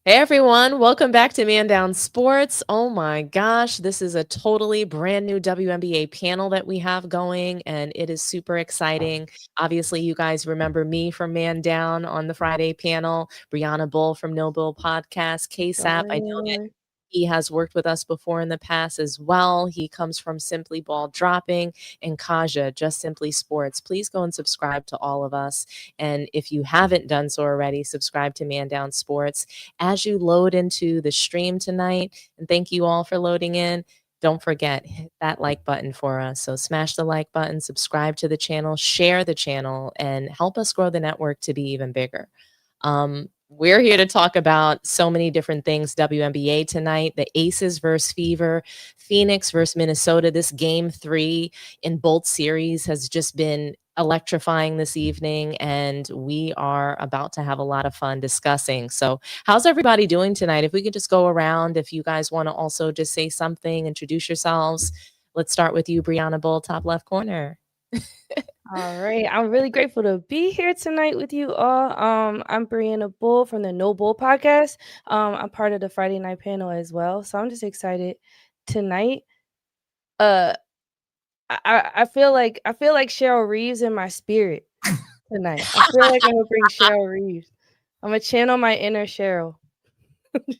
Hey everyone, welcome back to Man Down Sports. Oh my gosh, this is a totally brand new WNBA panel that we have going, and it is super exciting. Obviously, you guys remember me from Man Down on the Friday panel, Brianna Bull from No Bull Podcast, KSAP. I know that Right. he has worked with us before in the past as well. He comes from Simply Ball Dropping and Kaja, Just Simply Sports. Please go and subscribe to all of us. And if you haven't done so already, subscribe to Man Down Sports as you load into the stream tonight. And thank you all for loading in. Don't forget, hit that like button for us. So smash the like button, subscribe to the channel, share the channel, and help us grow the network to be even bigger. We're here to talk about so many different things. WNBA tonight, the Aces versus Fever, Phoenix versus Minnesota. This game 3 in both series has just been electrifying this evening, and we are about to have a lot of fun discussing. So, how's everybody doing tonight? If we could just go around, if you guys want to also just say something, introduce yourselves. Let's start with you, Brianna Bull, top left corner. All right. I'm really grateful to be here tonight with you all. I'm Brianna Bull from the No Bull podcast. I'm part of the Friday night panel as well. So I'm just excited tonight. Uh I feel like Cheryl Reeves in my spirit tonight. I feel like I'm gonna bring Cheryl Reeves. I'm gonna channel my inner Cheryl.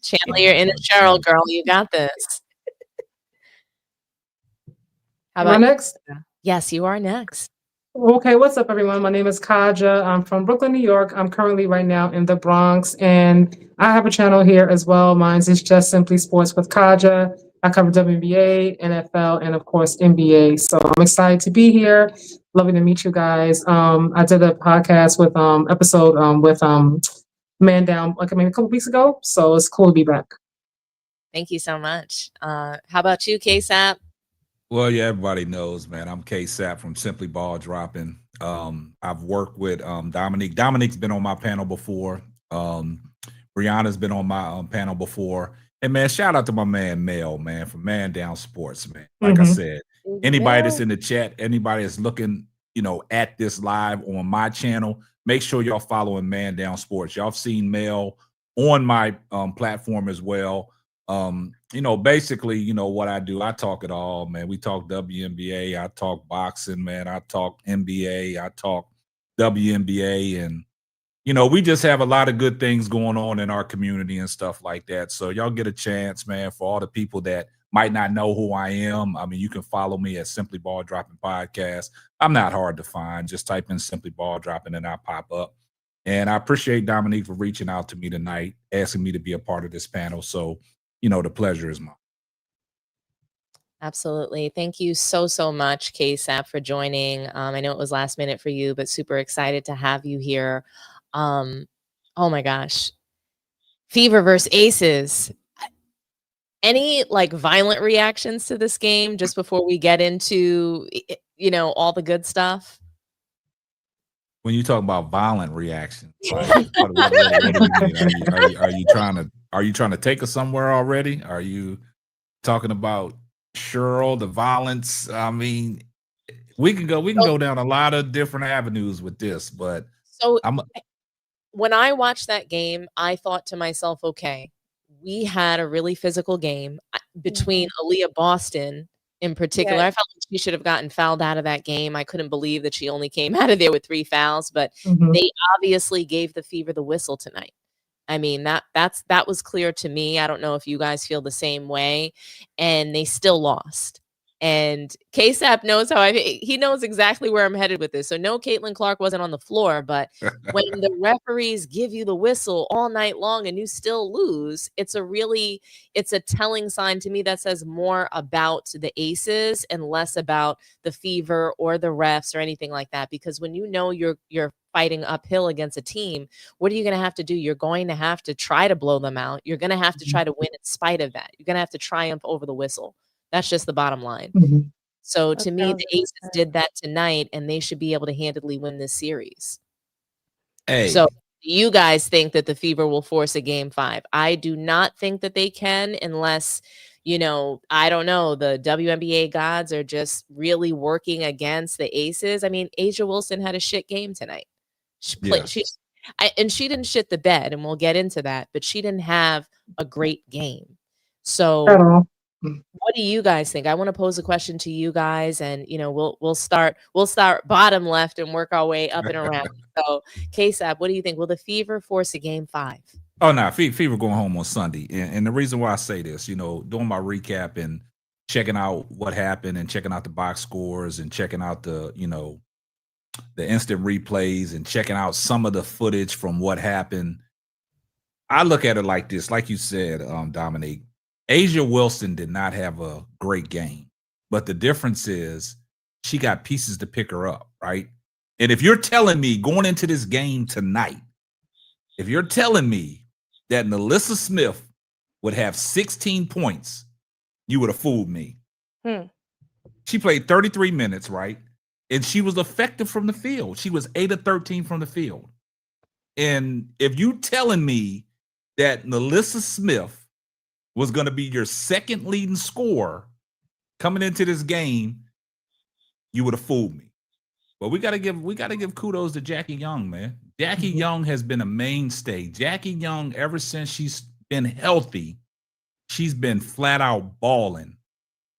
Channel your inner Cheryl, girl. You got this. How Am I about next? you? Yes, you are next. Okay, what's up, everyone? My name is Kaja. I'm from Brooklyn, New York. I'm currently right now in the Bronx, and I have a channel here as well. Mine is Just Simply Sports with Kaja. I cover WNBA, NFL, and of course NBA. So I'm excited to be here. Loving to meet you guys. I did a podcast with episode with Man Down like maybe a couple weeks ago. So it's cool to be back. Thank you so much. How about you, KSAP? Well, yeah, everybody knows, man. I'm K-Sap from Simply Ball Dropping. I've worked with Dominique. Dominique's been on my panel before. Brianna's been on my panel before. And man, shout out to my man Mel, man, from Man Down Sports, man. Like I said, anybody that's in the chat, anybody that's looking, at this live on my channel, make sure y'all following Man Down Sports. Y'all have seen Mel on my platform as well. Basically, what I do, I talk it all, man. We talk WNBA, I talk boxing, man. I talk NBA, I talk WNBA, and we just have a lot of good things going on in our community and stuff like that. So y'all get a chance, man, for all the people that might not know who I am. I mean, you can follow me at Simply Ball Dropping Podcast. I'm not hard to find. Just type in Simply Ball Dropping and I pop up. And I appreciate Dominique for reaching out to me tonight, asking me to be a part of this panel. So, the pleasure is mine. Absolutely. Thank you so much, KSAP, for joining. I know it was last minute for you, but super excited to have you here. Oh my gosh. Fever versus Aces. Any violent reactions to this game just before we get into all the good stuff? When you talk about violent reactions, like what do you mean? Are you trying to take us somewhere already? Are you talking about Cheryl, the violence? I mean, we can go down a lot of different avenues with this, but so when I watched that game, I thought to myself, okay, we had a really physical game between Aaliyah Boston in particular. I felt like she should have gotten fouled out of that game. I couldn't believe that she only came out of there with 3 fouls, but they obviously gave the Fever the whistle tonight. I mean, that was clear to me. I don't know if you guys feel the same way. And they still lost. And KSAP knows he knows exactly where I'm headed with this. So no, Caitlin Clark wasn't on the floor, but when the referees give you the whistle all night long and you still lose, it's a telling sign to me that says more about the Aces and less about the Fever or the refs or anything like that. Because when you're fighting uphill against a team, what are you going to have to do? You're going to have to try to blow them out. You're going to have to try to win in spite of that. You're going to have to triumph over the whistle. That's just the bottom line. So to me, the Aces did that tonight, and they should be able to handily win this series. Hey. So you guys think that the Fever will force a game 5? I do not think that they can unless, I don't know, the WNBA gods are just really working against the Aces. I mean, Asia Wilson had a shit game tonight. She And she didn't shit the bed, and we'll get into that, but she didn't have a great game. At So all. what do you guys think? I want to pose a question to you guys, and we'll start bottom left and work our way up and around. So, KSAP, what do you think? Will the Fever force a game 5? Oh no, Fever going home on Sunday, and the reason why I say this, doing my recap and checking out what happened and checking out the box scores and checking out the instant replays and checking out some of the footage from what happened. I look at it like this, like you said, Dominique. Asia Wilson did not have a great game, but the difference is she got pieces to pick her up, right? And if you're telling me going into this game tonight, if you're telling me that Melissa Smith would have 16 points, you would have fooled me. She played 33 minutes, right? And she was effective from the field. She was 8 of 13 from the field. And if you telling me that Melissa Smith was going to be your second leading scorer coming into this game, you would have fooled me. But we gotta give kudos to Jackie Young, man. Jackie Young has been a mainstay. Jackie Young, ever since she's been healthy, she's been flat out balling.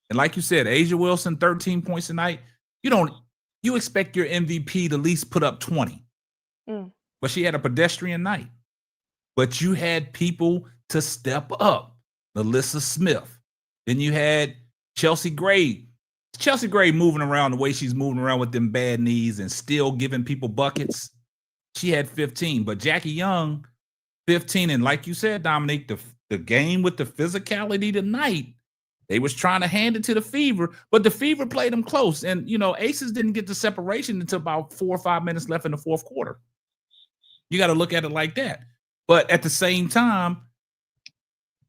And like you said, Asia Wilson, 13 points a night. You expect your MVP to at least put up 20. But she had a pedestrian night. But you had people to step up. Melissa Smith. Then you had Chelsea Gray. Chelsea Gray moving around the way she's moving around with them bad knees and still giving people buckets. She had 15. But Jackie Young, 15. And like you said, Dominique, the game with the physicality tonight, they was trying to hand it to the Fever, but the Fever played them close. And, Aces didn't get the separation until about 4 or 5 minutes left in the fourth quarter. You got to look at it like that. But at the same time,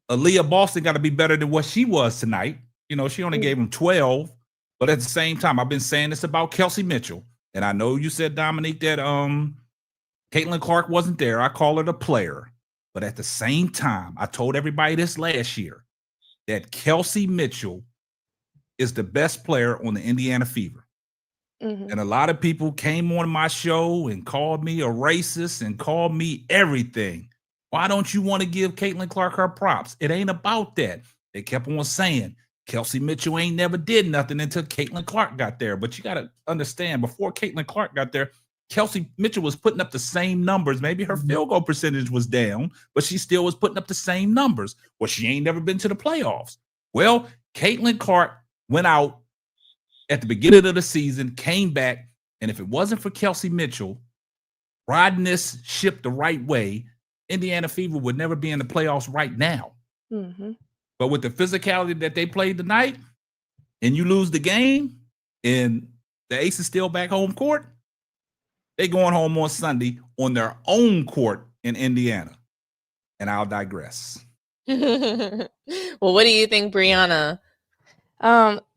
Aaliyah Boston got to be better than what she was tonight. She only gave him 12. But at the same time, I've been saying this about Kelsey Mitchell. And I know you said, Dominique, that Caitlin Clark wasn't there. I call her the player. But at the same time, I told everybody this last year that Kelsey Mitchell is the best player on the Indiana Fever. And a lot of people came on my show and called me a racist and called me everything. Why don't you want to give Caitlin Clark her props? It ain't about that. They kept on saying Kelsey Mitchell ain't never did nothing until Caitlin Clark got there. But you got to understand, before Caitlin Clark got there, Kelsey Mitchell was putting up the same numbers. Maybe her field goal percentage was down, but she still was putting up the same numbers. Well, she ain't never been to the playoffs. Well, Caitlin Clark went out at the beginning of the season, came back, and if it wasn't for Kelsey Mitchell riding this ship the right way, Indiana Fever would never be in the playoffs right now. But with the physicality that they played tonight, and you lose the game, and the Aces still back home court, they going home on Sunday on their own court in Indiana. And I'll digress. Well, what do you think, Brianna?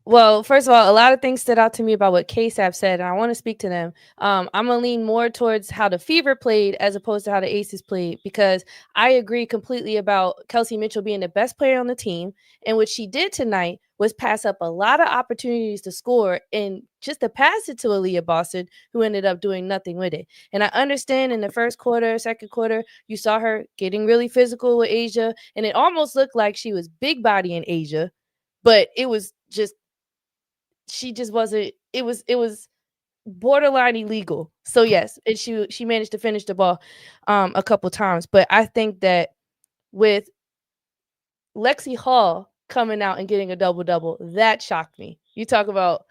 Well, first of all, a lot of things stood out to me about what KSAP said, and I want to speak to them. I'm gonna lean more towards how the Fever played as opposed to how the Aces played, because I agree completely about Kelsey Mitchell being the best player on the team, and what she did tonight was pass up a lot of opportunities to score and just to pass it to Aaliyah Boston, who ended up doing nothing with it. And I understand in the first quarter, second quarter, you saw her getting really physical with Asia, and it almost looked like she was big body in Asia, but it was just she just wasn't. It was borderline illegal. So yes, and she managed to finish the ball a couple times. But I think that with Lexi Hall coming out and getting a double-double, that shocked me. You talk about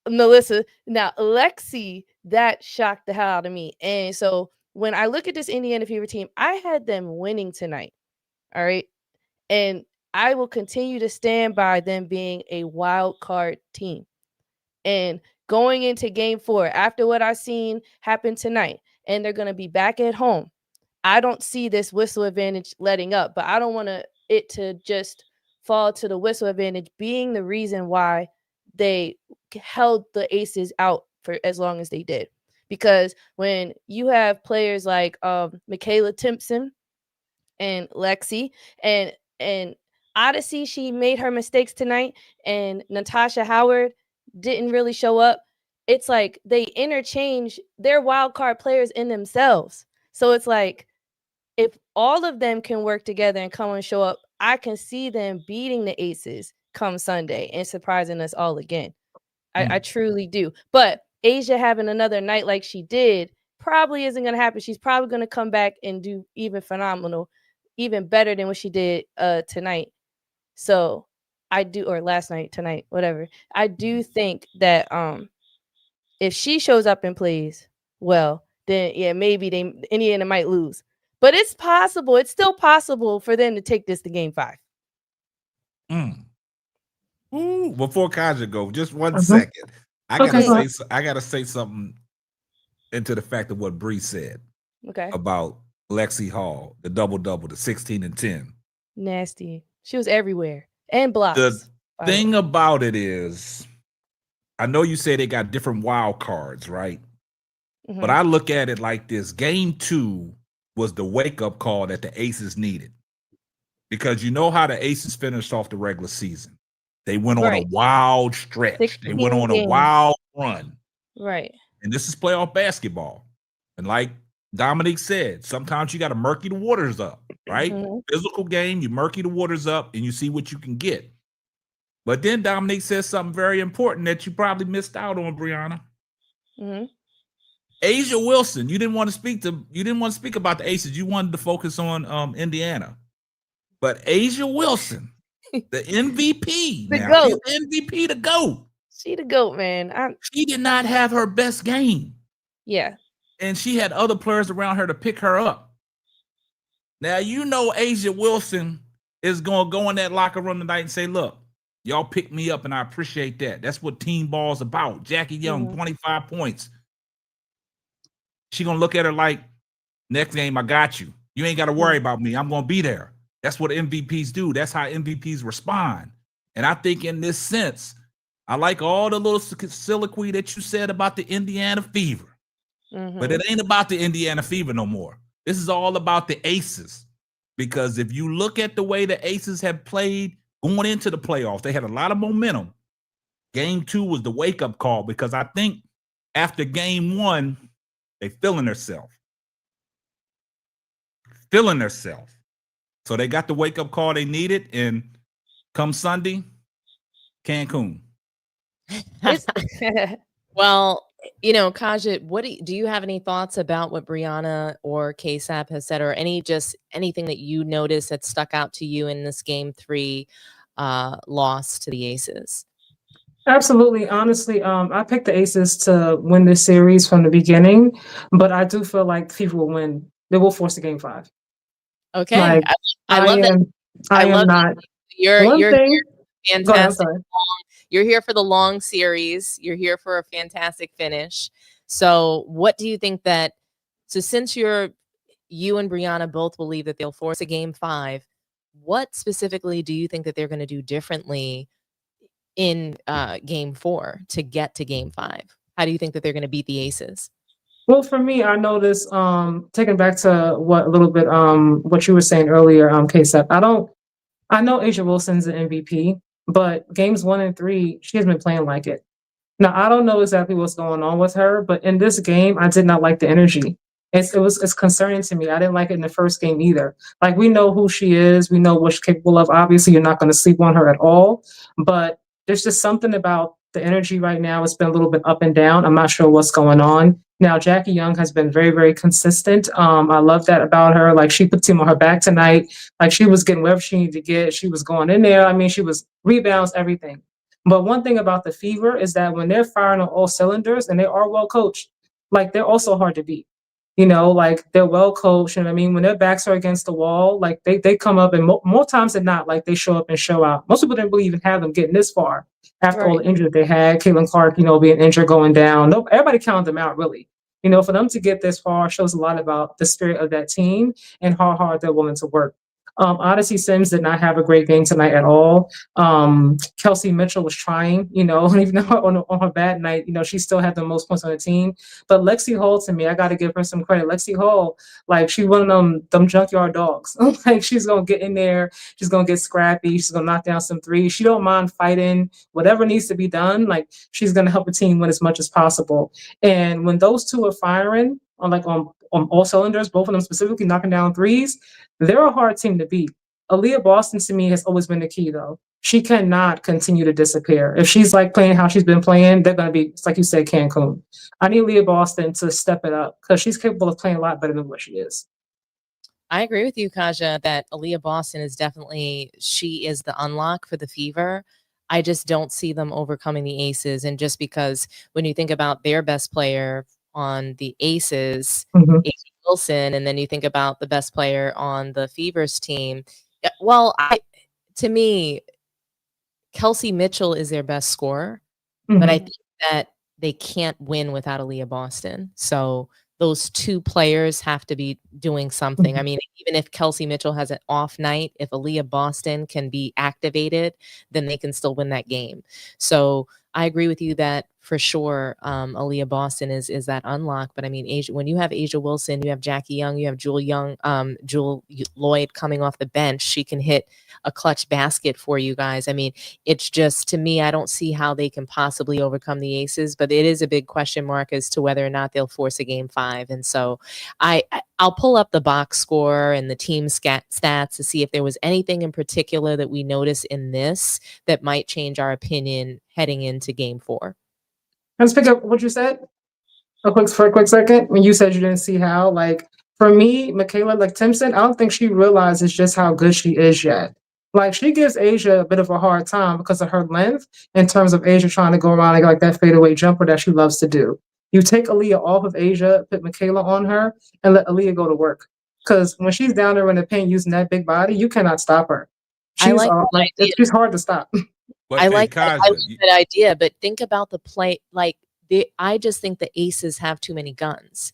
Melissa. Now Lexi, that shocked the hell out of me. And so when I look at this Indiana Fever team, I had them winning tonight. All right. And I will continue to stand by them being a wild card team. And going into game 4, after what I've seen happen tonight, and they're going to be back at home, I don't see this whistle advantage letting up, but I don't want it to just fall to the whistle advantage being the reason why they held the Aces out for as long as they did. Because when you have players like Michaela Timpson and Lexi and Odyssey, she made her mistakes tonight, and Natasha Howard didn't really show up. It's like they interchange their wild card players in themselves. So it's like, if all of them can work together and come and show up, I can see them beating the Aces come Sunday and surprising us all again. I truly do. But Asia having another night like she did probably isn't going to happen. She's probably going to come back and do even phenomenal, even better than what she did tonight. So I do, or last night, tonight, whatever. I do think that if she shows up and plays well, then yeah, maybe Indiana might lose. But it's possible. It's still possible for them to take this to game 5. Ooh, before Kaja go, just 1 second. I gotta say something into the fact of what Bree said. Okay. About Lexi Hall, the double-double, the 16 and 10. Nasty. She was everywhere. And blocks. The thing about it is, I know you say they got different wild cards, right? But I look at it like this. Game 2 was the wake-up call that the Aces needed. Because you know how the Aces finished off the regular season. They went on a wild stretch. They went on a wild run. Right. And this is playoff basketball. And like Dominique said, sometimes you got to murky the waters up, right? Physical game, you murky the waters up and you see what you can get. But then Dominique says something very important that you probably missed out on, Brianna. Asia Wilson, you didn't want to speak about the Aces. You wanted to focus on Indiana. But Asia Wilson, the MVP, the GOAT. MVP, the GOAT. She the GOAT, man. She did not have her best game. Yeah. And she had other players around her to pick her up. Now, you know Asia Wilson is going to go in that locker room tonight and say, look, y'all picked me up and I appreciate that. That's what team ball is about. Jackie Young, 25 points. She going to look at her like, next game, I got you. You ain't got to worry about me. I'm going to be there. That's what MVPs do. That's how MVPs respond. And I think in this sense, I like all the little soliloquy that you said about the Indiana Fever. But it ain't about the Indiana Fever no more. This is all about the Aces. Because if you look at the way the Aces have played going into the playoffs, they had a lot of momentum. Game 2 was the wake-up call because I think after game 1, they feeling themselves. So they got the wake-up call they needed, and come Sunday, Cancun. Well, you know, Kaja, what do you have any thoughts about what Brianna or KSAP has said, or anything that you noticed that stuck out to you in this game 3 loss to the Aces? Absolutely. Honestly, I picked the Aces to win this series from the beginning, but I do feel like Fever will win. They will force a game 5. Okay. Like, I love that. I am not. You're here fantastic. Ahead, you're here for the long series. You're here for a fantastic finish. So what do you think since you and Brianna both believe that they'll force a game 5, what specifically do you think that they're going to do differently in game 4 to get to game 5? How do you think that they're going to beat the Aces? Well, for me, I noticed, taking back to what you were saying earlier, KSAP, I know Asia Wilson's an MVP, but games 1 and 3, she has been playing like it. Now, I don't know exactly what's going on with her, but in this game, I did not like the energy. It's concerning to me. I didn't like it in the first game either. Like, we know who she is. We know what she's capable of. Obviously, you're not going to sleep on her at all, but there's just something about the energy right now. It's been a little bit up and down. I'm not sure what's going on. Now, Jackie Young has been very, very consistent. I love that about her. Like, she put team on her back tonight. Like, she was getting whatever she needed to get. She was going in there. I mean, she was rebounds, everything. But one thing about the Fever is that when they're firing on all cylinders and they are well coached, like, they're also hard to beat. You know, like, they're well coached. You know what I mean? When their backs are against the wall, like, they come up, and more times than not, like, they show up and show out. Most people didn't really even have them getting this far after all the injuries they had. Caitlin Clark, being injured, going down. Nope, everybody counted them out, really. For them to get this far shows a lot about the spirit of that team and how hard they're willing to work. Odyssey Sims did not have a great game tonight at all. Kelsey Mitchell was trying, even though on her bad night, she still had the most points on the team. But Lexi Hall, to me, I got to give her some credit. Lexi Hall, like, she one of them junkyard dogs. Like, she's going to get in there. She's going to get scrappy. She's going to knock down some threes. She don't mind fighting. Whatever needs to be done, like, she's going to help the team win as much as possible. And when those two are firing, on all cylinders, both of them specifically knocking down threes, they're a hard team to beat. Aaliyah Boston to me has always been the key though. She cannot continue to disappear. If she's like playing how she's been playing, they're gonna be, it's like you said, Cancun. I need Aaliyah Boston to step it up because she's capable of playing a lot better than what she is. I agree with you, Kaja, that Aaliyah Boston is definitely, she is the unlock for the Fever. I just don't see them overcoming the Aces. And just because when you think about their best player on the Aces, Asia Wilson, and then you think about the best player on the Fever's team, well, to me, Kelsey Mitchell is their best scorer, but I think that they can't win without Aaliyah Boston. So those two players have to be doing something. I mean, even if Kelsey Mitchell has an off night, if Aaliyah Boston can be activated, then they can still win that game. So I agree with you that for sure, Aaliyah Boston is that unlock. But I mean, Asia, when you have Asia Wilson, you have Jackie Young, you have Jewel Lloyd coming off the bench, she can hit a clutch basket for you guys. I mean, it's just, to me, I don't see how they can possibly overcome the Aces, but it is a big question mark as to whether or not they'll force a game 5. And so I'll pull up the box score and the team stats to see if there was anything in particular that we notice in this that might change our opinion heading into game 4. Let's pick up what you said for a quick second. When you said you didn't see how, like, for me, Michaela, like Timpson, I don't think she realizes just how good she is yet. Like, she gives Asia a bit of a hard time because of her length in terms of Asia trying to go around and get like that fadeaway jumper that she loves to do. You take Aaliyah off of Asia, put Michaela on her, and let Aaliyah go to work. Because when she's down there in the paint using that big body, you cannot stop her. She's she's hard to stop. But I like Kaja, that idea, but think about the play. Like, I just think the Aces have too many guns.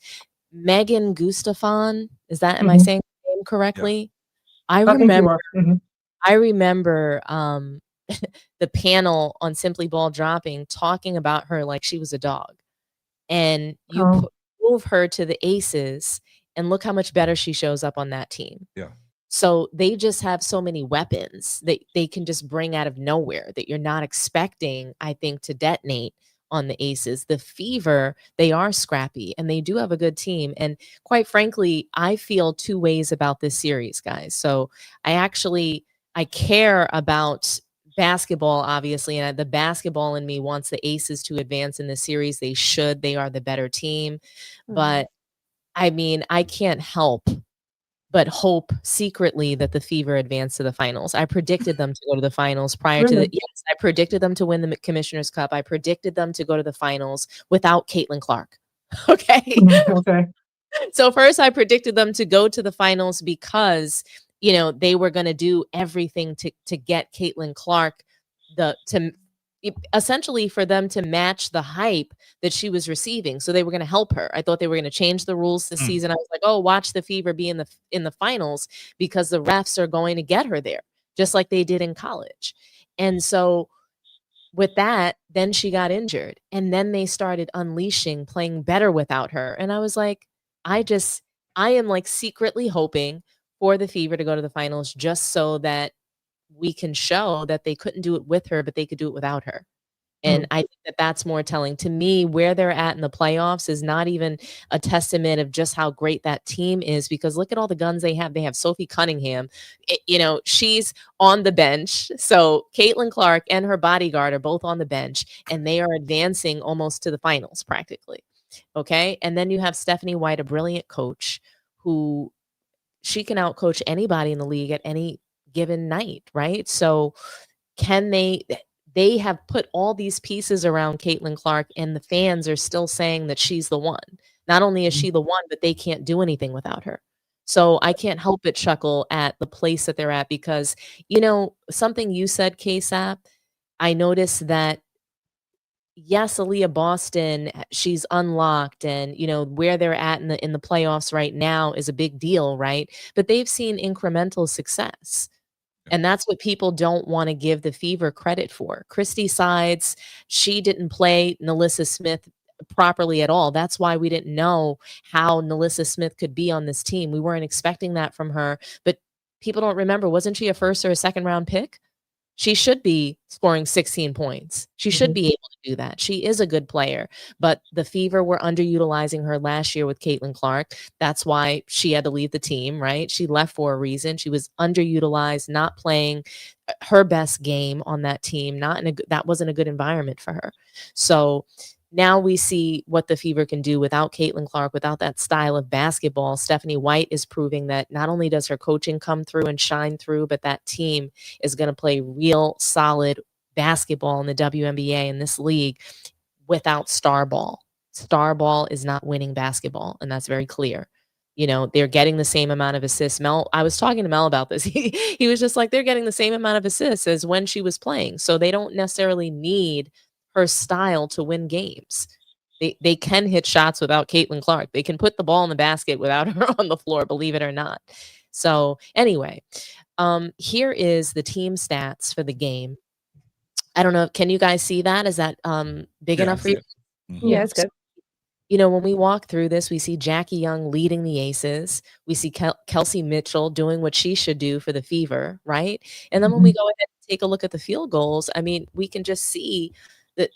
Megan Gustafson, am I saying her name correctly? Yeah. I remember the panel on Simply Ball Dropping talking about her like she was a dog. And you move her to the Aces, and look how much better she shows up on that team. Yeah. So they just have so many weapons that they can just bring out of nowhere that you're not expecting, I think, to detonate on the Aces. The Fever, they are scrappy and they do have a good team. And quite frankly, I feel two ways about this series, guys. So I care about basketball, obviously, and the basketball in me wants the Aces to advance in the series. They should. They are the better team. But I mean, I can't help but hope secretly that the Fever advance to the finals. I predicted them to go to the finals prior to yes, I predicted them to win the Commissioner's Cup. I predicted them to go to the finals without Caitlin Clark. Okay. Okay. So first I predicted them to go to the finals because, you know, they were going to do everything to get Caitlin Clark essentially for them to match the hype that she was receiving. So they were going to help her. I thought they were going to change the rules this season. I was like, oh, watch the Fever be in the finals because the refs are going to get her there, just like they did in college. And so with that, then she got injured. And then they started unleashing, playing better without her. And I was like, I am like secretly hoping for the Fever to go to the finals just so that we can show that they couldn't do it with her, but they could do it without her. And I think that that's more telling to me. Where they're at in the playoffs is not even a testament of just how great that team is, because look at all the guns they have. They have Sophie Cunningham, she's on the bench. So Caitlin Clark and her bodyguard are both on the bench, and they are advancing almost to the finals practically. Okay. And then you have Stephanie White, a brilliant coach who she can outcoach anybody in the league at any given night, right? So can they have put all these pieces around Caitlin Clark, and the fans are still saying that she's the one. Not only is she the one, but they can't do anything without her. So I can't help but chuckle at the place that they're at because, something you said, KSAP, I noticed that, yes, Aaliyah Boston, she's unlocked, and where they're at in the playoffs right now is a big deal, right? But they've seen incremental success. And that's what people don't want to give the Fever credit for. Christy Sides, she didn't play Nalissa Smith properly at all. That's why we didn't know how Nalissa Smith could be on this team. We weren't expecting that from her. But people don't remember, wasn't she a first or a second round pick? She should be scoring 16 points. She should be able to do that. She is a good player, but the Fever were underutilizing her last year with Caitlin Clark. That's why she had to leave the team, right? She left for a reason. She was underutilized, not playing her best game on that team. That wasn't a good environment for her. So now we see what the Fever can do without Caitlin Clark, without that style of basketball. Stephanie White is proving that not only does her coaching come through and shine through, but that team is going to play real solid basketball in the WNBA in this league without star ball. Star ball is not winning basketball, and that's very clear. You know, they're getting the same amount of assists. Mel, I was talking to Mel about this. He was just like, they're getting the same amount of assists as when she was playing. So they don't necessarily need her style to win games. They can hit shots without Caitlin Clark. They can put the ball in the basket without her on the floor, believe it or not. So anyway, here is the team stats for the game. I don't know. Can you guys see that? Is that big enough for you? Yeah, it's good. You know, when we walk through this, we see Jackie Young leading the Aces. We see Kelsey Mitchell doing what she should do for the Fever, right? And then when we go ahead and take a look at the field goals, I mean, we can just see that.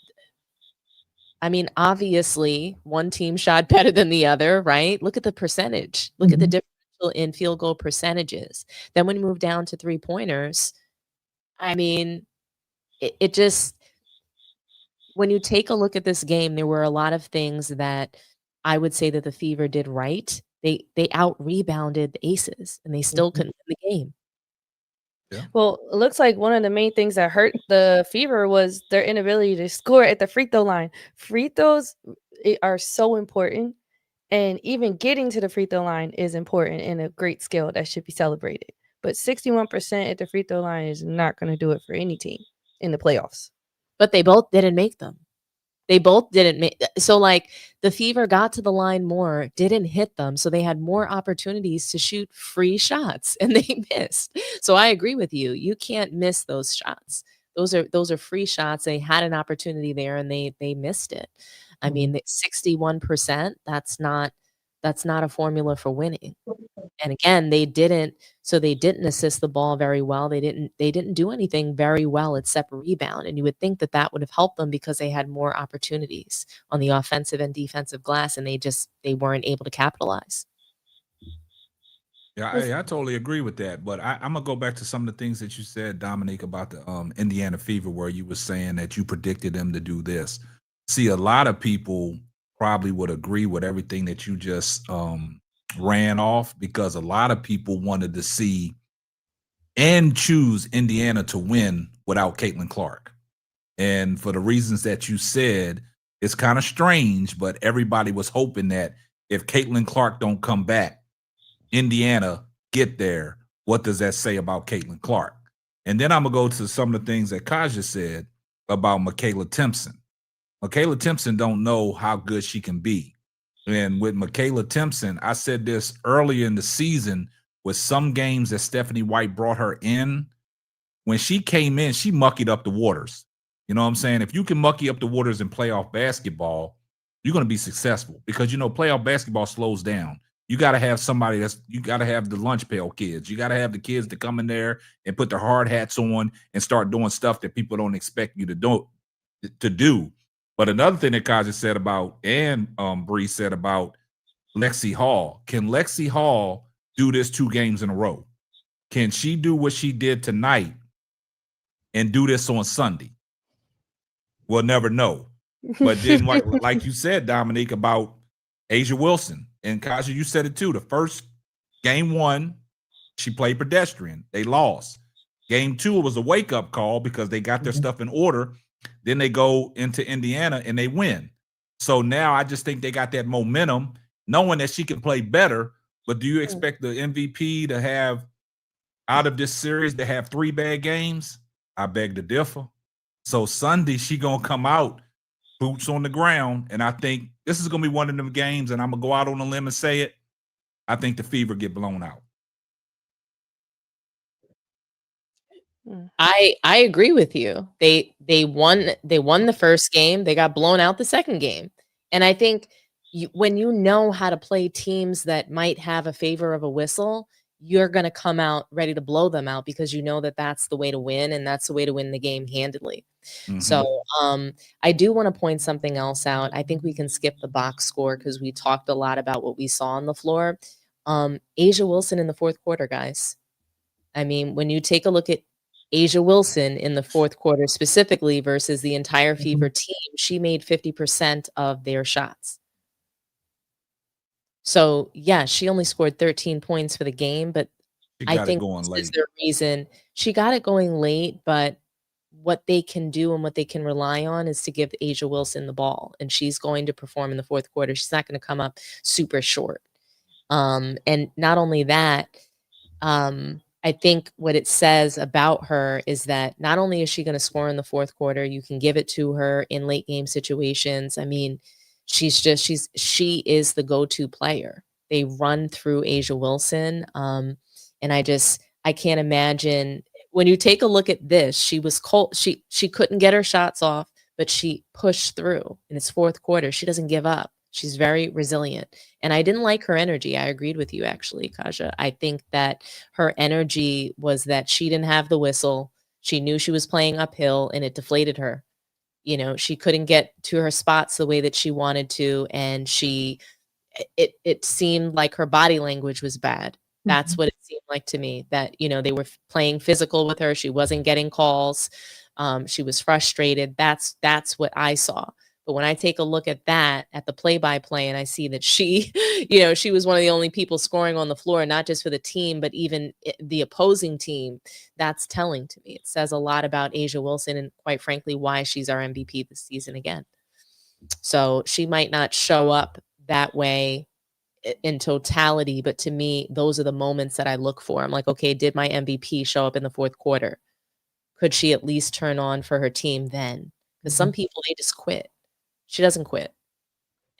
I mean, obviously, one team shot better than the other, right? Look at the percentage. Look at the differential in field goal percentages. Then when you move down to three-pointers, I mean, it just, when you take a look at this game, there were a lot of things that I would say that the Fever did right. They out-rebounded the Aces, and they still couldn't win the game. Yeah. Well, it looks like one of the main things that hurt the Fever was their inability to score at the free throw line. Free throws are so important, and even getting to the free throw line is important and a great skill that should be celebrated. But 61% at the free throw line is not going to do it for any team in the playoffs. But they both didn't make them. They both didn't make. So like the Fever got to the line more, didn't hit them. So they had more opportunities to shoot free shots and they missed. So I agree with you. You can't miss those shots. Those are free shots. They had an opportunity there and they missed it. I mean, 61%, that's not a formula for winning. And again, they didn't assist the ball very well. They didn't do anything very well except rebound. And you would think that would have helped them because they had more opportunities on the offensive and defensive glass, and they weren't able to capitalize. Yeah, I totally agree with that. But I'm gonna go back to some of the things that you said, Dominique, about the Indiana Fever, where you were saying that you predicted them to do this. See, a lot of people probably would agree with everything that you just ran off, because a lot of people wanted to see and choose Indiana to win without Caitlin Clark. And for the reasons that you said, it's kind of strange, but everybody was hoping that if Caitlin Clark don't come back, Indiana get there. What does that say about Caitlin Clark? And then I'm going to go to some of the things that Kaja said about Michaela Timpson. Michaela Timpson don't know how good she can be. And with Michaela Timpson, I said this earlier in the season with some games that Stephanie White brought her in. When she came in, she muckied up the waters. You know what I'm saying? If you can mucky up the waters in playoff basketball, you're going to be successful, because, you know, playoff basketball slows down. You got to have somebody you got to have the lunch pail kids. You got to have the kids that come in there and put their hard hats on and start doing stuff that people don't expect you to do. But another thing that Kaja said about, and Bree said about Lexi Hall, can Lexi Hall do this 2 games in a row? Can she do what she did tonight and do this on Sunday? We'll never know. But then, like you said, Dominique, about Asia Wilson, and Kaja, you said it too. The first game 1, she played pedestrian. They lost. Game 2, it was a wake-up call because they got their stuff in order. Then they go into Indiana and they win. So now I just think they got that momentum, knowing that she can play better. But do you expect the MVP to have, out of this series, to have 3 bad games? I beg to differ. So Sunday, she going to come out, boots on the ground, and I think this is going to be one of them games, and I'm going to go out on a limb and say it. I think the Fever get blown out. I agree with you. They won the first game. They got blown out the second game. And I think when you know how to play teams that might have a favor of a whistle, you're going to come out ready to blow them out because you know that that's the way to win, and that's the way to win the game handedly. So I do want to point something else out. I think we can skip the box score because we talked a lot about what we saw on the floor. Asia Wilson in the fourth quarter, guys. I mean, when you take a look at Asia Wilson in the fourth quarter specifically versus the entire Fever team, she made 50% of their shots. So, yeah, she only scored 13 points for the game, but I think this is the reason she got it going late, but what they can do and what they can rely on is to give Asia Wilson the ball, and she's going to perform in the fourth quarter. She's not going to come up super short. And not only that, I think what it says about her is that not only is she going to score in the fourth quarter, you can give it to her in late game situations. I mean, she is the go-to player. They run through Asia Wilson. And I can't imagine when you take a look at this, she was cold. She couldn't get her shots off, but she pushed through in its fourth quarter. She doesn't give up. She's very resilient. And I didn't like her energy. I agreed with you, actually, Kaja. I think that her energy was that she didn't have the whistle. She knew she was playing uphill, and it deflated her. You know, she couldn't get to her spots the way that she wanted to, and it seemed like her body language was bad. That's what it seemed like to me, that, you know, they were playing physical with her. She wasn't getting calls. She was frustrated. That's what I saw. But when I take a look at that, at the play-by-play, and I see that she, you know, she was one of the only people scoring on the floor, not just for the team, but even the opposing team, that's telling to me. It says a lot about Asia Wilson and, quite frankly, why she's our MVP this season again. So she might not show up that way in totality, but to me, those are the moments that I look for. I'm like, okay, did my MVP show up in the fourth quarter? Could she at least turn on for her team then? Because some people, they just quit. She doesn't quit.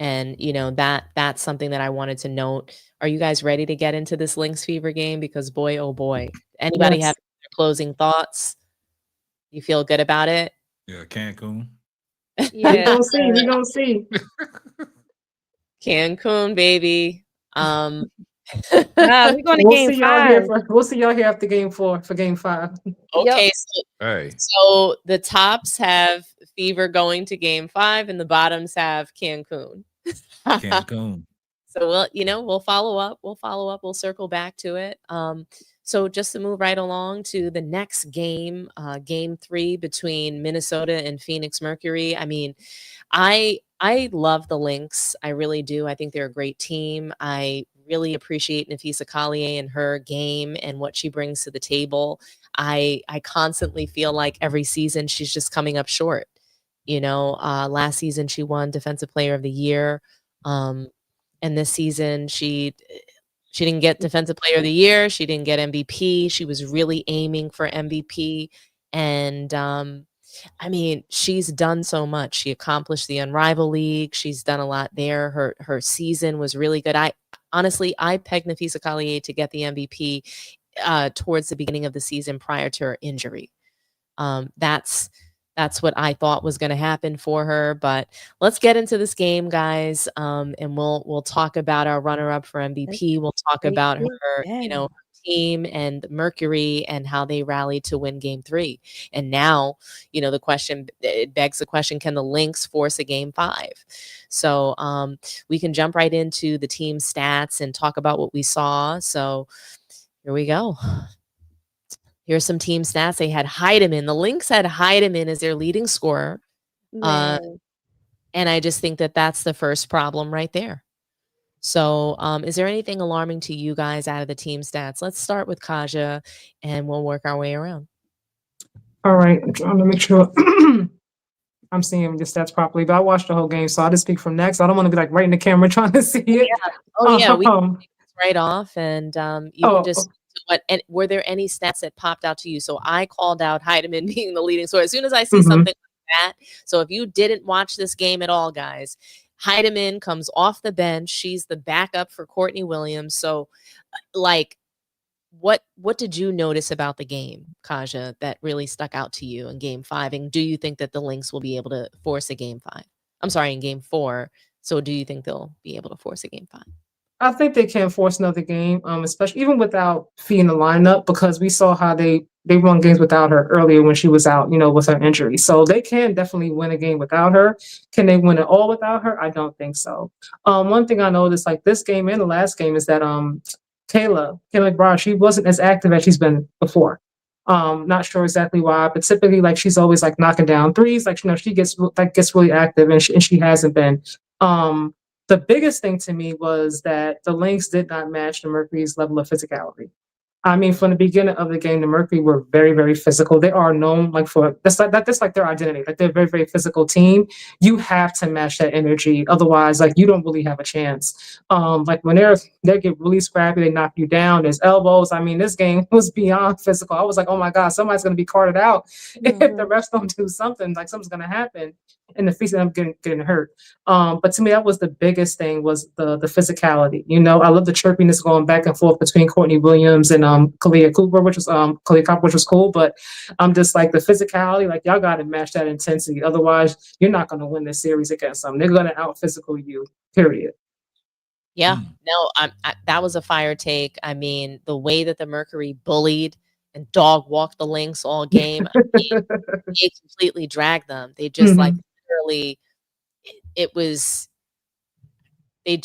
And, you know, that's something that I wanted to note. Are you guys ready to get into this Lynx Fever game? Because boy, oh boy. Anybody have their closing thoughts? You feel good about it? Yeah, Cancun. Yeah. We're gonna see. Cancun, baby. Nah, we're going to game 5. We'll see y'all here after game 4 for game 5. Okay, Yep. so the tops have Fever going to game 5, and the bottoms have Cancun. Cancun. So we'll follow up. We'll circle back to it. So just to move right along to the next game, game 3 between Minnesota and Phoenix Mercury. I mean, I love the Lynx. I really do. I think they're a great team. I really appreciate Nafisa Collier and her game and what she brings to the table. I constantly feel like every season she's just coming up short. You know, last season she won Defensive Player of the Year. And this season she didn't get Defensive Player of the Year. She didn't get MVP. She was really aiming for MVP. And I mean, she's done so much. She accomplished the Unrivaled League. She's done a lot there. Her season was really good. I pegged Nafisa Collier to get the MVP towards the beginning of the season prior to her injury. That's what I thought was going to happen for her. But let's get into this game, guys, and we'll talk about our runner-up for MVP. We'll talk about her, her team and Mercury and how they rallied to win game 3. And now, it begs the question, can the Lynx force a game 5? So we can jump right into the team stats and talk about what we saw. So here we go. Here's some team stats. They had Heidemann. The Lynx had Heidemann as their leading scorer. And I just think that that's the first problem right there. So is there anything alarming to you guys out of the team stats? Let's start with Kaja, and we'll work our way around. All right. I'm trying to make sure I'm seeing the stats properly, but I watched the whole game, so I'll just speak from next. I don't want to be like right in the camera trying to see it. Yeah. Oh, yeah. We can take this right off, and you can just... And were there any stats that popped out to you? So I called out Heidemann being the leading scorer. As soon as I see something like that, so if you didn't watch this game at all, guys, Heidemann comes off the bench. She's the backup for Courtney Williams. So, like, what did you notice about the game, Kaja, that really stuck out to you in game 5? And do you think that the Lynx will be able to force a game 5? I'm sorry, in game 4. So do you think they'll be able to force a game 5? I think they can force another game, especially even without Fee in the lineup, because we saw how they won games without her earlier when she was out, with her injury. So they can definitely win a game without her. Can they win it all without her? I don't think so. One thing I noticed, like this game and the last game, is that Kayla McBride, she wasn't as active as she's been before. Not sure exactly why, but typically, like, she's always like knocking down threes. Like, she gets really active, and she hasn't been. The biggest thing to me was that the Lynx did not match the Mercury's level of physicality. I mean, from the beginning of the game, the Mercury were very, very physical. They are known like for that's like their identity. Like they're a very, very physical team. You have to match that energy, otherwise, like you don't really have a chance. Like when they get really scrappy, they knock you down. There's elbows. I mean, this game was beyond physical. I was like, oh my god, somebody's gonna be carted out if the refs don't do something. Like something's gonna happen, and the feet end up getting hurt. But to me, that was the biggest thing, was the physicality. I love the chirpiness going back and forth between Courtney Williams and Kalia Cooper, which was cool. But I'm just like the physicality, like y'all got to match that intensity. Otherwise, you're not going to win this series against them. They're going to out physical you. Period. Yeah, no, that was a fire take. I mean, the way that the Mercury bullied and dog walked the Lynx all game, they completely dragged them. They just like literally, it was, they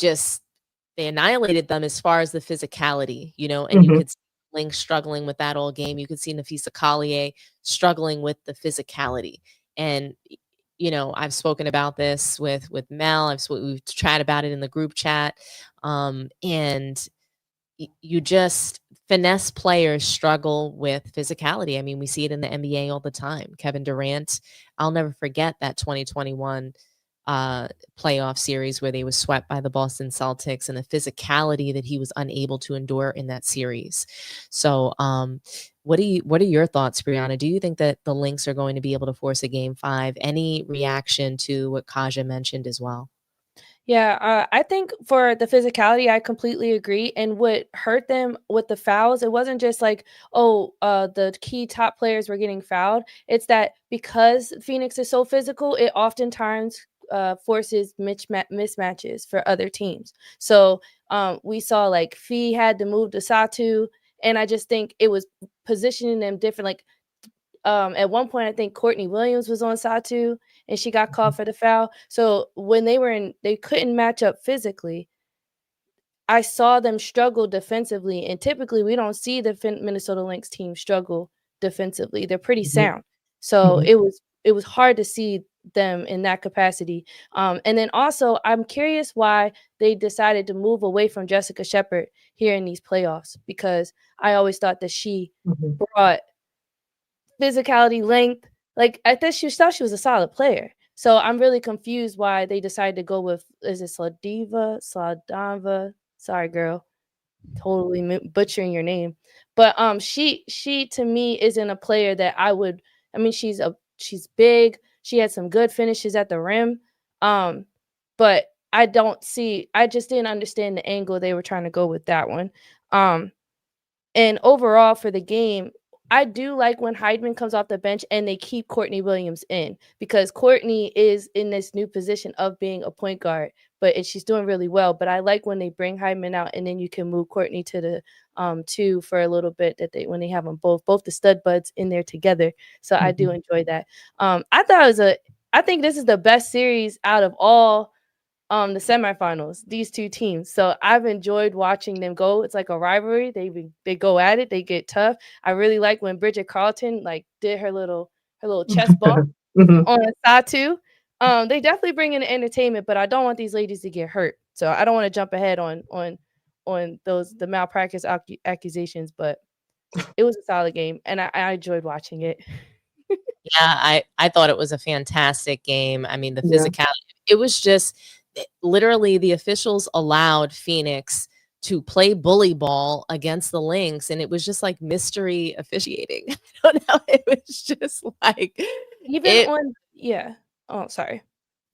annihilated them as far as the physicality, and you could see Lynx struggling with that all game. You could see Nafisa Collier struggling with the physicality. And I've spoken about this with Mel. We've chatted about it in the group chat. And you just finesse players struggle with physicality. I mean, we see it in the NBA all the time. Kevin Durant, I'll never forget that 2021 playoff series where they were swept by the Boston Celtics, and the physicality that he was unable to endure in that series. So what are your thoughts, Brianna? Do you think that the Lynx are going to be able to force a game 5? Any reaction to what Kaja mentioned as well? Yeah, I think for the physicality, I completely agree. And what hurt them with the fouls, it wasn't just like, the key top players were getting fouled. It's that because Phoenix is so physical, it oftentimes forces mismatches for other teams. So we saw like Fee had to move to Satu, and I just think it was positioning them different. Like at one point, I think Courtney Williams was on Satu, and she got called for the foul. So when they couldn't match up physically, I saw them struggle defensively. And typically, we don't see the Minnesota Lynx team struggle defensively. They're pretty sound. So it was hard to see them in that capacity. And then also, I'm curious why they decided to move away from Jessica Shepard here in these playoffs, because I always thought that she brought physicality, length. Like I thought she was a solid player. So I'm really confused why they decided to go with, is it Sladava? Sorry, girl, totally butchering your name. But she to me isn't a player that I would. I mean, she's big. She had some good finishes at the rim. But I just didn't understand the angle they were trying to go with that one. And overall for the game, I do like when Heidman comes off the bench and they keep Courtney Williams in, because Courtney is in this new position of being a point guard, and she's doing really well. But I like when they bring Heidman out and then you can move Courtney to the 2 for a little bit, when they have them both the stud buds in there together. So I do enjoy that. I think this is the best series out of all the semifinals, these two teams. So I've enjoyed watching them go. It's like a rivalry. They go at it. They get tough. I really like when Bridget Carlton did her little chest bump on Satu. They definitely bring in the entertainment, but I don't want these ladies to get hurt. So I don't want to jump ahead on the malpractice accusations, but it was a solid game and I enjoyed watching it. Yeah, I thought it was a fantastic game. I mean, the physicality, it was just literally the officials allowed Phoenix to play bully ball against the Lynx, and it was just like mystery officiating. I don't know. It was just like Oh, sorry.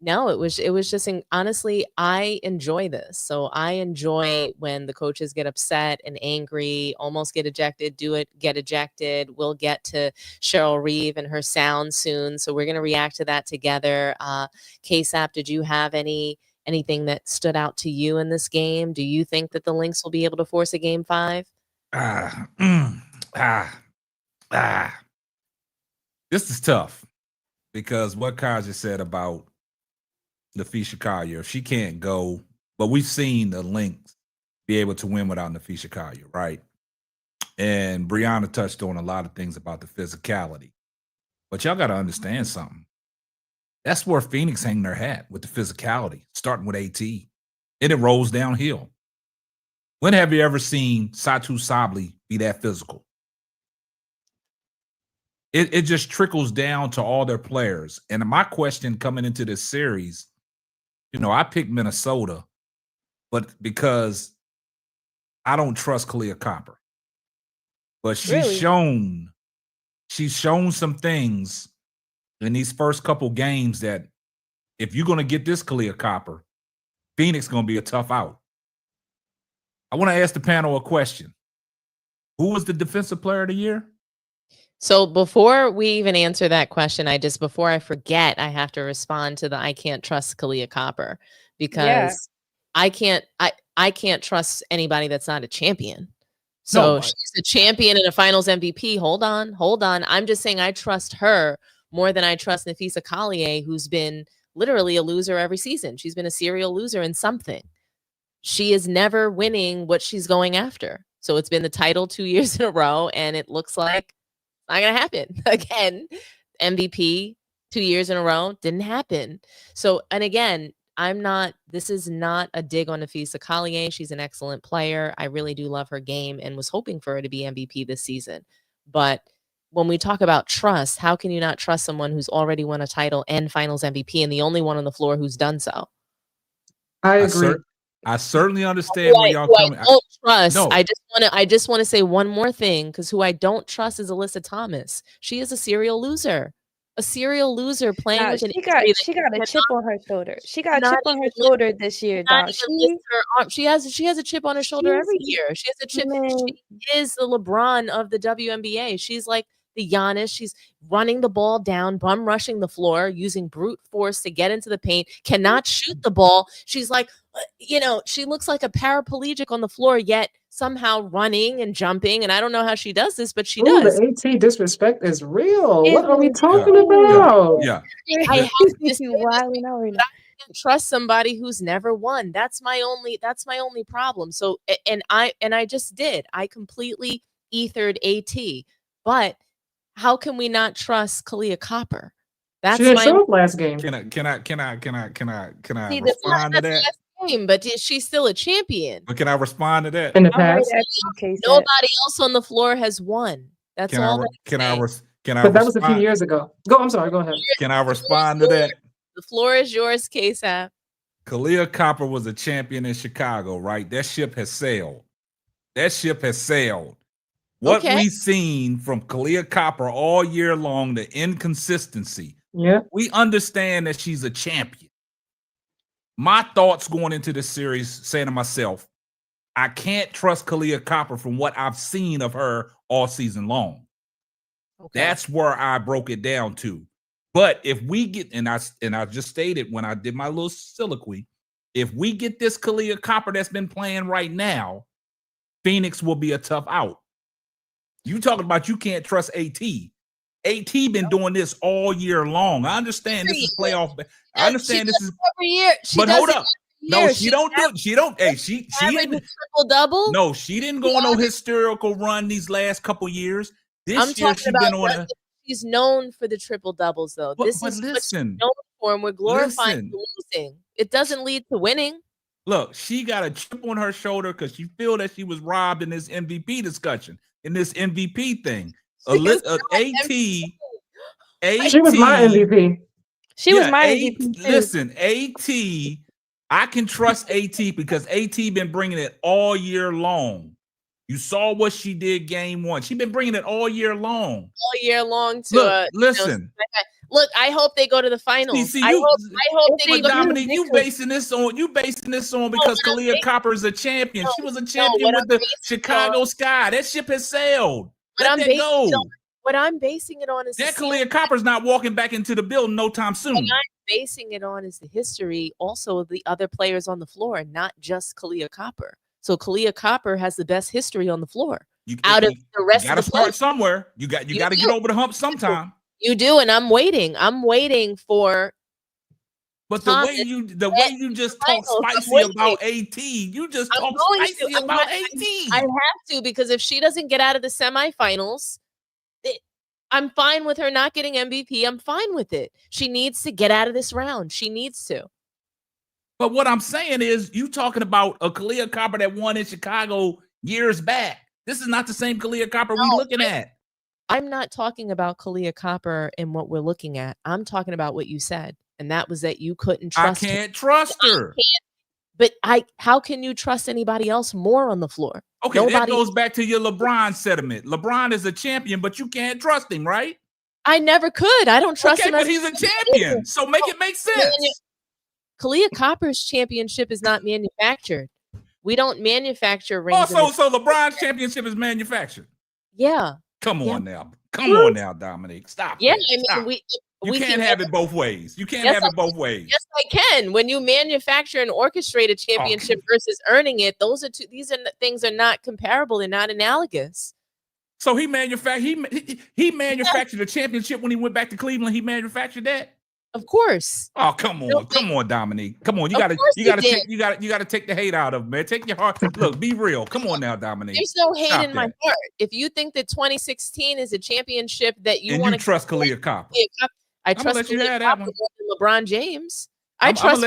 No, it was just honestly, I enjoy this. So I enjoy when the coaches get upset and angry, almost get ejected, get ejected. We'll get to Cheryl Reeve and her sound soon. So we're going to react to that together. KSAP, did you have any anything that stood out to you in this game? Do you think that the Lynx will be able to force a game 5? This is tough because what Kaja said about Nafisha Collier, if she can't go, but we've seen the Lynx be able to win without Nafisha Collier, right? And Brianna touched on a lot of things about the physicality. But y'all got to understand something. That's where Phoenix hang their hat with the physicality, starting with AT. And it rolls downhill. When have you ever seen Satu Sabli be that physical? It just trickles down to all their players. And my question coming into this series, I picked Minnesota, but because I don't trust Kalia Copper. But she's shown some things in these first couple games that if you're going to get this Kalia Copper, Phoenix going to be a tough out. I want to ask the panel a question. Who was the defensive player of the year? So before we even answer that question, before I forget, I have to respond to the I can't trust Kalia Copper because I can't trust anybody that's not a champion. So she's a champion and a finals MVP. Hold on. I'm just saying I trust her more than I trust Nafisa Collier, who's been literally a loser every season. She's been a serial loser in something. She is never winning what she's going after. So it's been the title 2 years in a row, and it looks like not going to happen again. MVP 2 years in a row didn't happen. So, and again, this is not a dig on Nafisa Collier. She's an excellent player. I really do love her game and was hoping for her to be MVP this season. But when we talk about trust, how can you not trust someone who's already won a title and finals MVP and the only one on the floor who's done so? I agree. I certainly understand where y'all coming. I don't trust. No. I just want to say one more thing, because who I don't trust is Alyssa Thomas. She is a serial loser. Playing with she got a chip on her shoulder. She got a chip on her shoulder this year, Don. She has a chip on her shoulder every year. She has a chip. She is the LeBron of the WNBA. She's like the Giannis. She's running the ball down, bum rushing the floor, using brute force to get into the paint, cannot shoot the ball. She's like, she looks like a paraplegic on the floor, yet somehow running and jumping. And I don't know how she does this, but she does. The AT disrespect is real. What are we talking about? Yeah. I have to say I can't trust somebody who's never won. That's my only problem. So, and I just did. I completely ethered AT. But how can we not trust Kalia Copper? That's she didn't show up last game. Can I respond to that? But she's still a champion. But can I respond to that? In the past, nobody else on the floor has won. That's all. But that was a few years ago. I'm sorry. Go ahead. Can I respond to that? The floor is yours, KSAP. Kalia Copper was a champion in Chicago, right? That ship has sailed. What we've seen from Kalia Copper all year long, the inconsistency. Yeah, we understand that she's a champion. My thoughts going into this series, saying to myself, I can't trust Kalia Copper from what I've seen of her all season long. Okay. That's where I broke it down to. But if we get, and I just stated when I did my little soliloquy, if we get this Kalia Copper that's been playing right now, Phoenix will be a tough out. You talking about you can't trust AT. AT been doing this all year long. I understand this is playoff. I understand this is every year. But hold up. No, she don't do it. She don't. Hey, she triple double. No, she didn't go on no hysterical run these last couple years. This year she's been on she's known for the triple doubles, though. This is what she's known for, and we're glorifying losing. It doesn't lead to winning. Look, she got a chip on her shoulder because she feel that she was robbed in this MVP discussion, in this MVP thing. AT. She was my MVP. She was my MVP. Listen, AT. I can trust AT because AT been bringing it all year long. You saw what she did game one. She's been bringing it all year long. All year long. Listen. Look, I hope they go to the finals. I hope they go. Dominique, you basing this on because Kalia Copper is a champion. She was a champion with the Chicago Sky. That ship has sailed. Let that go. What I'm basing it on is that Kalia Copper's not walking back into the building no time soon. basing it on is the history also of the other players on the floor, not just Kalia Copper. So Kalia Copper has the best history on the floor out of the rest of the start players. somewhere. You got to get over the hump sometime. You do, and I'm waiting for. But the way you just talk spicy about AT, you just talk spicy about AT. I have to, because if she doesn't get out of the semifinals, I'm fine with her not getting MVP. I'm fine with it. She needs to get out of this round. She needs to. But what I'm saying is, you talking about a Kalia Copper that won in Chicago years back. This is not the same Kalia Copper we're looking at. I'm not talking about Kalia Copper and what we're looking at. I'm talking about what you said. And that was that you couldn't trust her. I can't trust her. But how can you trust anybody else more on the floor? Okay, that goes back to your LeBron sentiment. LeBron is a champion, but you can't trust him, right? I never could. I don't trust him. But he's a champion, so make it make sense. Kalia Copper's championship is not manufactured. We don't manufacture rings. So LeBron's championship is manufactured. Yeah. Come on now. Come on now, Dominique. Stop. Yeah, Stop. You can't have it both ways. You can't have it both ways. Yes, I can. When you manufacture and orchestrate a championship versus earning it, these things are not comparable. They're not analogous. So he manufactured a championship when he went back to Cleveland. He manufactured that. Of course. Oh, come on, Dominique. Come on. You gotta take the hate out of him, man. Take your heart. Look, be real. Come on now, Dominique. There's no hate in my heart. If you think that 2016 is a championship that you want to trust Kalia Copper. I trust Kalia Copper more than LeBron James. I trust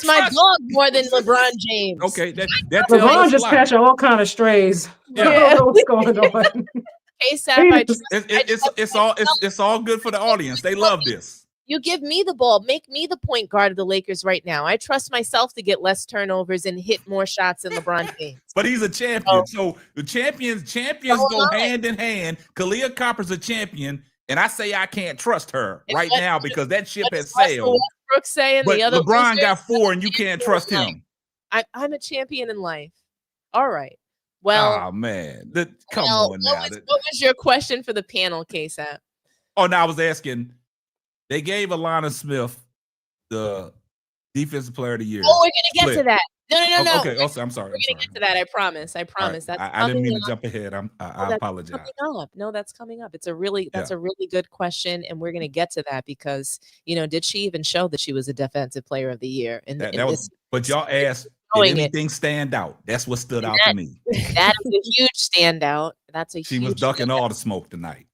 my dog more than LeBron James. Okay, that LeBron just catching all kind of strays. Yeah. I don't know what's going on. It's all good for the audience. They love this. You give me the ball, make me the point guard of the Lakers right now. I trust myself to get less turnovers and hit more shots than LeBron James. But he's a champion, so the champions go hand in hand. Kalia Copper's a champion, and I say I can't trust her right now because that ship has sailed. But LeBron got 4, and you can't trust him. I'm a champion in life. All right. Well, oh man, come on now. What was your question for the panel, KSAP? Oh, no, I was asking. They gave Alana Smith the Defensive Player of the Year. Oh, we're gonna get to that. No. Okay. Also, I'm sorry. We're gonna get to that. I promise. Right. That's I didn't mean to jump ahead. I apologize. No, that's coming up. It's a really good question, and we're gonna get to that because did she even show that she was a Defensive Player of the Year? But y'all asked, did anything stand out? That's what stood out to me. That is a huge standout. She was ducking all the smoke tonight.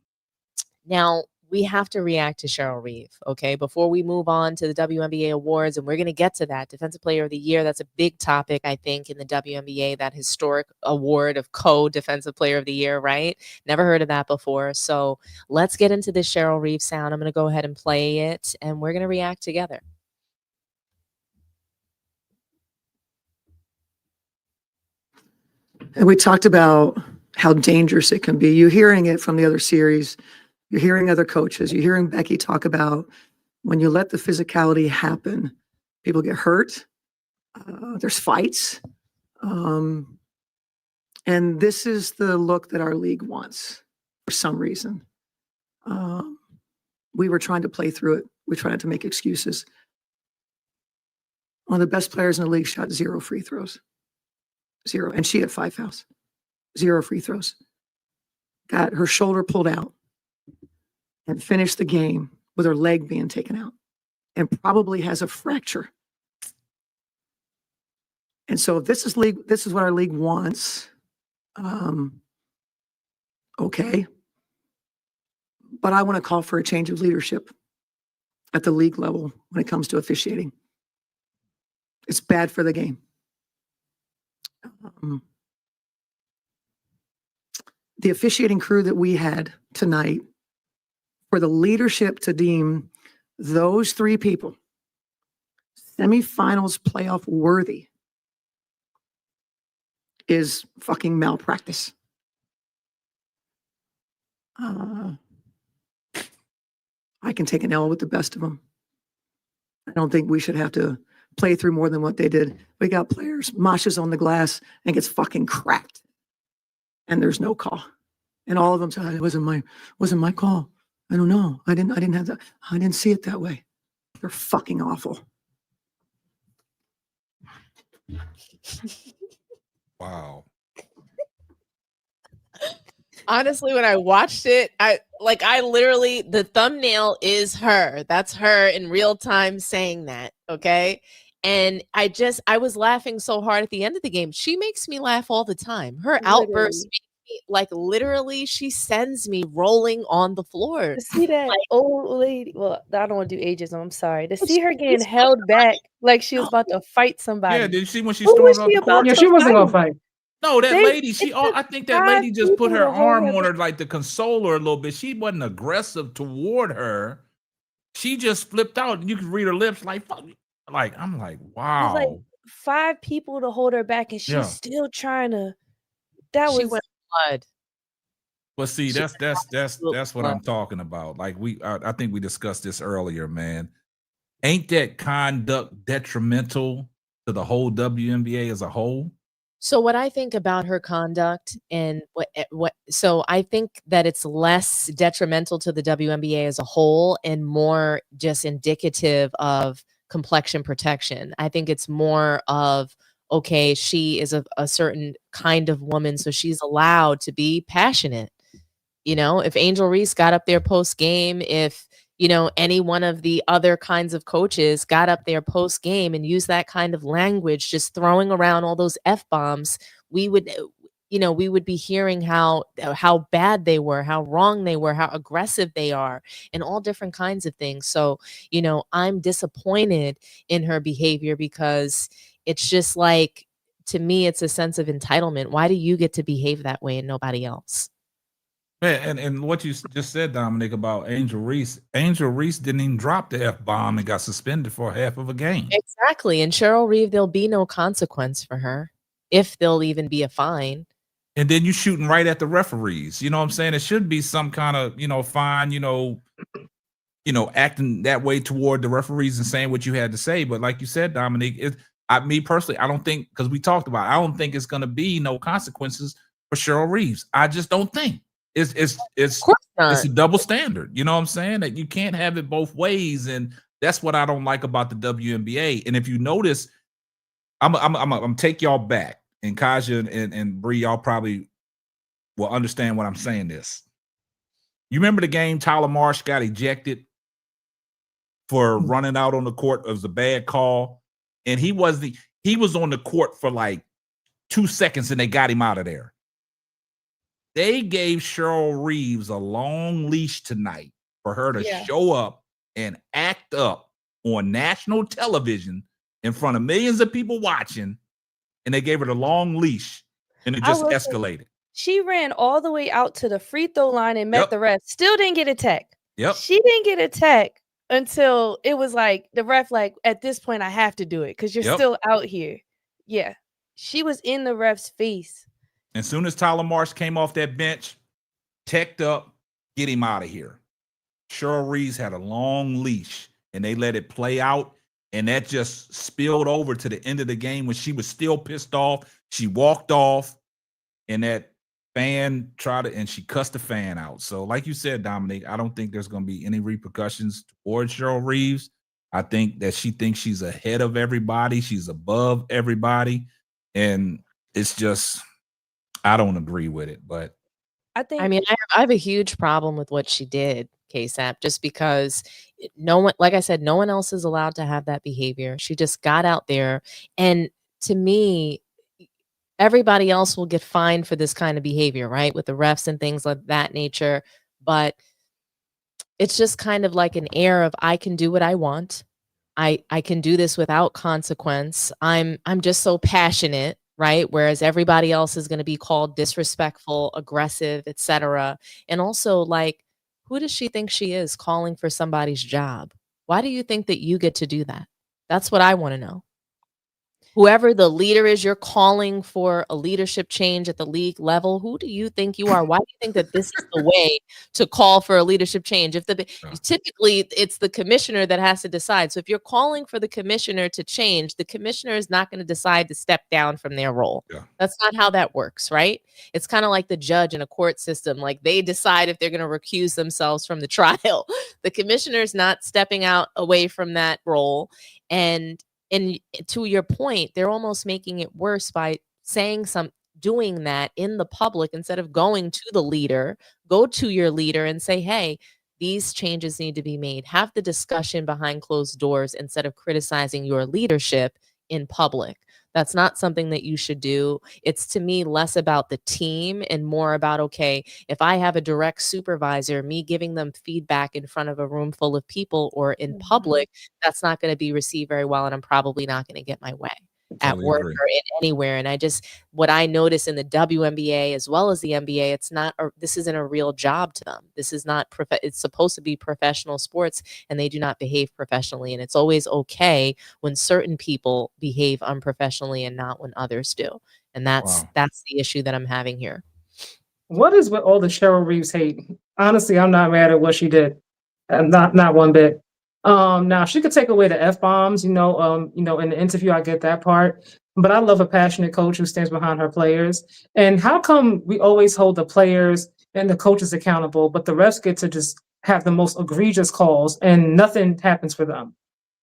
Now, we have to react to Cheryl Reeve, okay, before we move on to the WNBA awards, and we're going to get to that. Defensive Player of the Year, that's a big topic, I think, in the WNBA, that historic award of Co-Defensive Player of the Year, right? Never heard of that before. So let's get into this Cheryl Reeve sound. I'm going to go ahead and play it, and we're going to react together. And we talked about how dangerous it can be. You're hearing it from the other series. You're hearing other coaches. You're hearing Becky talk about when you let the physicality happen, people get hurt. There's fights. And this is the look that our league wants for some reason. We were trying to play through it. We tried to make excuses. One of the best players in the league shot 0 free throws. 0. And she had 5 fouls. 0 free throws. Got her shoulder pulled out and finished the game with her leg being taken out and probably has a fracture. And so if this is what our league wants. Okay. But I want to call for a change of leadership at the league level when it comes to officiating. It's bad for the game. The officiating crew that we had tonight, for the leadership to deem those 3 people semifinals playoff worthy is fucking malpractice. I can take an L with the best of them. I don't think we should have to play through more than what they did. We got players, moshes on the glass and gets fucking cracked. And there's no call. And all of them said, it wasn't my call. I don't know. I didn't have that. I didn't see it that way. They're fucking awful. Wow. Honestly, when I watched it, I literally, the thumbnail is her. That's her in real time saying that. Okay. And I was laughing so hard at the end of the game. She makes me laugh all the time. Her outbursts, literally, she sends me rolling on the floor. To see that Like, old lady, well, I don't want to do ageism. I'm sorry. To But see her she's getting held back like she was about to fight somebody. Yeah, did you see when she Who stormed was off she the about court? Yeah, to she wasn't gonna fight? fight. No, that They- lady, it I took think that lady 5 just put people her to hold arm her on her back. like to console her a little bit. She wasn't aggressive toward her. She just flipped out, and you could read her lips like, fuck. Like, I'm like, It was like wow. 5 people to hold her back, and she's Yeah. still trying to. That she was went blood. But see, She that's what I'm talking about. Like I think we discussed this earlier, man. Ain't that conduct detrimental to the whole WNBA as a whole? So what I think about her conduct and so I think that it's less detrimental to the WNBA as a whole and more just indicative of complexion protection. I think it's more of, okay, she is a certain kind of woman, so she's allowed to be passionate. You know, if Angel Reese got up there post game, if, you know, any one of the other kinds of coaches got up there post game and used that kind of language, just throwing around all those F bombs, we would, we would be hearing how bad they were, how wrong they were, how aggressive they are, and all different kinds of things. So, I'm disappointed in her behavior because it's just like, to me, it's a sense of entitlement. Why do you get to behave that way and nobody else? Man, and what you just said, Dominic, about Angel Reese didn't even drop the F-bomb and got suspended for half of a game. Exactly. And Cheryl Reeve, there'll be no consequence for her, if there'll even be a fine. And then you shooting right at the referees. You know what I'm saying? It should be some kind of, fine, acting that way toward the referees and saying what you had to say. But like you said, Dominic, me personally, I don't think, because we talked about it, I don't think it's going to be no consequences for Cheryl Reeves. I just don't think. It's a double standard. You know what I'm saying? That you can't have it both ways, and that's what I don't like about the WNBA. And if you notice, I'm take y'all back, and Kaja and Bree, y'all probably will understand what I'm saying. This, you remember the game Tyler Marsh got ejected for running out on the court? It was a bad call, and he was on the court for like 2 seconds, and they got him out of there. They gave Cheryl Reeves a long leash tonight for her to show up and act up on national television in front of millions of people watching, and they gave her the long leash, and it just escalated. She ran all the way out to the free throw line and met the ref. Still didn't get a tech. Yep. She didn't get a tech until it was like the ref, like, at this point, I have to do it because you're still out here. Yeah. She was in the ref's face. As soon as Tyler Marsh came off that bench, teched up, get him out of here. Cheryl Reeves had a long leash, and they let it play out, and that just spilled over to the end of the game when she was still pissed off. She walked off, and that fan and she cussed the fan out. So like you said, Dominic, I don't think there's going to be any repercussions towards Cheryl Reeves. I think that she thinks she's ahead of everybody. She's above everybody, and it's just, I don't agree with it, but I have a huge problem with what she did, KSAP, just because no one, like I said, no one else is allowed to have that behavior. She just got out there, and to me, everybody else will get fined for this kind of behavior, right? With the refs and things like that nature. But it's just kind of like an air of, I can do what I want. I can do this without consequence. I'm just so passionate, right? Whereas everybody else is going to be called disrespectful, aggressive, etc. And also, like, who does she think she is calling for somebody's job? Why do you think that you get to do that? That's what I want to know. whoever the leader is, you're calling for a leadership change at the league level. Who do you think you are? Why do you think that this is the way to call for a leadership change? If typically it's the commissioner that has to decide. So if you're calling for the commissioner to change, the commissioner is not going to decide to step down from their role. Yeah. That's not how that works, right? It's kind of like the judge in a court system. Like they decide if they're going to recuse themselves from the trial. The commissioner is not stepping out away from that role. And to your point, they're almost making it worse by doing that in the public instead of going to the leader. Go to your leader and say, hey, these changes need to be made. Have the discussion behind closed doors instead of criticizing your leadership in public. That's not something that you should do. It's, to me, less about the team and more about, okay, if I have a direct supervisor, me giving them feedback in front of a room full of people or in public, that's not going to be received very well, and I'm probably not going to get my way at work or anywhere. And what I notice in the WNBA as well as the NBA, this isn't a real job to them. This is not, it's supposed to be professional sports, and they do not behave professionally. And it's always okay when certain people behave unprofessionally and not when others do. And that's the issue that I'm having here. What is with all the Cheryl Reeves hate? Honestly, I'm not mad at what she did. Not one bit. Now she could take away the F-bombs, in the interview, I get that part. But I love a passionate coach who stands behind her players. And how come we always hold the players and the coaches accountable, but the refs get to just have the most egregious calls and nothing happens for them?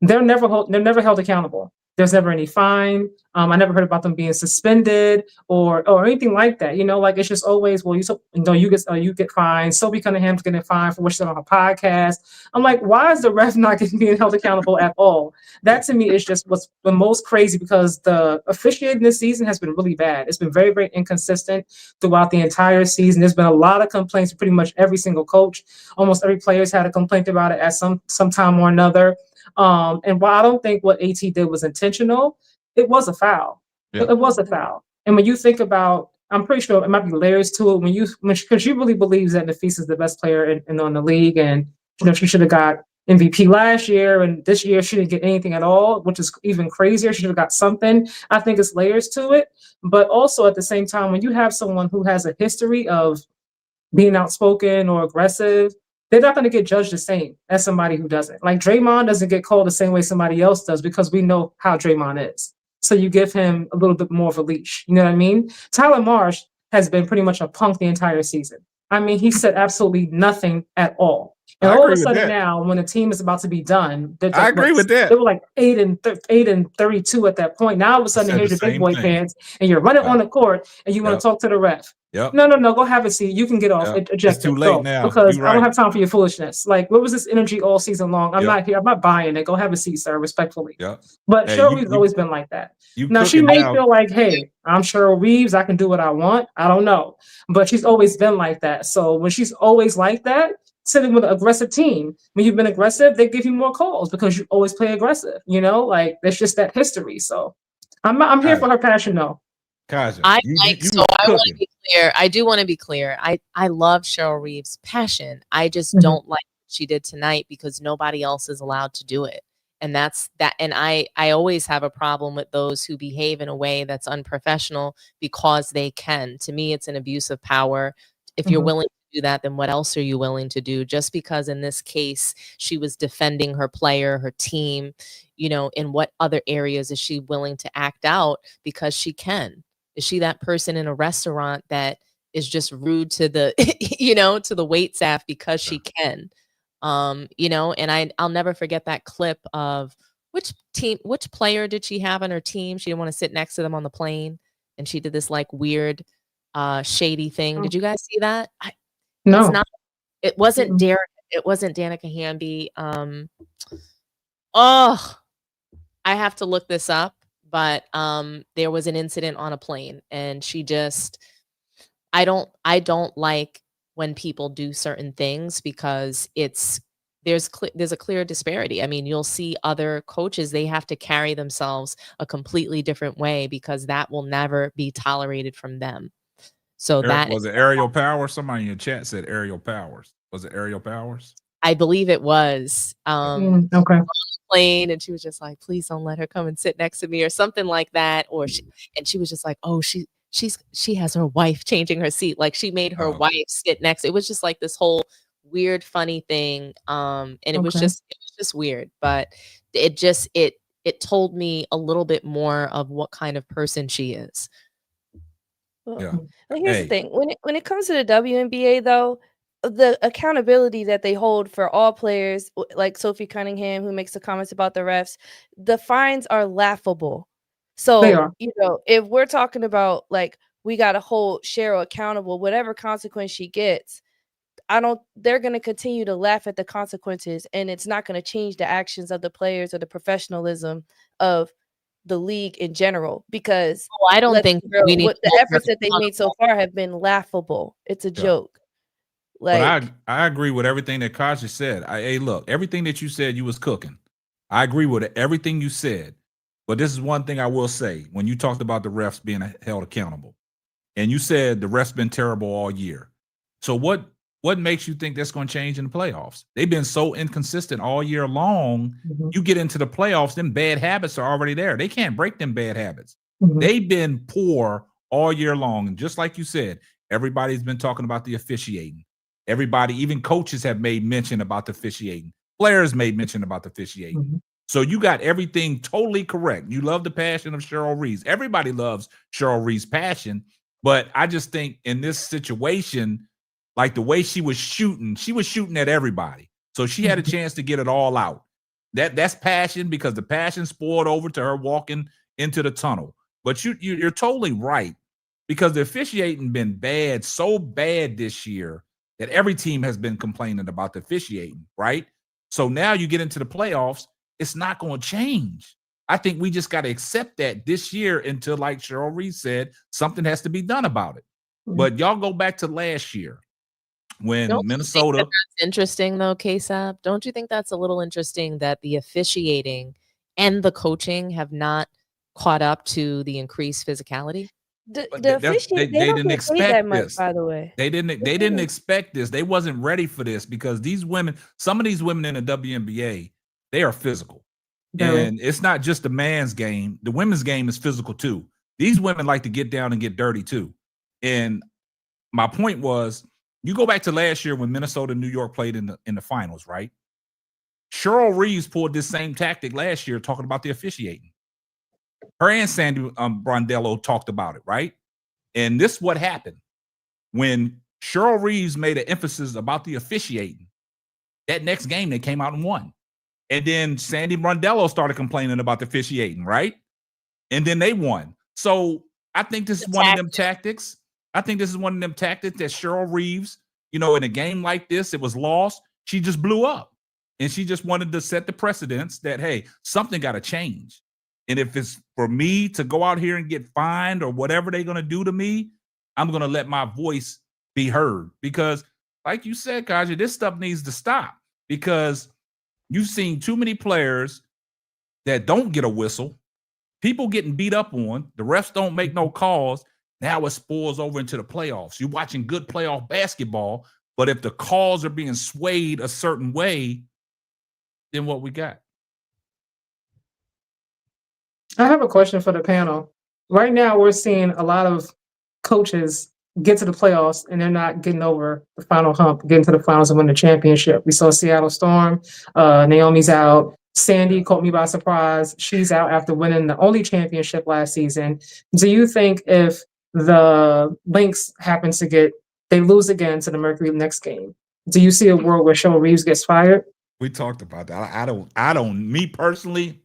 They're never held accountable. There's never any fine. I never heard about them being suspended or anything like that. It's just always, well, you get fined. Sophie Cunningham's getting fined for what she said on her podcast. I'm like, why is the ref not being held accountable at all? That to me is just what's the most crazy, because the officiating this season has been really bad. It's been very, very inconsistent throughout the entire season. There's been a lot of complaints from pretty much every single coach. Almost every player's had a complaint about it at some time or another. And while I don't think what AT did was intentional, it was a foul. Yeah. It was a foul. And when you think about, I'm pretty sure it might be layers to it because she really believes that Nafisa is the best player in the league, and she should have got MVP last year, and this year she didn't get anything at all, which is even crazier. She should have got something. I think it's layers to it, but also at the same time, when you have someone who has a history of being outspoken or aggressive, they're not going to get judged the same as somebody who doesn't. Like Draymond doesn't get called the same way somebody else does because we know how Draymond is. So you give him a little bit more of a leash. You know what I mean? Tyler Marsh has been pretty much a punk the entire season. I mean, he said absolutely nothing at all. And all of a sudden now, when the team is about to be done, I agree with that. They were like 8 and 32 at that point. Now all of a sudden, here's your big boy pants, and you're running on the court, and you want to talk to the ref. Yep. No, go have a seat. You can get off. It's too late now because I don't have time for your foolishness. Like, what was this energy all season long? I'm not here. I'm not buying it. Go have a seat, sir, respectfully. Yep. But Cheryl Reeves has always been like that. Now she may feel like, hey, I'm Cheryl Reeves. I can do what I want. I don't know, but she's always been like that. So when she's always like that, sitting with an aggressive team, when you've been aggressive, they give you more calls because you always play aggressive. Like there's just that history. So I'm here for her passion, though. Kaja, I want to be clear. I do want to be clear. I love Cheryl Reeves' passion. I just don't like what she did tonight because nobody else is allowed to do it. And that's that. And I always have a problem with those who behave in a way that's unprofessional because they can. To me, it's an abuse of power. If you're willing to do that, then what else are you willing to do? Just because in this case, she was defending her player, her team, in what other areas is she willing to act out because she can? Is she that person in a restaurant that is just rude to the, to the wait staff because she can? And I'll never forget that clip of which player did she have on her team? She didn't want to sit next to them on the plane, and she did this like weird, shady thing. Did you guys see that? No, it wasn't Derek. It wasn't Danica Hamby. I have to look this up. But there was an incident on a plane, and she just, I don't like when people do certain things because there's a clear disparity. I mean, you'll see other coaches, they have to carry themselves a completely different way because that will never be tolerated from them. So was it Aerial Powers? Somebody in your chat said Aerial Powers. Was it Aerial Powers? I believe it was. Okay. Plane, and she was just like, please don't let her come and sit next to me or something like that. Or she was just like, oh, she has her wife changing her seat. Like she made her wife sit next. It was just like this whole weird, funny thing. And it was just weird, but it told me a little bit more of what kind of person she is. Well, here's the thing. When it comes to the WNBA though, the accountability that they hold for all players, like Sophie Cunningham, who makes the comments about the refs, the fines are laughable. So, if we're talking about like we got to hold Cheryl accountable, whatever consequence she gets, they're going to continue to laugh at the consequences, and it's not going to change the actions of the players or the professionalism of the league in general, because I don't think we need the efforts that they've made so far have been laughable. It's a joke. But I agree with everything that Kaja said. Hey, look, everything that you said, you was cooking. I agree with everything you said. But this is one thing I will say. When you talked about the refs being held accountable, and you said the refs been terrible all year. So what makes you think that's going to change in the playoffs? They've been so inconsistent all year long. You get into the playoffs, them bad habits are already there. They can't break them bad habits. They've been poor all year long. And just like you said, everybody's been talking about the officiating. Everybody, even coaches have made mention about the officiating. Players made mention about the officiating. So you got everything totally correct. You love the passion of Cheryl Reeves. Everybody loves Cheryl Reeves' passion. But I just think in this situation, like the way she was shooting at everybody. So she had a chance to get it all out. That's passion, because the passion spoiled over to her walking into the tunnel. But you're totally right, because the officiating been bad, so bad this year that every team has been complaining about the officiating, right? So now you get into the playoffs, it's not going to change. I think we just got to accept that this year until, like Cheryl Reeve said, something has to be done about it. But y'all go back to last year when Minnesota. That's interesting though, KSAP. Don't you think that's a little interesting that the officiating and the coaching have not caught up to the increased physicality? They didn't expect this. By the way, they didn't expect this. They wasn't ready for this, because these women, some of these women in the WNBA, they are physical. And it's not just the man's game. The women's game is physical too. These women like to get down and get dirty too. And my point was, you go back to last year when Minnesota and New York played in the finals, right? Cheryl Reeves pulled this same tactic last year, talking about the officiating. Her and Sandy Brondello talked about it, right? And this is what happened. When Cheryl Reeves made an emphasis about the officiating, that next game they came out and won. And then Sandy Brondello started complaining about the officiating, right? And then they won. So I think this is one of them tactics. I think this is one of them tactics that Cheryl Reeves, in a game like this, it was lost. She just blew up. And she just wanted to set the precedence that, hey, something got to change. And if it's for me to go out here and get fined or whatever they're going to do to me, I'm going to let my voice be heard. Because like you said, Kaja, this stuff needs to stop, because you've seen too many players that don't get a whistle, people getting beat up on, the refs don't make no calls. Now it spoils over into the playoffs. You're watching good playoff basketball, but if the calls are being swayed a certain way, then what we got? I have a question for the panel. Right now, we're seeing a lot of coaches get to the playoffs and they're not getting over the final hump, getting to the finals and win the championship. We saw Seattle Storm, Naomi's out. Sandy caught me by surprise. She's out after winning the only championship last season. Do you think if the Lynx happens to they lose again to the Mercury next game, do you see a world where Cheryl Reeves gets fired? We talked about that. I don't, me personally,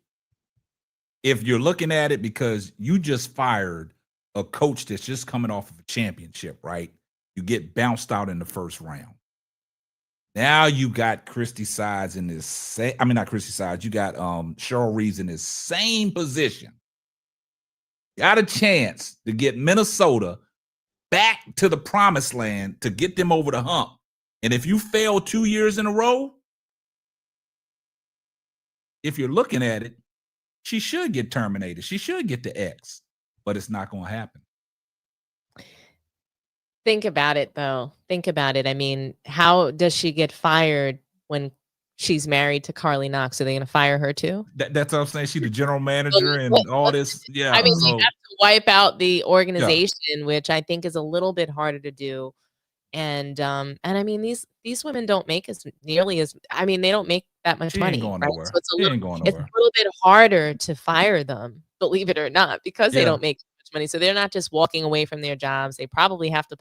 if you're looking at it because you just fired a coach that's just coming off of a championship, right? You get bounced out in the first round. Now you got Christy Sides in this not Christy Sides. You got Cheryl Reeves in this same position. Got a chance to get Minnesota back to the promised land to get them over the hump. And if you fail 2 years in a row, if you're looking at it, she should get terminated. She should get the X, but it's not going to happen. Think about it, though. Think about it. I mean, how does she get fired when she's married to Carly Knox? Are they going to fire her too? That's what I'm saying. She's the general manager and all this. Yeah. I mean, so, you have to wipe out the organization, which I think is a little bit harder to do. And I mean, these women don't make as nearly as, I mean, they don't make that much she money, ain't going right? nowhere. So it's She ain't going it's a nowhere. little bit harder to fire them, believe it or not, because they Yeah. don't make much money. So they're not just walking away from their jobs. They probably have to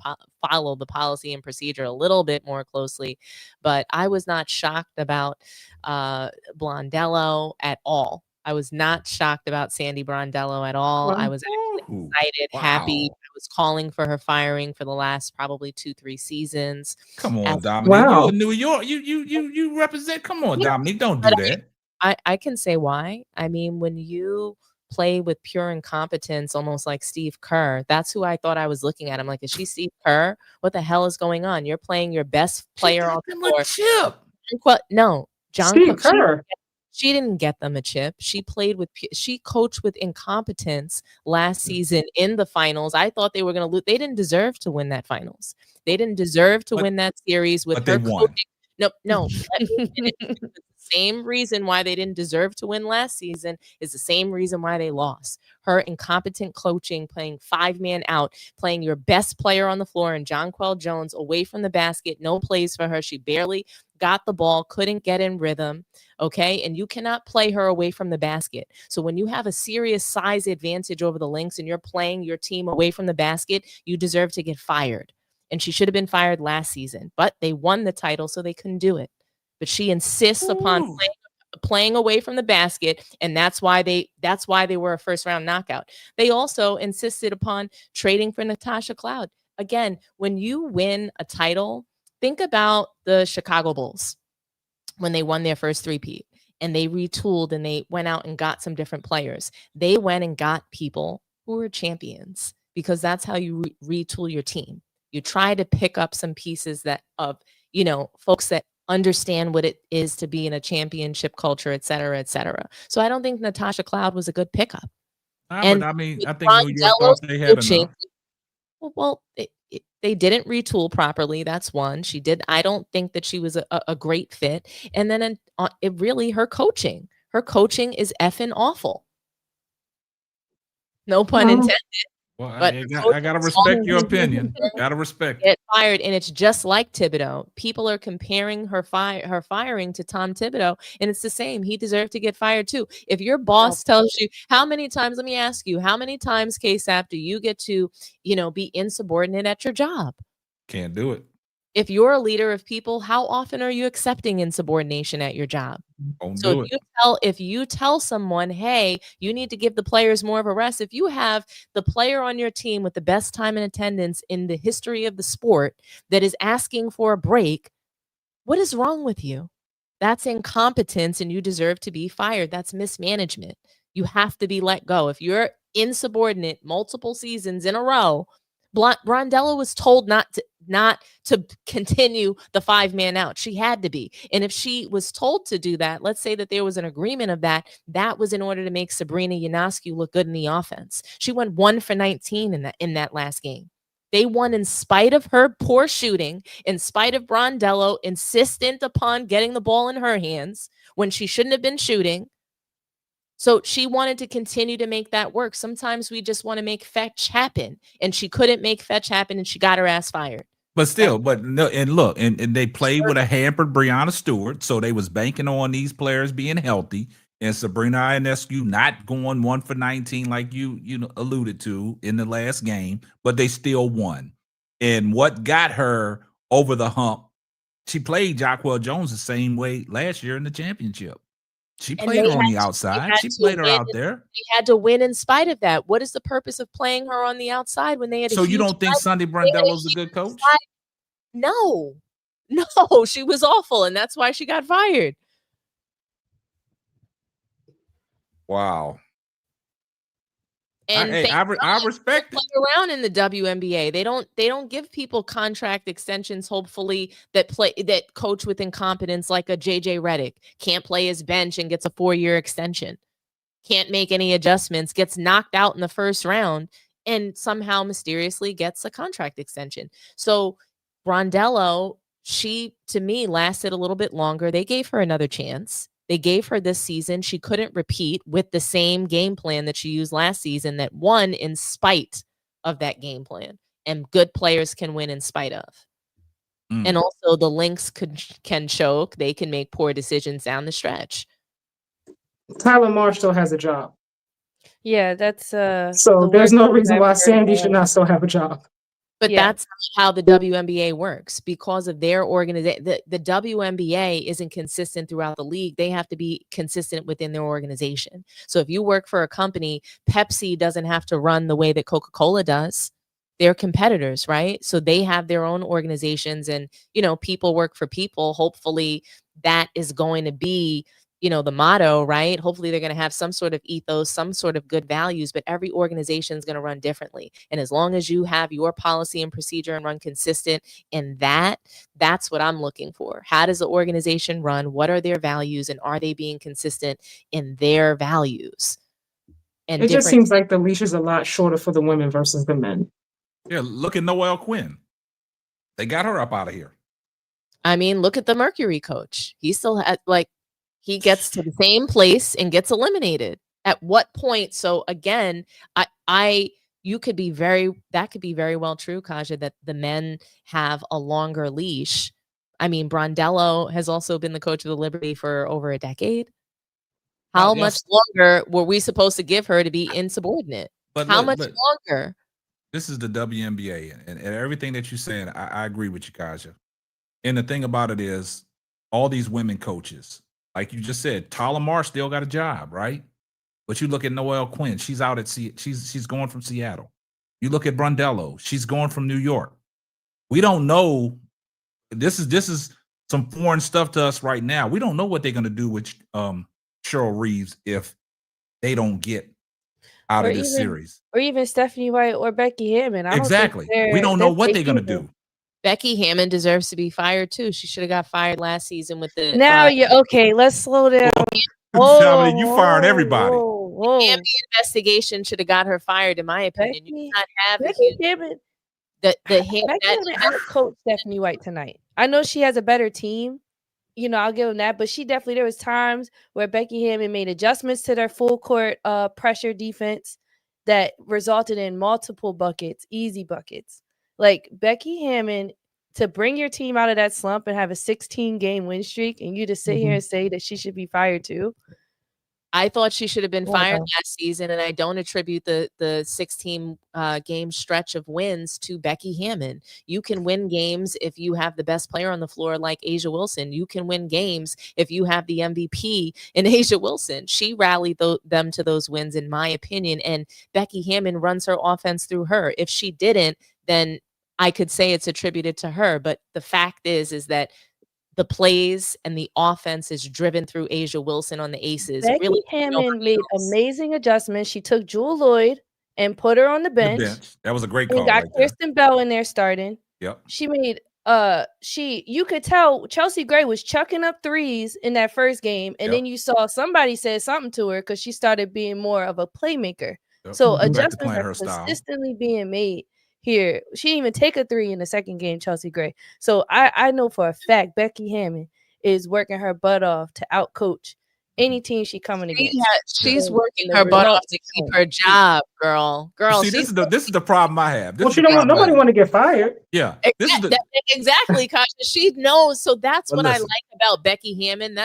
follow the policy and procedure a little bit more closely. But I was not shocked about Blondello at all. I was not shocked about Sandy Brondello at all. Wow. I was actually excited, happy. Wow. I was calling for her firing for the last probably 2-3 seasons. Come on, As- Dominique. Wow. You in New York. You represent. Come on, Yeah, Dominique. Don't but do that. I can say why. I mean, when you play with pure incompetence, almost like Steve Kerr, that's who I thought I was looking at. I'm like, is she Steve Kerr? What the hell is going on? You're playing your best player on the floor. Chip. No, Steve Kerr. She didn't get them a chip. She coached with incompetence last season in the finals. I thought they were going to lose. They didn't deserve to win that finals. They didn't deserve to win that series with her coaching. No. The same reason why they didn't deserve to win last season is the same reason why they lost. Her incompetent coaching, playing 5-man out, playing your best player on the floor and Jonquel Jones away from the basket, no plays for her. She barely got the ball, couldn't get in rhythm. Okay. And you cannot play her away from the basket. So when you have a serious size advantage over the Lynx and you're playing your team away from the basket, you deserve to get fired. And she should have been fired last season, but they won the title, so they couldn't do it. But she insists upon playing away from the basket, and that's why they were a first round knockout. They also insisted upon trading for Natasha Cloud. Again, when you win a title, think about the Chicago Bulls when they won their first three-peat and they retooled and they went out and got some different players. They went and got people who were champions because that's how you retool your team. You try to pick up some pieces folks that understand what it is to be in a championship culture, et cetera, et cetera. So I don't think Natasha Cloud was a good pickup. I think New York thought they had enough. Well, they didn't retool properly. That's one. I don't think that she was a great fit. And then her coaching is effing awful. No pun intended. Well, but I gotta respect your opinion. Gotta respect. Get fired, and it's just like Thibodeau. People are comparing her firing to Tom Thibodeau, and it's the same. He deserved to get fired too. If your boss tells you, how many times? Let me ask you, how many times, KSAP, do you get to, be insubordinate at your job? Can't do it. If you're a leader of people, how often are you accepting insubordination at your job? If you tell someone, hey, you need to give the players more of a rest, if you have the player on your team with the best time and attendance in the history of the sport that is asking for a break, what is wrong with you? That's incompetence and you deserve to be fired. That's mismanagement. You have to be let go. If you're insubordinate multiple seasons in a row, Brondello was told not to continue the 5-man out. She had to be. And if she was told to do that, let's say that there was an agreement of that was in order to make Sabrina Ionescu look good in the offense. She went 1 for 19 in that last game. They won in spite of her poor shooting, in spite of Brondello insistent upon getting the ball in her hands when she shouldn't have been shooting. So she wanted to continue to make that work. Sometimes we just want to make fetch happen, and she couldn't make fetch happen, and she got her ass fired. But still, and they played with a hampered Breanna Stewart, so they was banking on these players being healthy, and Sabrina Ionescu not going 1 for 19 like you alluded to in the last game, but they still won. And what got her over the hump? She played Jonquel Jones the same way last year in the championship. She played her on the outside. She played her out there. They had to win in spite of that. What is the purpose of playing her on the outside when they had So you don't think Sandy Brondello's a good coach? No, she was awful, and that's why she got fired. Wow. And I respect it. Around in the WNBA, they don't give people contract extensions. Hopefully, that coach with incompetence, like a JJ Redick, can't play his bench and gets a 4-year extension, can't make any adjustments, gets knocked out in the first round, and somehow mysteriously gets a contract extension. So Brondello she, to me, lasted a little bit longer. They gave her another chance. They gave her this season. She couldn't repeat with the same game plan that she used last season that won in spite of that game plan. And good players can win in spite of. And also the Lynx can choke. They can make poor decisions down the stretch. Tyler Marsh still has a job. Yeah, that's so there's no reason why Sandy should not still have a job. But that's how the WNBA works because of their organization. The WNBA isn't consistent throughout the league. They have to be consistent within their organization. So if you work for a company, Pepsi doesn't have to run the way that Coca-Cola does. They're competitors, right? So they have their own organizations and, you know, people work for people. Hopefully that is going to be, you know, the motto, right? Hopefully they're going to have some sort of ethos, some sort of good values, but every organization is going to run differently. And as long as you have your policy and procedure and run consistent in that, that's what I'm looking for. How does the organization run? What are their values? And are they being consistent in their values? And it just seems like the leash is a lot shorter for the women versus the men. Yeah, look at Noelle Quinn. They got her up out of here. I mean, look at the Mercury coach. He still had, like, he gets to the same place and gets eliminated. At what point? So again, you could be that could be very well true, Kaja, that the men have a longer leash. I mean, Brondello has also been the coach of the Liberty for over a decade. How much longer were we supposed to give her to be insubordinate? But how much longer? This is the WNBA, and everything that you're saying, I agree with you, Kaja. And the thing about it is, all these women coaches, like you just said, Tyler Marsh still got a job, right? But you look at Noelle Quinn, she's out at she's going from Seattle. You look at Brondello, she's going from New York. We don't know. This is some foreign stuff to us right now. We don't know what they're going to do with Cheryl Reeves if they don't get out of this series. Or even Stephanie White or Becky Hammond. Exactly. We don't know what they're going to do. Becky Hammond deserves to be fired too. She should have got fired last season with the. Now you're okay. Let's slow down. Dominic, you fired everybody. The investigation should have got her fired, in my opinion. You cannot have Becky Hammond. Becky Hammond outcoached Stephanie White tonight. I know she has a better team. You know, I'll give them that, but there was times where Becky Hammond made adjustments to their full court pressure defense that resulted in multiple buckets, easy buckets. Like Becky Hammond, to bring your team out of that slump and have a 16-game win streak, and you to sit here and say that she should be fired too. I thought she should have been fired last season, and I don't attribute the 16 game stretch of wins to Becky Hammond. You can win games if you have the best player on the floor like A'ja Wilson. You can win games if you have the MVP in A'ja Wilson. She rallied them to those wins, in my opinion, and Becky Hammond runs her offense through her. If she didn't, then I could say it's attributed to her. But the fact is that the plays and the offense is driven through A'ja Wilson on the aces. Becky Hammond made amazing adjustments. She took Jewel Lloyd and put her on the bench. That was a great call. And got Kristen Bell in there starting. Yep. She made you could tell Chelsea Gray was chucking up threes in that first game, and then you saw somebody said something to her because she started being more of a playmaker. Yep. So adjustments are consistently being made. Here, she didn't even take a three in the second game, Chelsea Gray. So I know for a fact Becky Hammond is working her butt off to outcoach any team she coming against. She's working her butt off to keep her job, girl. See, this is the problem I have. Nobody want to get fired. Yeah, exactly, Kasha. She knows. So that's what I like about Becky Hammond.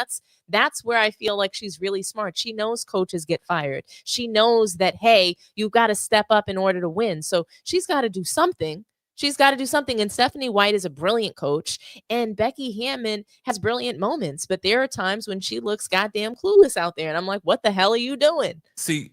That's where I feel like she's really smart. She knows coaches get fired. She knows that, hey, you've got to step up in order to win. So she's got to do something. She's got to do something. And Stephanie White is a brilliant coach. And Becky Hammond has brilliant moments. But there are times when she looks goddamn clueless out there. And I'm like, what the hell are you doing? See,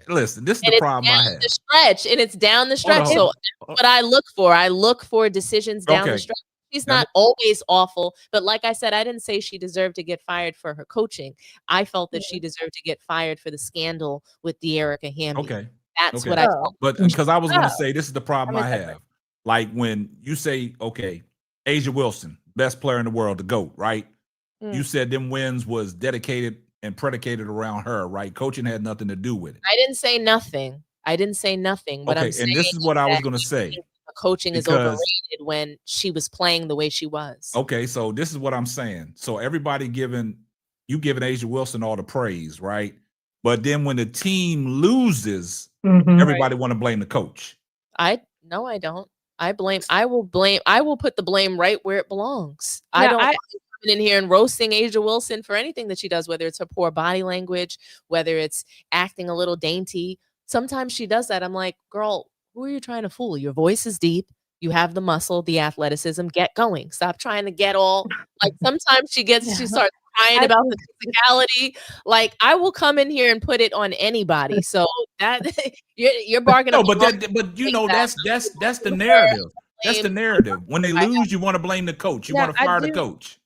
listen, this is the problem I have. It's down the stretch. So that's what I look for. I look for decisions down the stretch. She's not always awful, but like I said, I didn't say she deserved to get fired for her coaching. I felt that she deserved to get fired for the scandal with De'Erica Hamby. Okay. That's what I felt. But because I was going to say, this is the problem I have. Like when you say, okay, A'ja Wilson, best player in the world, the GOAT, right? You said them wins was dedicated and predicated around her, right? Coaching had nothing to do with it. I didn't say nothing. But I'm saying, and this is what I was going to say. The coaching is Because- overrated when she was playing the way she was. Okay, so this is what I'm saying. So everybody giving Asia Wilson all the praise, right? But then when the team loses, Mhm. everybody want to blame the coach. No, I don't. I will put the blame right where it belongs. I Now, don't mind coming in here and roasting Asia Wilson for anything that she does, whether it's her poor body language, whether it's acting a little dainty. Sometimes she does that. I'm like, girl, who are you trying to fool? Your voice is deep. You have the muscle, the athleticism. Get going. Stop trying to get all like. Sometimes she starts crying I about the physicality. Like, I will come in here and put it on anybody. So that you're barking. No, up but the wrong you know, that's the narrative. That's the narrative. When they I lose, you want to blame the coach. You Now, want to fire the coach.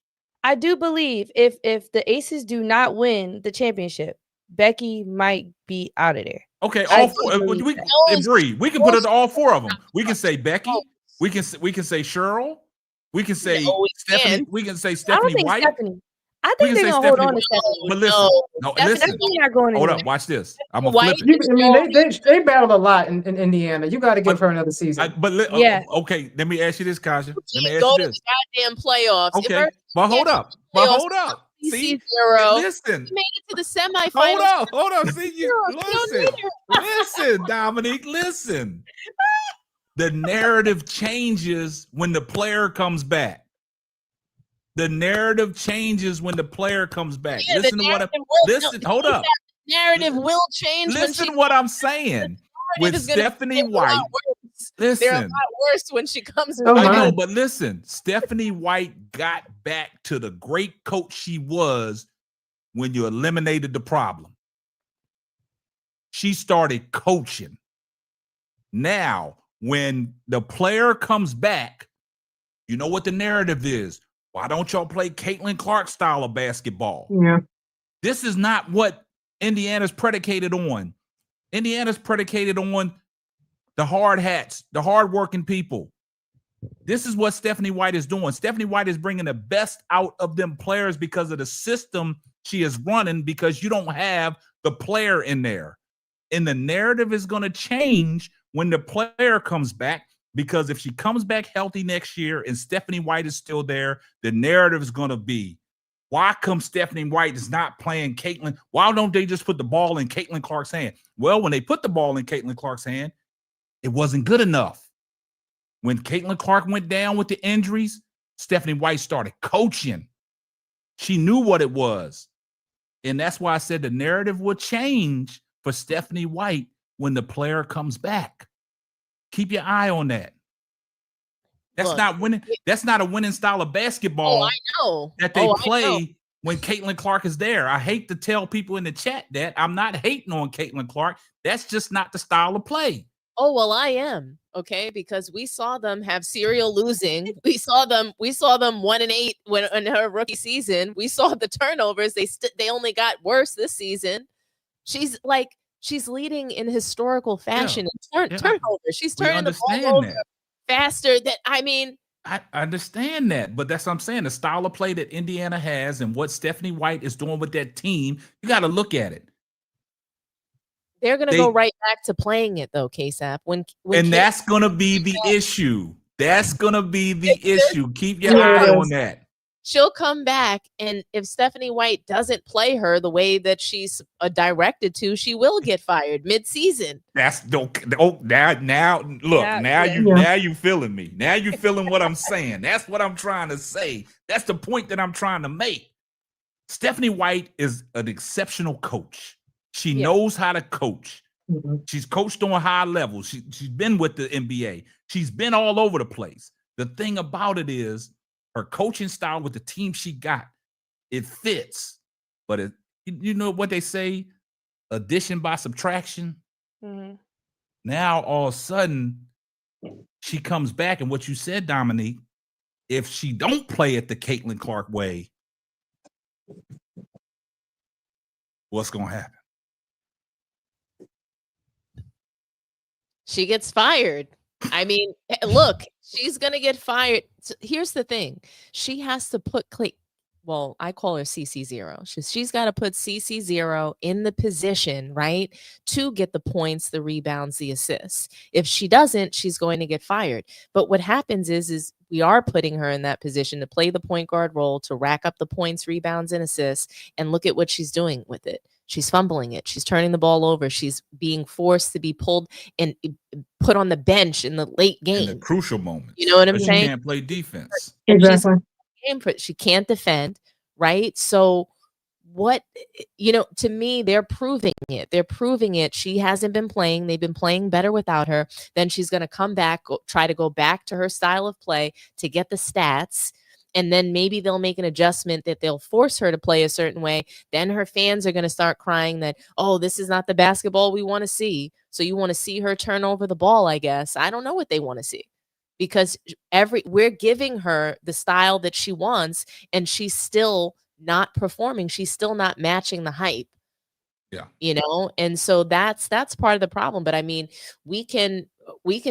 I do believe if the Aces do not win the championship, Becky might be out of there. Okay, I all do four. believe We that. agree. We can put it all four of them. We can say Becky. We can say Cheryl. We can say No, we Stephanie. can't. We can say I don't Stephanie think White. Stephanie. I We think can they're say gonna hold Stephanie on to White. Stephanie. But listen, no, listen. Stephanie not going Hold anywhere. up, watch this. I'm gonna White flip it. I mean, they battled a lot in Indiana. You got to give her another season. Yeah. Okay, let me ask you this, Kaja. Let me ask Go you to this. the goddamn playoffs. If Okay, her but hold up. See, zero. listen. She made it to the semifinals. Hold up. See, you don't listen, Dominique, listen. The narrative changes when the player comes back. The narrative changes when the player comes back. Yeah, Listen to what I'm hold up. Narrative will change. Listen what I'm saying. With Stephanie White. They're a Listen. lot worse when she comes Oh, back. I my. know, but listen, Stephanie White got back to the great coach she was when you eliminated the problem. She started coaching. Now, when the player comes back, you know what the narrative is. Why don't y'all play Caitlin Clark style of basketball? Yeah. This is not what Indiana's predicated on. Indiana's predicated on the hard hats, the hardworking people. This is what Stephanie White is doing. Stephanie White is bringing the best out of them players because of the system she is running, because you don't have the player in there. And the narrative is going to change when the player comes back, because if she comes back healthy next year and Stephanie White is still there, the narrative is going to be, why come Stephanie White is not playing Caitlin? Why don't they just put the ball in Caitlin Clark's hand? Well, when they put the ball in Caitlin Clark's hand, it wasn't good enough. When Caitlin Clark went down with the injuries, Stephanie White started coaching. She knew what it was. And that's why I said the narrative will change for Stephanie White when the player comes back. Keep your eye on that. That's not winning. That's not a winning style of basketball. I know. That they play when Caitlin Clark is there. I hate to tell people in the chat that I'm not hating on Caitlin Clark. That's just not the style of play. Oh, well, I am. Okay, because we saw them have serial losing. We saw them 1-8 when in her rookie season. We saw the turnovers. They only got worse this season. She's leading in historical fashion in turnovers. She's turning the ball over faster than I understand that, but that's what I'm saying. The style of play that Indiana has and what Stephanie White is doing with that team, you got to look at it. They're going to go right back to playing it, though, KSAP. And that's going to be the issue. That's going to be the issue. Keep your eye on that. She'll come back, and if Stephanie White doesn't play her the way that she's directed to, she will get fired mid-season. Now you feeling me. Now you feeling what I'm saying. That's what I'm trying to say. That's the point that I'm trying to make. Stephanie White is an exceptional coach. She knows how to coach. Mm-hmm. She's coached on high levels. She's been with the NBA. She's been all over the place. The thing about it is her coaching style with the team she got, it fits. But you know what they say, addition by subtraction. Mm-hmm. Now all of a sudden she comes back, and what you said, Dominique, if she don't play it the Caitlin Clark way, what's going to happen? She gets fired. I mean, look, she's going to get fired. So here's the thing. She has to put well, I call her CC0. She's got to put CC0 in the position, right, to get the points, the rebounds, the assists. If she doesn't, she's going to get fired. But what happens is we are putting her in that position to play the point guard role, to rack up the points, rebounds, and assists. And look at what she's doing with it. She's fumbling it. She's turning the ball over. She's being forced to be pulled and put on the bench in the late game. In the crucial moments. You know what I'm saying? She can't play defense. Exactly. She can't defend, right? So what, to me, they're proving it. They're proving it. She hasn't been playing. They've been playing better without her. Then she's going to come back, try to go back to her style of play to get the stats. And then maybe they'll make an adjustment that they'll force her to play a certain way. Then her fans are going to start crying that, oh, this is not the basketball we want to see. So you want to see her turn over the ball, I guess. I don't know what they want to see, because we're giving her the style that she wants, and she's still not performing. She's still not matching the hype. Yeah. And so that's part of the problem. But I mean, we can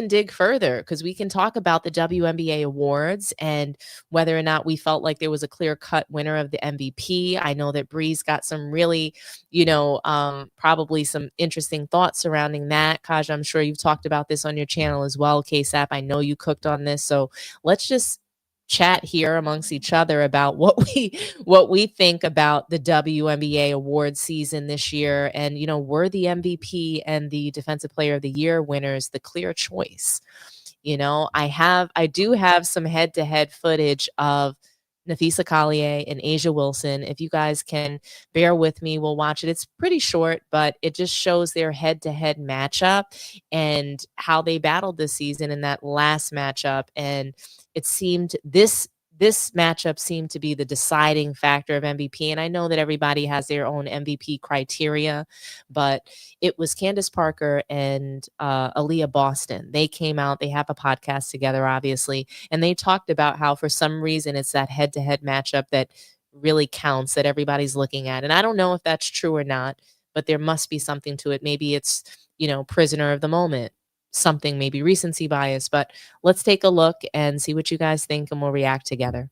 dig further, because we can talk about the WNBA awards and whether or not we felt like there was a clear-cut winner of the MVP. I know that Bree's got some really, probably some interesting thoughts surrounding that. Kaja, I'm sure you've talked about this on your channel as well. KSAP, I know you cooked on this. So let's just chat here amongst each other about what we think about the WNBA award season this year. And, were the MVP and the Defensive Player of the Year winners the clear choice? I do have some head-to-head footage of Napheesa Collier and A'ja Wilson. If you guys can bear with me, we'll watch it. It's pretty short, but it just shows their head-to-head matchup and how they battled this season in that last matchup. And it seemed this matchup seemed to be the deciding factor of MVP. And I know that everybody has their own MVP criteria, but it was Candace Parker and Aaliyah Boston. They came out, they have a podcast together, obviously, and they talked about how for some reason it's that head-to-head matchup that really counts, that everybody's looking at. And I don't know if that's true or not, but there must be something to it. Maybe it's, prisoner of the moment, something, maybe recency bias. But let's take a look and see what you guys think, and we'll react together.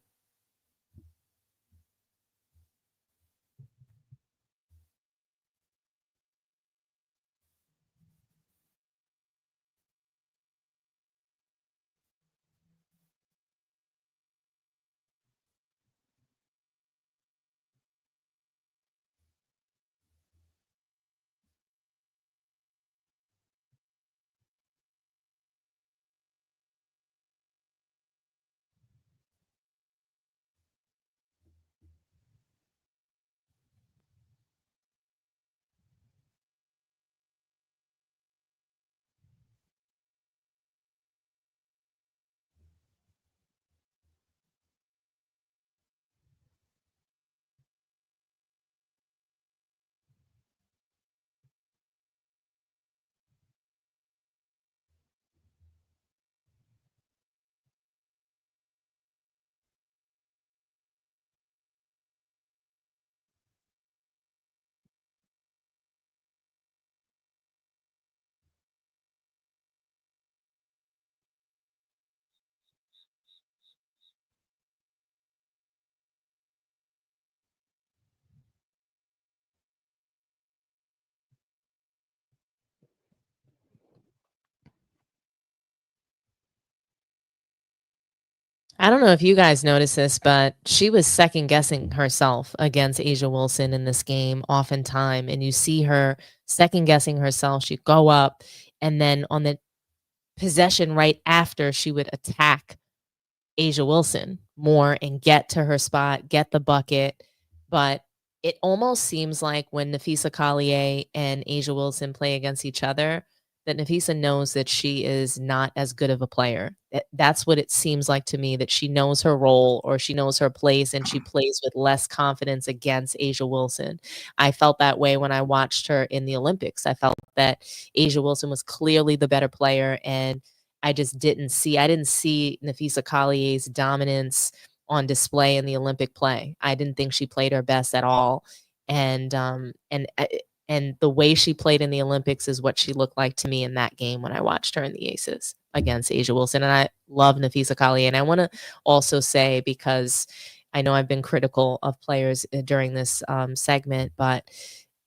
I don't know if you guys noticed this, but she was second guessing herself against A'ja Wilson in this game oftentimes. And you see her second guessing herself. She'd go up, and then on the possession right after, she would attack A'ja Wilson more and get to her spot, get the bucket. But it almost seems like when Napheesa Collier and A'ja Wilson play against each other, that Napheesa knows that she is not as good of a player. That's what it seems like to me, that she knows her role or she knows her place, and she plays with less confidence against A'ja Wilson. I felt that way when I watched her in the Olympics. I felt that A'ja Wilson was clearly the better player, and I didn't see Napheesa Collier's dominance on display in the Olympic play. I didn't think she played her best at all. And the way she played in the Olympics is what she looked like to me in that game when I watched her in the Aces against A'ja Wilson. And I love Napheesa Collier. And I want to also say, because I know I've been critical of players during this segment, but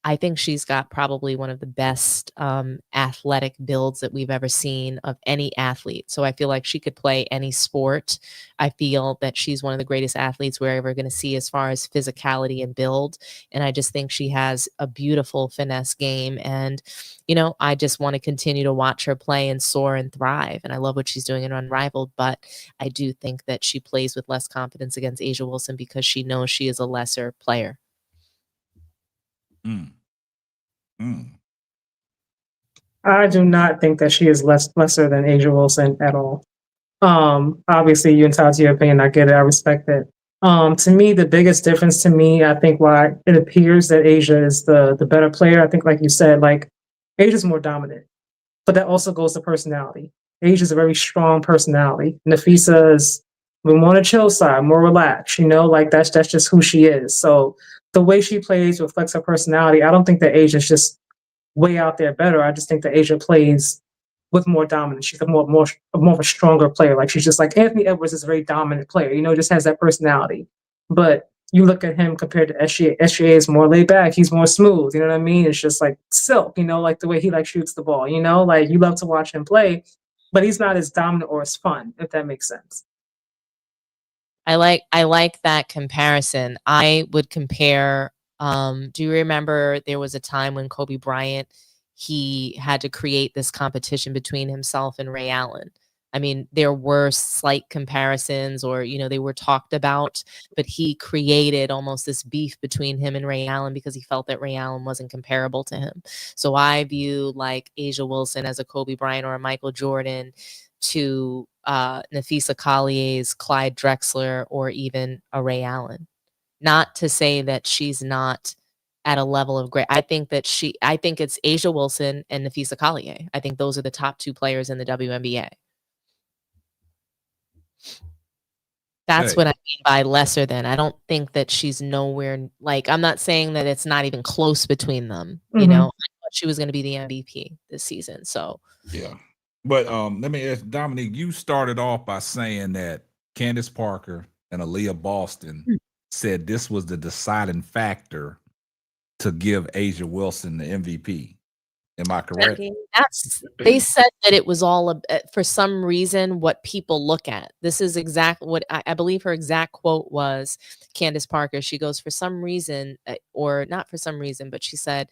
I think she's got probably one of the best athletic builds that we've ever seen of any athlete. So I feel like she could play any sport. I feel that she's one of the greatest athletes we're ever going to see as far as physicality and build. And I just think she has a beautiful finesse game. And, you know, I just want to continue to watch her play and soar and thrive. And I love what she's doing in Unrivaled. But I do think that she plays with less confidence against Asia Wilson because she knows she is a lesser player. I do not think that she is lesser than Asia Wilson at all. Obviously, you entitled to your opinion. I get it. I respect it. To me, the biggest difference to me, I think why it appears that Asia is the better player. I think, like you said, like Asia's more dominant, but that also goes to personality. Asia's a very strong personality. Nafisa is more on the chill side, more relaxed. You know, like that's just who she is. So the way she plays reflects her personality. I don't think that Asia's just way out there better. I just think that Asia plays with more dominance. She's a more of a stronger player. Like she's just like Anthony Edwards is a very dominant player. You know, just has that personality. But you look at him compared to SGA. SGA is more laid back. He's more smooth. You know what I mean? It's just like silk. You know, like the way he like shoots the ball. You know, like you love to watch him play, but he's not as dominant or as fun. If that makes sense. I like that comparison. I would compare. Do you remember there was a time when Kobe Bryant, he had to create this competition between himself and Ray Allen? I mean, there were slight comparisons, or you know, they were talked about, but he created almost this beef between him and Ray Allen because he felt that Ray Allen wasn't comparable to him. So I view like Asia Wilson as a Kobe Bryant or a Michael Jordan to Nafisa Collier's Clyde Drexler or even a Ray Allen. Not to say that she's not at a level of great. I think it's Asia Wilson and Nafisa Collier. I think those are the top two players in the WNBA. That's what I mean by lesser than. I don't think that she's nowhere, like, I'm not saying that it's not even close between them. You know, I thought she was going to be the MVP this season. So, yeah. But let me ask Dominique, you started off by saying that Candace Parker and Aaliyah Boston said this was the deciding factor to give Asia Wilson the MVP. Am I correct? They said that it was all for some reason what people look at. This is exactly what I believe her exact quote was. Candace Parker, she goes, for some reason, or not for some reason, but she said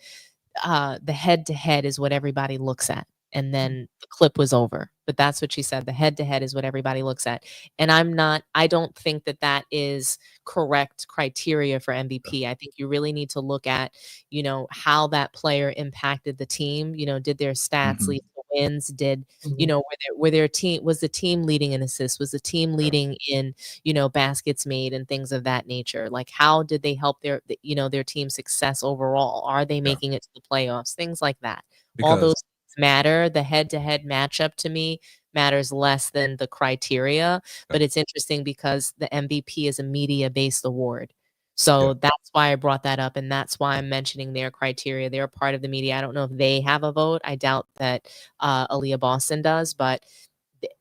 the head-to-head is what everybody looks at. And then the clip was over. But that's what she said. The head-to-head is what everybody looks at. And I don't think that that is correct criteria for MVP. I think you really need to look at, you know, how that player impacted the team. You know, did their stats lead to wins? Did, you know, were their team, was the team leading in assists? Was the team leading in, you know, baskets made and things of that nature? Like, how did they help their, you know, their team's success overall? Are they making it to the playoffs? Things like that. All those matter. The head-to-head matchup to me matters less than the criteria, but it's interesting because the MVP is a media-based award. So that's why I brought that up, and that's why I'm mentioning their criteria. They're a part of the media. I don't know if they have a vote. I doubt that Aaliyah Boston does, but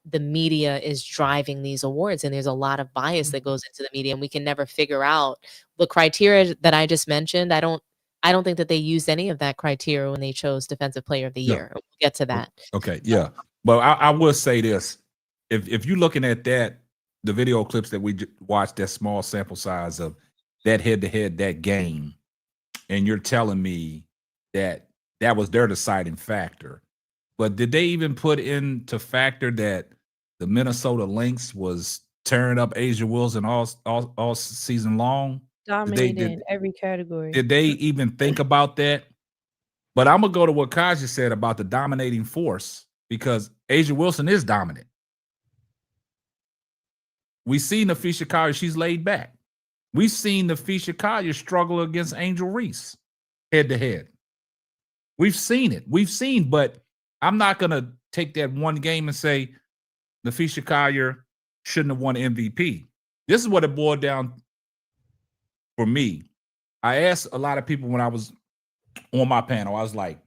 the media is driving these awards, and there's a lot of bias that goes into the media, and we can never figure out the criteria that I just mentioned. I don't think that they used any of that criteria when they chose Defensive Player of the Year. We'll get to that. Okay, yeah. But I will say this. If you're looking at that, the video clips that we watched, that small sample size of that head-to-head, that game, and you're telling me that that was their deciding factor. But did they even put into factor that the Minnesota Lynx was tearing up Asia Wilson all season long? Dominated in every category. Did they even think about that? But I'm going to go to what Kaja said about the dominating force, because Asia Wilson is dominant. We've seen Nafisa Collier, she's laid back. We've seen Nafisa Collier struggle against Angel Reese head-to-head. We've seen it. But I'm not going to take that one game and say Nafisa Collier shouldn't have won MVP. This is what it boiled down for me. I asked a lot of people when I was on my panel, I was like,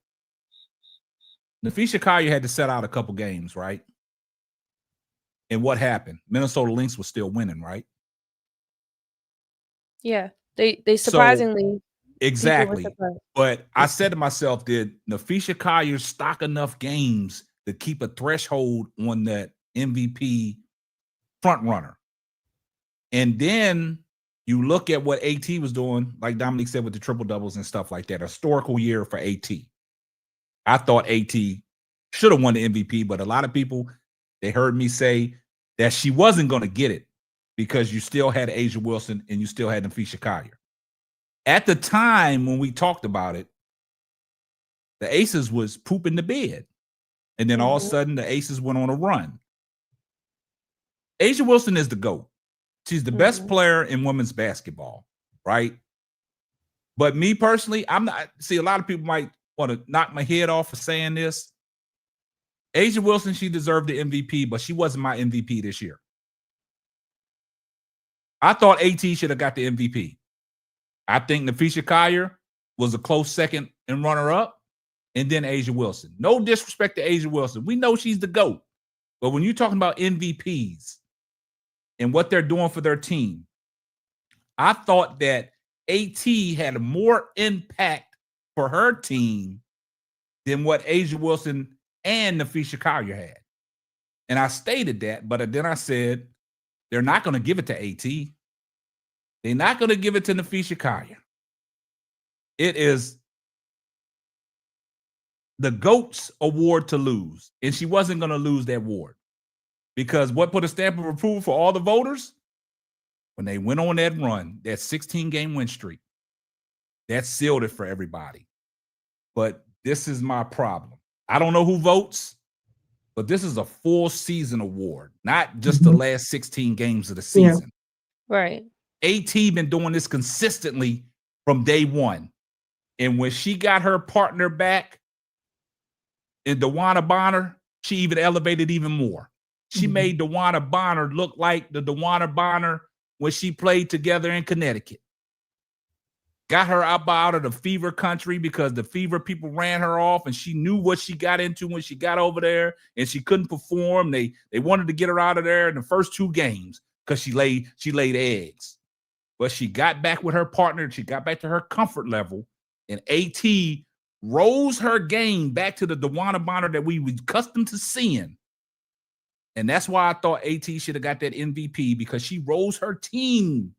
Nafisa Collier had to set out a couple games, right? And what happened? Minnesota Lynx was still winning, right? Yeah, they So surprisingly people were exactly. surprised. But I said to myself, did Nafisha Collier stock enough games to keep a threshold on that MVP front runner? And then you look at what AT was doing, like Dominique said, with the triple doubles and stuff like that. A historical year for AT. I thought AT should have won the MVP, but a lot of people, they heard me say that she wasn't going to get it because you still had Asia Wilson and you still had Nafisha Collier. At the time when we talked about it, the Aces was pooping the bed. And then all of a sudden, the Aces went on a run. Asia Wilson is the GOAT. She's the best player in women's basketball, right? But me personally, I'm not. See, a lot of people might want to knock my head off for saying this. Asia Wilson, she deserved the MVP, but she wasn't my MVP this year. I thought AT should have got the MVP. I think Nafisha Collier was a close second and runner-up, and then Asia Wilson. No disrespect to Asia Wilson. We know she's the GOAT. But when you're talking about MVPs and what they're doing for their team, I thought that AT had more impact for her team than what Asia Wilson and Nafisha Collier had. And I stated that, but then I said, they're not going to give it to AT. They're not going to give it to Nafisha Collier. It is the GOAT's award to lose. And she wasn't going to lose that award. Because what put a stamp of approval for all the voters? When they went on that run, that 16-game win streak, that sealed it for everybody. But this is my problem. I don't know who votes, but this is a full season award, not just the last 16 games of the season. Yeah. Right. AT been doing this consistently from day one. And when she got her partner back in DeWanna Bonner, she even elevated even more. She made DeWanna Bonner look like the DeWanna Bonner when she played together in Connecticut. Got her up out of the fever country because the fever people ran her off, and she knew what she got into when she got over there, and she couldn't perform. They wanted to get her out of there in the first 2 games because she laid eggs. But she got back with her partner. She got back to her comfort level, and AT rose her game back to the DeWanna Bonner that we were accustomed to seeing. And that's why I thought AT should have got that MVP, because she rose her team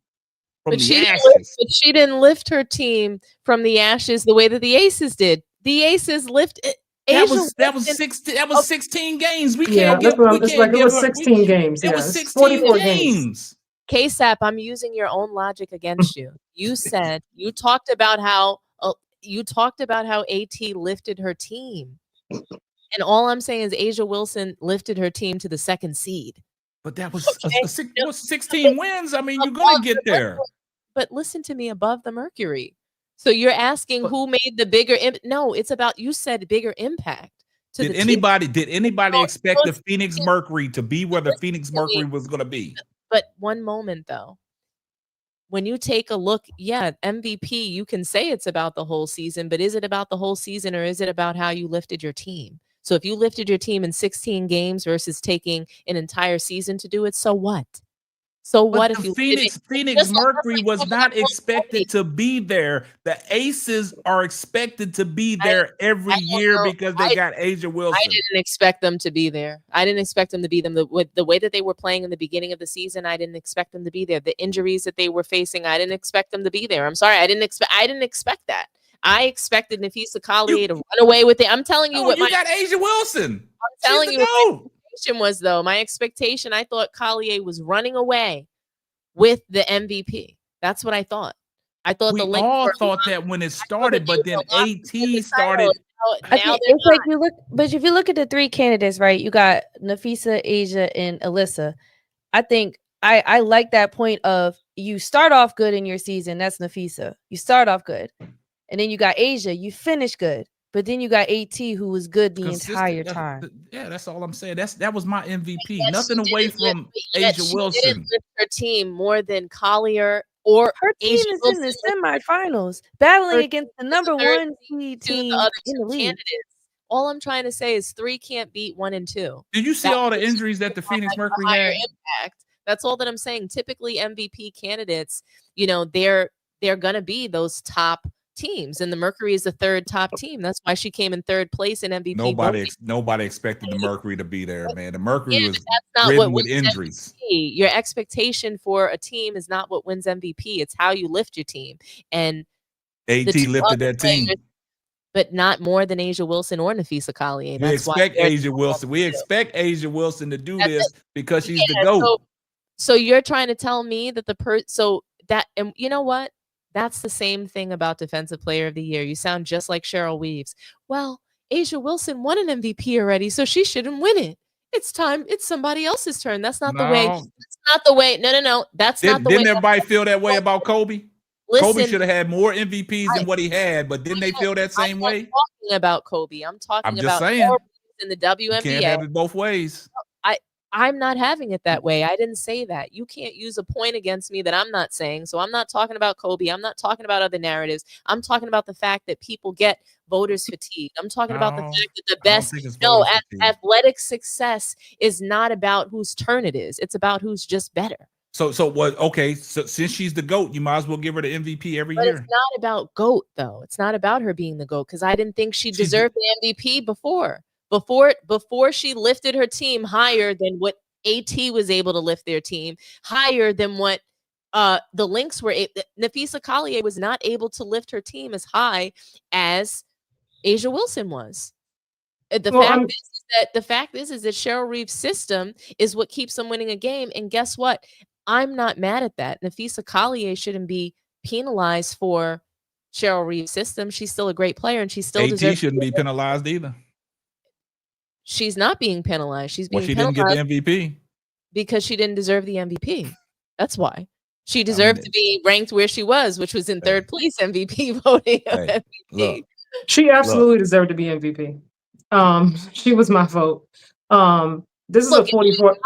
from the ashes. But she didn't lift her team from the ashes the way that the Aces did. The Aces lifted. That was 16 games. We can't give. It was 16 games. It was 16 games. KSAP, I'm using your own logic against you. You said you talked about how AT lifted her team. And all I'm saying is Asia Wilson lifted her team to the 2nd seed. But that was 16 wins. I mean, you're going to get there. But listen to me, above the Mercury. So you're asking who made the bigger no, it's about, you said bigger impact. Did anybody expect the Phoenix Mercury to be where the Phoenix Mercury was going to be? But one moment, though. When you take a look, MVP, you can say it's about the whole season, but is it about the whole season, or is it about how you lifted your team? So if you lifted your team in 16 games versus taking an entire season to do it, so what? So what if you Phoenix Mercury was not expected to be there? The Aces are expected to be there every year because they got Asia Wilson. I didn't expect them to be there. I didn't expect them to be them. With the way that they were playing in the beginning of the season, I didn't expect them to be there. The injuries that they were facing, I didn't expect them to be there. I'm sorry, I didn't expect that. I expected Nafisha Collier to run away with it. I'm telling you you got Asia Wilson. I'm telling you what my expectation was, though. My expectation, I thought Collier was running away with the MVP. That's what I thought. I thought we all thought that when it started, but then AT started. It's like if you look at the 3 candidates, right? You got Nafisha, Asia, and Alyssa. I think I like that point of you start off good in your season. That's Nafisha. You start off good. And then you got Asia, you finish good. But then you got AT, who was good the entire time. Yeah, that's all I'm saying. That was my MVP. Nothing away from Asia Wilson. Didn't lift her team more than Collier or her team Asia is Wilson in the semifinals, battling against the number 1 seed team in the league. All I'm trying to say is 3 can't beat 1 and 2. Did you see all the injuries that the Phoenix Mercury had? That's all that I'm saying. Typically MVP candidates, you know, they're going to be those top teams, and the Mercury is the third top team. That's why she came in third place in MVP Nobody expected the Mercury to be there, man. The Mercury was that's not ridden what with injuries. MVP. Your expectation for a team is not what wins MVP. It's how you lift your team. And AT lifted that team, but not more than Asia Wilson or Nafisa Collier. We expect Asia Wilson. We expect Asia Wilson to do this because she's the GOAT. So you're trying to tell me that and you know what? That's the same thing about Defensive Player of the Year. You sound just like Cheryl Reeves. Well, Asia Wilson won an MVP already, so she shouldn't win it. It's time. It's somebody else's turn. That's not the way. That's not the way. No. That's not the way. Didn't everybody feel that way about Kobe? Listen, Kobe should have had more MVPs than what he had, but didn't they feel that same way? I'm talking about Kobe. I'm talking about saying in the WNBA. You can't have it both ways. I'm not having it that way. I didn't say that. You can't use a point against me that I'm not saying. So I'm not talking about Kobe. I'm not talking about other narratives. I'm talking about the fact that people get voters fatigue. I'm talking about the fact that the best, athletic success is not about whose turn it is. It's about who's just better. So what? Okay, so since she's the GOAT, you might as well give her the MVP every year. It's not about GOAT though. It's not about her being the GOAT because I didn't think she deserved the MVP before she lifted her team higher than what AT was able to lift their team, higher than what the Lynx were. Nafisa Collier was not able to lift her team as high as Asia Wilson was. The fact is that Cheryl Reeves' system is what keeps them winning a game. And guess what? I'm not mad at that. Nafisa Collier shouldn't be penalized for Cheryl Reeves' system. She's still a great player, and she still AT shouldn't be penalized either. She's not being penalized. She's being penalized. She didn't get the MVP because she didn't deserve the MVP. That's why. She deserved to be ranked where she was, which was in third place MVP voting of MVP. Look, she absolutely deserved to be MVP. She was my vote. This is a 44.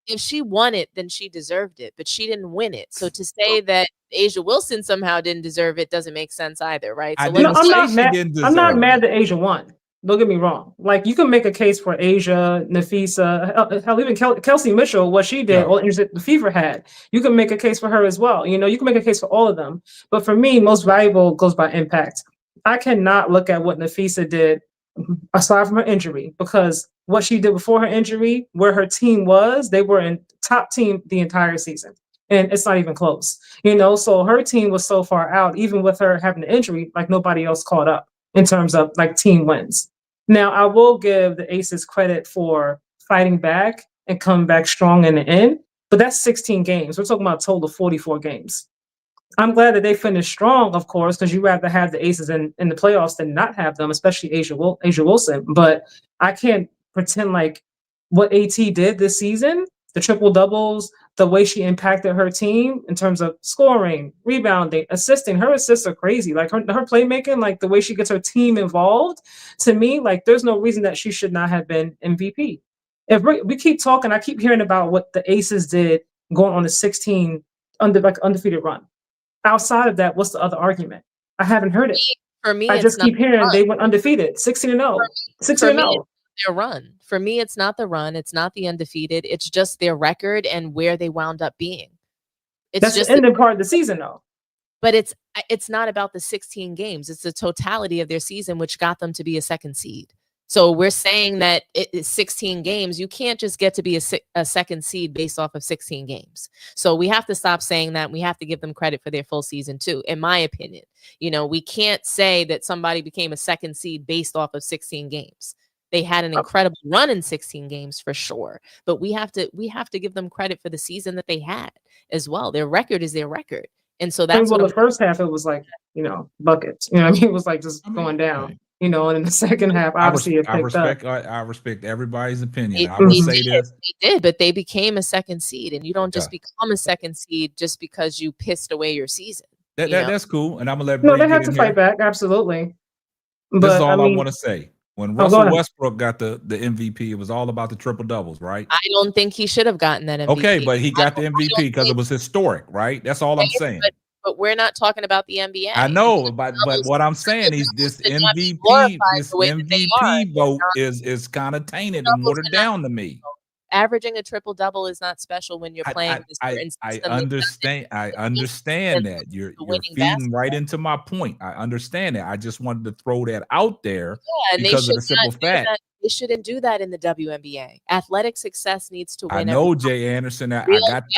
If she won it, then she deserved it, but she didn't win it. So to say that Asia Wilson somehow didn't deserve it doesn't make sense either, right? So I'm not mad that Asia won. Don't get me wrong. Like, you can make a case for Asia, Nafisa, hell, even Kelsey Mitchell, what she did, all the injuries that the Fever had. You can make a case for her as well. You know, you can make a case for all of them. But for me, most valuable goes by impact. I cannot look at what Nafisa did aside from her injury, because what she did before her injury, where her team was, they were in top team the entire season. And it's not even close. You know, so her team was so far out, even with her having the injury, like nobody else caught up in terms of like team wins. Now, I will give the Aces credit for fighting back and coming back strong in the end, but that's 16 games. We're talking about a total of 44 games. I'm glad that they finished strong, of course, because you'd rather have the Aces in the playoffs than not have them, especially Asia Wilson. But I can't pretend like what AT did this season, the triple doubles, the way she impacted her team in terms of scoring, rebounding, assisting. Her assists are crazy. Like her playmaking, like the way she gets her team involved. To me, like there's no reason that she should not have been MVP. If we keep talking, I keep hearing about what the Aces did going on a 16 undefeated run. Outside of that, what's the other argument? I haven't heard it. For me, I just keep hearing they went undefeated, 16-0, 16-0. Their run. For me, it's not the run. It's not the undefeated. It's just their record and where they wound up being. That's just the ending part of the season, though. But it's not about the 16 games. It's the totality of their season, which got them to be a second seed. So we're saying that it's 16 games. You can't just get to be a second seed based off of 16 games. So we have to stop saying that. We have to give them credit for their full season too, in my opinion. You know, we can't say that somebody became a second seed based off of 16 games. They had an incredible run in 16 games for sure, but we have to give them credit for the season that they had as well. Their record is their record. And so that's what the first half, it was like, you know, buckets, you know what I mean? It was like just going down. You know, and in the second half, obviously it picked up. I respect everybody's opinion. I will say this. They did, but they became a second seed, and you don't just become a second seed just because you pissed away your season. That's cool, and I'm gonna let. No, they had to fight back, absolutely. This is all I want to say. When Russell Westbrook got the MVP, it was all about the triple doubles, right? I don't think he should have gotten that MVP. Okay, but he got the MVP because it was historic, right? That's all I'm saying. But we're not talking about the NBA. I know, but what I'm saying is this MVP vote is kind of tainted and watered down to me. averaging a triple double is not special when you're playing this certain I system. understand that you're feeding right into my point. I understand that. I just wanted to throw that out there and because of the simple fact. They shouldn't do that in the WNBA. Athletic success needs to win. I know, Jay Anderson. I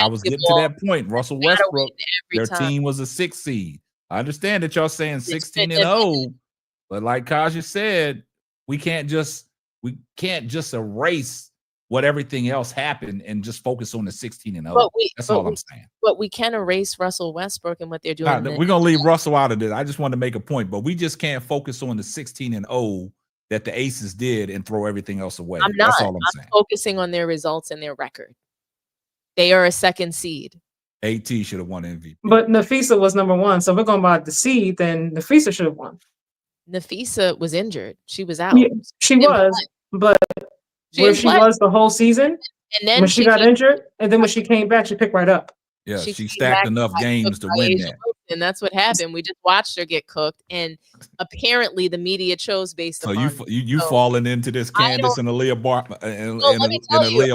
was getting to that point. Russell Westbrook, their team was a 6 seed. I understand that y'all saying 16-0, but like Kaja said, we can't just erase what everything else happened and just focus on the 16-0. That's all I'm saying. But we can erase Russell Westbrook and what they're doing. We're gonna leave Russell out of this. I just wanted to make a point, but we just can't focus on the 16-0 that the Aces did and throw everything else away. That's all I'm saying. Focusing on their results and their record. They are a 2nd seed. AT should have won MVP. But Nafisa was number 1, so we're going by the seed. Then Nafisa should have won. Nafisa was injured. She was out. Yeah, she was, but where she was the whole season, and then when she got injured, and then when she came back, she picked right up. Yeah, she stacked enough games to win that. And that's what happened. We just watched her get cooked, and apparently the media chose based upon. So you falling into this Candace and Aaliyah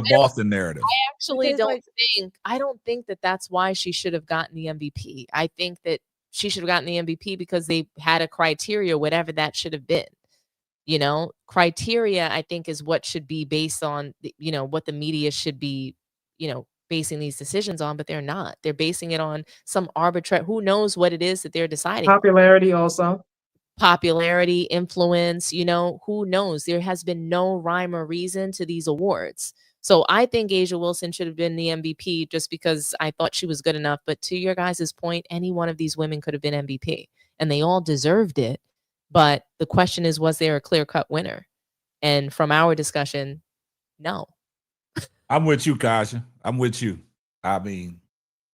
Boston narrative. I actually don't think that that's why she should have gotten the MVP. I think that she should have gotten the MVP because they had a criteria, whatever that should have been. Criteria, I think, is what should be based on, what the media should be, basing these decisions on, but they're not. They're basing it on some arbitrary, who knows what it is that they're deciding. Popularity also. Popularity, influence, who knows? There has been no rhyme or reason to these awards. So I think A'ja Wilson should have been the MVP just because I thought she was good enough. But to your guys' point, any one of these women could have been MVP and they all deserved it. But the question is, was there a clear-cut winner? And from our discussion, no. I'm with you, Kaja. I'm with you. I mean,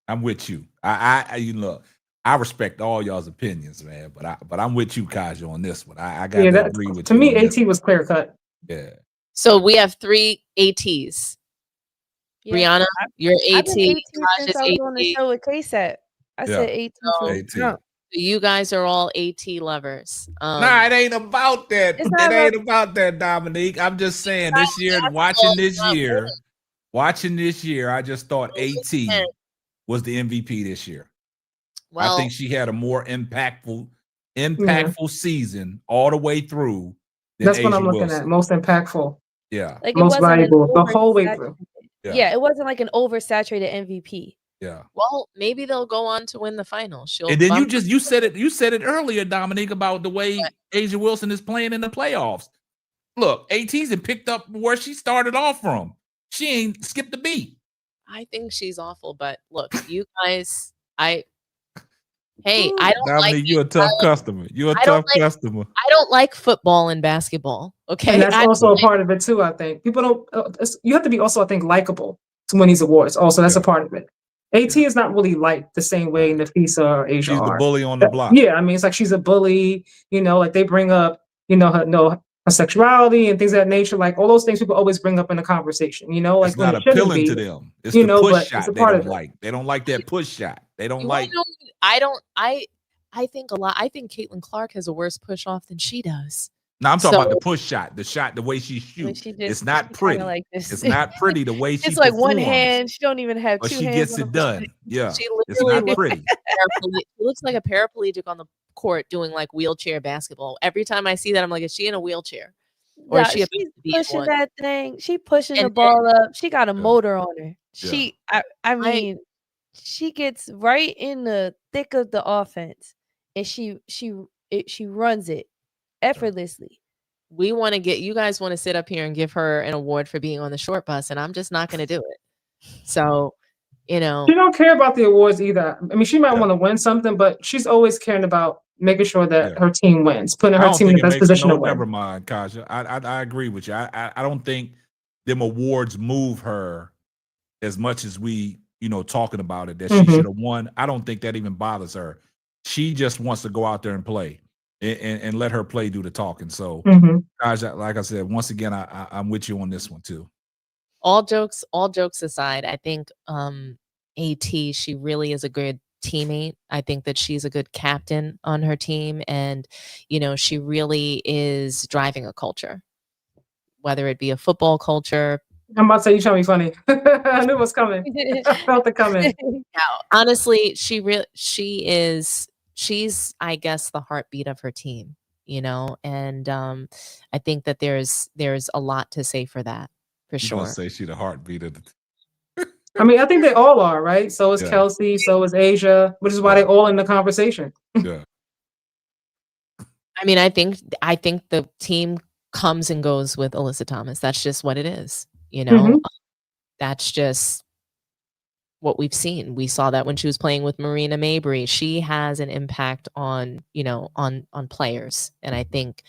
I'm with you. I respect all y'all's opinions, man. But I'm with you, Kaja, on this one. I got to agree with you. To me, AT was clear cut. Yeah. So we have 3 ATs. Yeah. Brianna, you're AT. Since I was on the show with KSAT. I said AT. So you guys are all AT lovers. Nah, it ain't about that. It ain't about that, Dominique. I'm just saying this year, watching this year, I just thought AT was the MVP this year. Well, I think she had a more impactful season all the way through. That's what I'm looking at. Most impactful. Yeah. Like most valuable the whole way through. Yeah, it wasn't like an oversaturated MVP. Yeah. Well, maybe they'll go on to win the final. And then you said it earlier, Dominique, about the way A'ja Wilson is playing in the playoffs. Look, AT's and picked up where she started off from. She ain't skipped a beat. I think she's awful, but look, you guys, I don't Dominique, you're a tough customer. You're a tough customer. I don't like football and basketball. Okay. And that's also a part of it too, I think. People don't you have to be also, I think, likable to win these awards. Also, that's a part of it. AT is not really liked the same way Nafisa or A'ja She's the bully on the block. Yeah, I mean, it's like she's a bully, like they bring up, her sexuality and things of that nature, like all those things people always bring up in a conversation, like it's not appealing to them. It's the push shot they don't like. They don't like that push shot. They don't like. I think a lot. I think Caitlin Clark has a worse push off than she does. No, I'm talking about the push shot, the way she shoots. It's not pretty. Like this. It's not pretty the way she. It's like one hand. She don't even have 2 hands. But she gets it done. Yeah, it's not pretty. She looks like a paraplegic on the court doing like wheelchair basketball. Every time I see that, I'm like, is she in a wheelchair? Or is she pushing that thing? She pushing the ball up. She got a motor on her. I mean, she gets right in the thick of the offense, and she runs it effortlessly. You guys want to sit up here and give her an award for being on the short bus, and I'm just not going to do it. So, she don't care about the awards either. I mean, she might want to win something, but she's always caring about making sure that her team wins, putting her team in the best position to win. Never mind, Kaja. I agree with you. I don't think them awards move her as much as we, talking about it, that she should have won. I don't think that even bothers her. She just wants to go out there and play and let her play do the talking. So, Kaja, like I said, once again, I'm with you on this one too. All jokes aside, I think AT, she really is a good teammate. I think that she's a good captain on her team, and she really is driving a culture, whether it be a football culture, I'm about to say you trying to be funny. I knew it was coming. I felt it coming. Yeah, honestly, she's, I guess, the heartbeat of her team, and I think that there's a lot to say for that, for You gonna sure. say she the heartbeat of the I mean, I think they all are, right? So is Yeah. Kelsey, so is Asia, which is why they're all in the conversation. Yeah. I mean, I think the team comes and goes with Alyssa Thomas. That's just what it is, Mhm. That's just what we've seen. We saw that when she was playing with Marina Mabry. She has an impact on, on players. And I think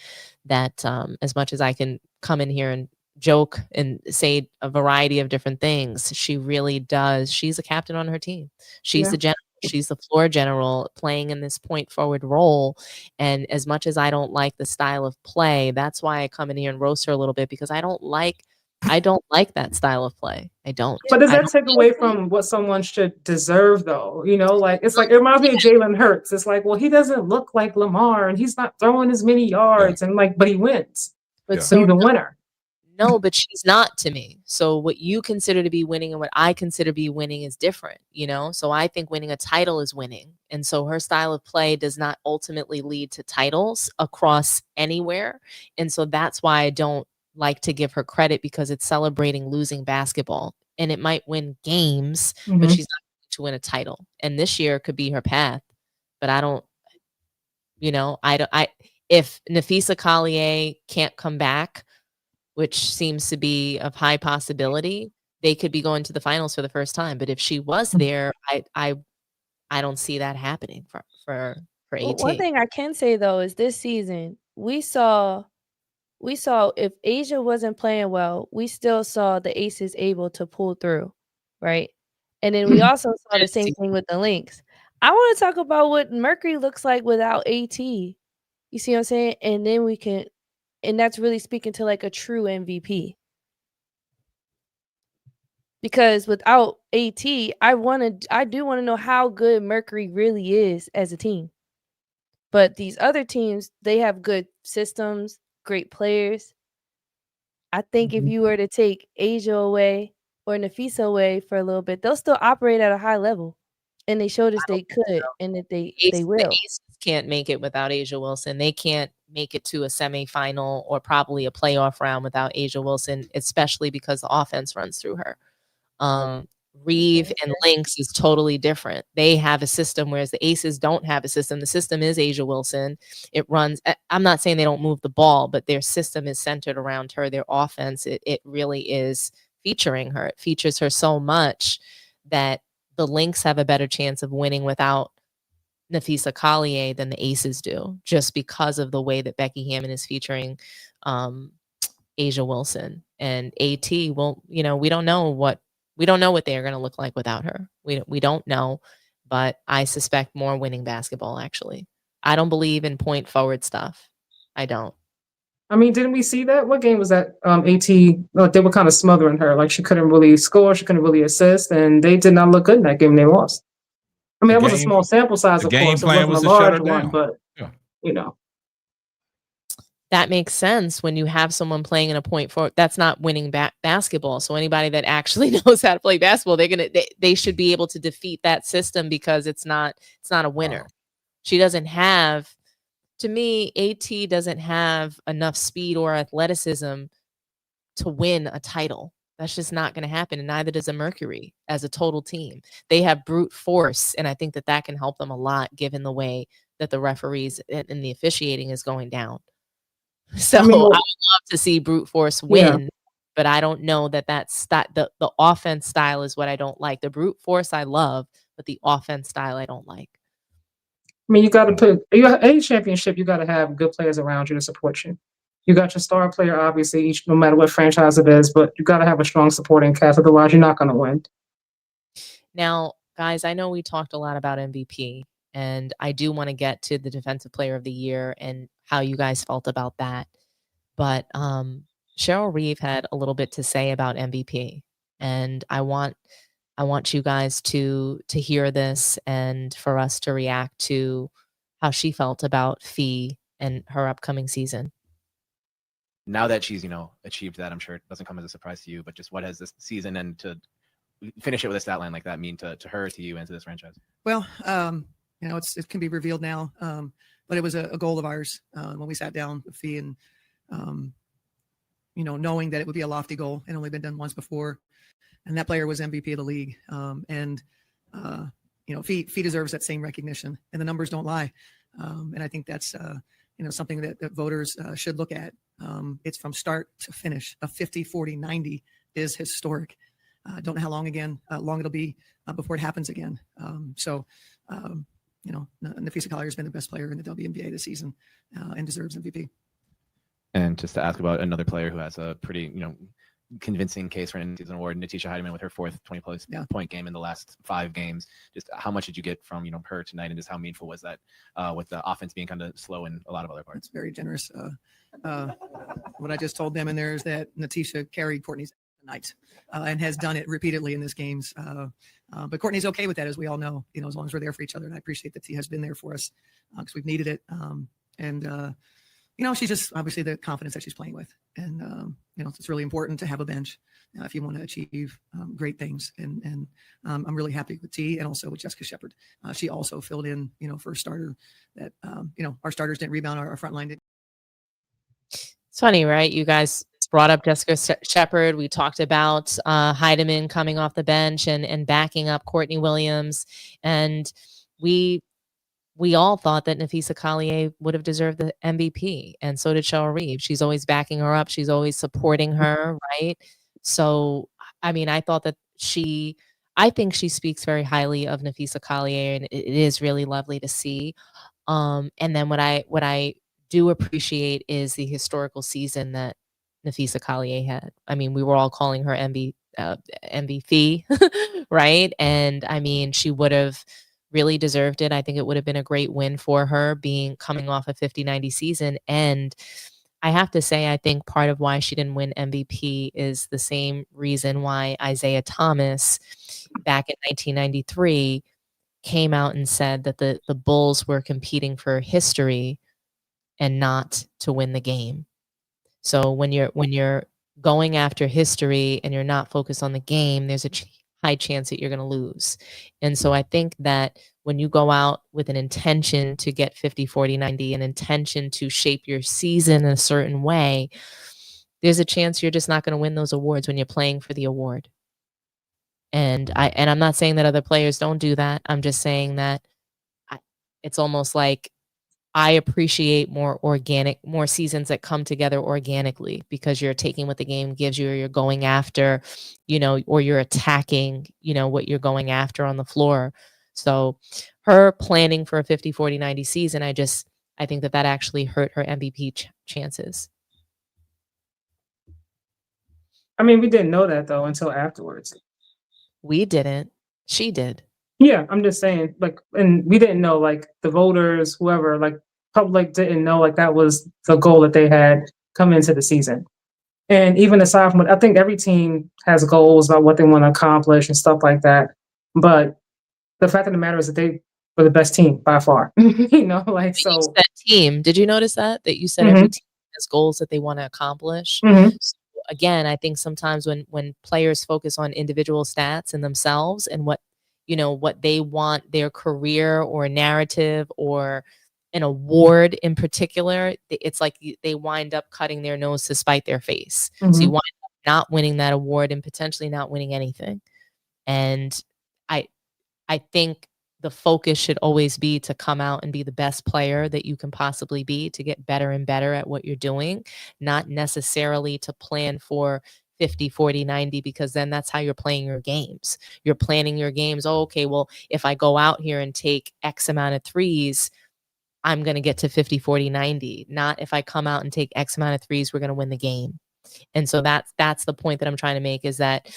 that as much as I can come in here and joke and say a variety of different things, she really does. She's a captain on her team. She's Yeah. the general. She's the floor general playing in this point forward role. And as much as I don't like the style of play, that's why I come in here and roast her a little bit, because I don't like that style of play. I don't. But does I that don't. take away from what someone should deserve, though? Like it's like it reminds me of Jalen Hurts. It's like, well, he doesn't look like Lamar, and he's not throwing as many yards, and but he wins. But Yeah. So he's a winner. no, but she's not to me. So what you consider to be winning and what I consider to be winning is different, So I think winning a title is winning. And so her style of play does not ultimately lead to titles across anywhere. And so that's why I don't like to give her credit, because it's celebrating losing basketball. And it might win games, but Mhm. she's not going to win a title. And this year could be her path. But I don't, if Nafisa Collier can't come back, which seems to be of high possibility, they could be going to the finals for the first time. But if she was there, I don't see that happening for Well, AT. one thing I can say though is this season we saw if Asia wasn't playing well, we still saw the Aces able to pull through, right? And then we also saw the same thing with the Lynx. I want to talk about what Mercury looks like without AT. You see what I'm saying? And then and that's really speaking to like a true MVP. Because without AT, I do want to know how good Mercury really is as a team. But these other teams, they have good systems, great players. I think if you were to take Asia away or Nafisa away for a little bit, they'll still operate at a high level. And they showed us they could, and that they The will. Aces can't make it without Asia Wilson. They can't make it to a semifinal or probably a playoff round without Asia Wilson, especially because the offense runs through her. Reeve and Lynx is totally different. They have a system, whereas the Aces don't have a system. The system is Asia Wilson. It runs. I'm not saying they don't move the ball, but their system is centered around her. Their offense, it really is featuring her. It features her so much that the Lynx have a better chance of winning without Nafisa Collier than the Aces do, just because of the way that Becky Hammon is featuring Asia Wilson. And AT, well, we don't know what they're going to look like without her. We don't know, but I suspect more winning basketball, actually. I don't believe in point forward stuff. I don't. I mean, didn't we see that? What game was that? AT, they were kind of smothering her. Like she couldn't really score, she couldn't really assist, and they did not look good in that game. They lost. I mean, The it was a game- small sample size, the of game course. It plan wasn't was a to shut her large one, down. but Yeah. That makes sense when you have someone playing in a point forward. That's not winning basketball. So anybody that actually knows how to play basketball, they should be able to defeat that system, because it's not a winner. Wow. She doesn't have, to me, AT doesn't have enough speed or athleticism to win a title. That's just not going to happen. And neither does a Mercury as a total team. They have brute force. And I think that can help them a lot, given the way that the referees and the officiating is going down. So I would love to see brute force win, but I don't know that's the offense style is what I don't like. The brute force I love, but the offense style I don't like. I mean, you got to put any championship. You got to have good players around you to support you. You got your star player, obviously, no matter what franchise it is, but you got to have a strong supporting cast. Otherwise, you're not going to win. Now, guys, I know we talked a lot about MVP, and I do want to get to the Defensive Player of the Year and how you guys felt about that. But Cheryl Reeve had a little bit to say about MVP, and I want you guys to hear this and for us to react to how she felt about Fee and her upcoming season. now that she's, achieved that, I'm sure it doesn't come as a surprise to you, but just what has this season and to finish it with a stat line like that mean to her, to you, and to this franchise? Well, it can be revealed now, but it was a goal of ours when we sat down with Fee, and knowing that it would be a lofty goal and only been done once before, and that player was MVP of the league, Fee deserves that same recognition, and the numbers don't lie, and I think that's something that voters should look at. It's from start to finish. A 50-40-90 is historic. Don't know how long it'll be before it happens again. Nafisa Collier has been the best player in the WNBA this season and deserves MVP. And just to ask about another player who has a pretty, convincing case for an in-season award, Natisha Heidemann, with her fourth 20-plus point game in the last 5 games. Just how much did you get from, her tonight, and just how meaningful was that with the offense being kind of slow in a lot of other parts? It's very generous. What I just told them in there is that Natisha carried Courtney's night and has done it repeatedly in this games. But Courtney's okay with that, as we all know, as long as we're there for each other. And I appreciate that T has been there for us because we've needed it. She's just obviously the confidence that she's playing with. And, it's really important to have a bench if you want to achieve great things. And I'm really happy with T and also with Jessica Shepard. She also filled in, for a starter that, our starters didn't rebound, our front line didn't. It's funny, right? You guys brought up Jessica Shepard. We talked about Heidemann coming off the bench and backing up Courtney Williams. And we all thought that Nafisa Collier would have deserved the MVP. And so did Cheryl Reeve. She's always backing her up. She's always supporting her, right? So, I thought that I think she speaks very highly of Nafisa Collier, and it is really lovely to see. And then what I do appreciate is the historical season that Nafisa Collier had. We were all calling her MVP, right? And she would have really deserved it. I think it would have been a great win for her, coming off a 50-90 season. And I have to say, I think part of why she didn't win MVP is the same reason why Isaiah Thomas back in 1993 came out and said that the Bulls were competing for history and not to win the game. So when you're going after history and you're not focused on the game, there's a high chance that you're going to lose. And so I think that when you go out with an intention to get 50-40-90, an intention to shape your season a certain way, there's a chance you're just not going to win those awards when you're playing for the award. And I'm not saying that other players don't do that. I'm just saying that it's almost like I appreciate more seasons that come together organically, because you're taking what the game gives you, or you're going after, or you're attacking, what you're going after on the floor. So her planning for a 50-40-90 season, I think that actually hurt her MVP chances. We didn't know that though until afterwards. We didn't. She did. Yeah, I'm just saying, and we didn't know, the voters, whoever, public didn't know, that was the goal that they had come into the season. And even aside from it, I think every team has goals about what they want to accomplish and stuff like that. But the fact of the matter is that they were the best team by far. So. You said team. Did you notice that you said every team has goals that they want to accomplish? So again, I think sometimes when players focus on individual stats and themselves and what they want their career or narrative or an award in particular, it's like they wind up cutting their nose to spite their face. So you wind up not winning that award and potentially not winning anything. And I think the focus should always be to come out and be the best player that you can possibly be, to get better and better at what you're doing, not necessarily to plan for 50-40-90, because then that's how you're playing your games. You're planning your games. Oh, okay, well, if I go out here and take X amount of threes, I'm going to get to 50-40-90. Not if I come out and take X amount of threes, we're going to win the game. And so that's the point that I'm trying to make, is that,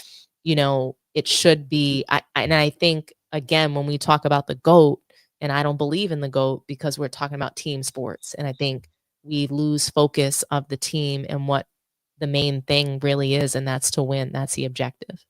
it should be, and I think, again, when we talk about the GOAT, and I don't believe in the GOAT because we're talking about team sports. And I think we lose focus of the team and what the main thing really is, and that's to win. That's the objective.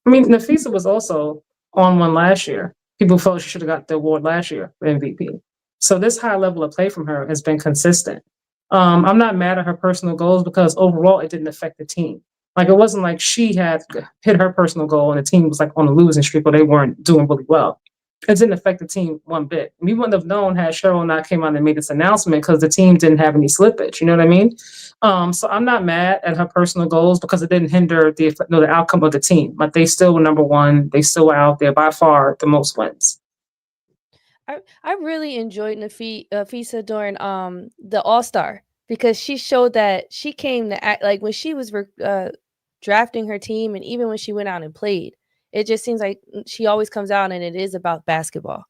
Nafisa was also on one last year. People felt she should have got the award last year for MVP. So this high level of play from her has been consistent. I'm not mad at her personal goals because overall it didn't affect the team. Like, it wasn't like she had hit her personal goal and the team was like on a losing streak or they weren't doing really well. It didn't affect the team one bit. We wouldn't have known had Cheryl and I came out and made this announcement because the team didn't have any slippage. You know what I mean? So I'm not mad at her personal goals because it didn't hinder the outcome of the team. Like, they still were number one. They still were out there by far the most wins. I really enjoyed Nafisa during the All-Star because she showed that she came to act like when she was drafting her team, and even when she went out and played, it just seems like she always comes out and it is about basketball.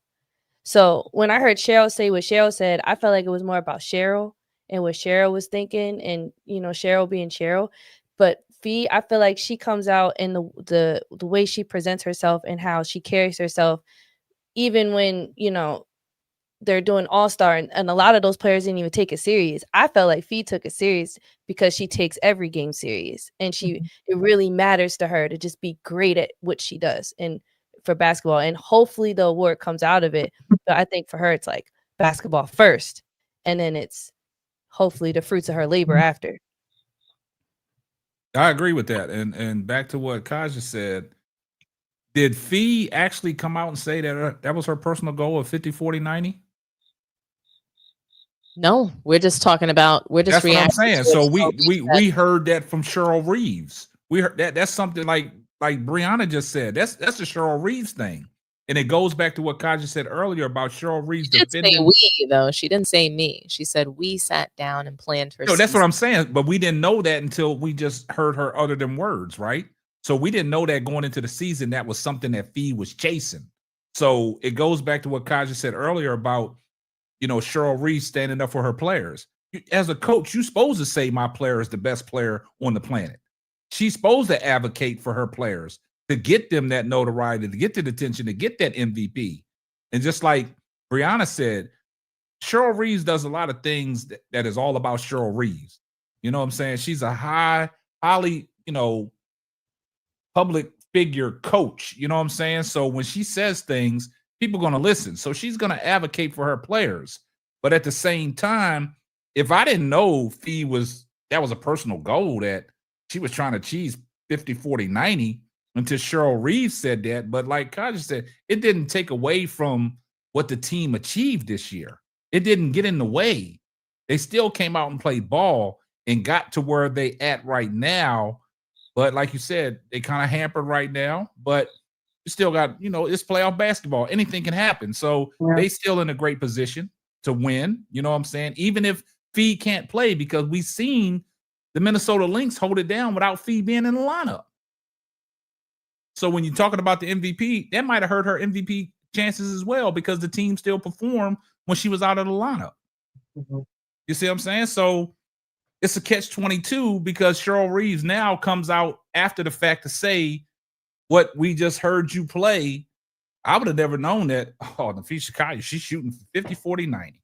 So when I heard Cheryl say what Cheryl said, I felt like it was more about Cheryl and what Cheryl was thinking, and Cheryl being Cheryl. But Fee, I feel like she comes out in the way she presents herself and how she carries herself, even when they're doing All-Star, and a lot of those players didn't even take it serious. I felt like Fee took it serious because she takes every game serious, and it really matters to her to just be great at what she does and for basketball. And hopefully the award comes out of it. But I think for her, it's like basketball first, and then it's hopefully the fruits of her labor after. I agree with that. And back to what Kaja said, did Fee actually come out and say that that was her personal goal of 50, 40, 90? No, we're just talking about, That's what I'm saying. So we heard that from Cheryl Reeves. We heard that. That's something like Brianna just said. That's the Cheryl Reeves thing. And it goes back to what Kaja said earlier about Cheryl Reeves defending. Say we, though. She didn't say me. She said we sat down and planned her. No, that's what I'm saying. But we didn't know that until we just heard her other than words, right? So we didn't know that going into the season, that was something that Fee was chasing. So it goes back to what Kaja said earlier about, Cheryl Reeves standing up for her players. As a coach, you're supposed to say my player is the best player on the planet. She's supposed to advocate for her players to get them that notoriety, to get the attention, to get that MVP. And just like Brianna said, Cheryl Reeves does a lot of things that is all about Cheryl Reeves. You know what I'm saying? She's a highly, public figure coach. You know what I'm saying? So when she says things, people are going to listen. So she's going to advocate for her players. But at the same time, if I didn't know Fee that was a personal goal that she was trying to achieve 50, 40, 90 until Cheryl Reeves said that. But like Kaja said, it didn't take away from what the team achieved this year. It didn't get in the way. They still came out and played ball and got to where they at right now. But like you said, they kind of hampered right now. But you still got, it's playoff basketball. Anything can happen. So they still in a great position to win. You know what I'm saying? Even if Fee can't play, because we've seen the Minnesota Lynx hold it down without Fee being in the lineup. So when you're talking about the MVP, that might have hurt her MVP chances as well, because the team still performed when she was out of the lineup. Mm-hmm. You see what I'm saying? So it's a catch-22, because Cheryl Reeves now comes out after the fact to say what we just heard you play. I would have never known that. Oh, the Physicality, she's shooting 50, 40, 90.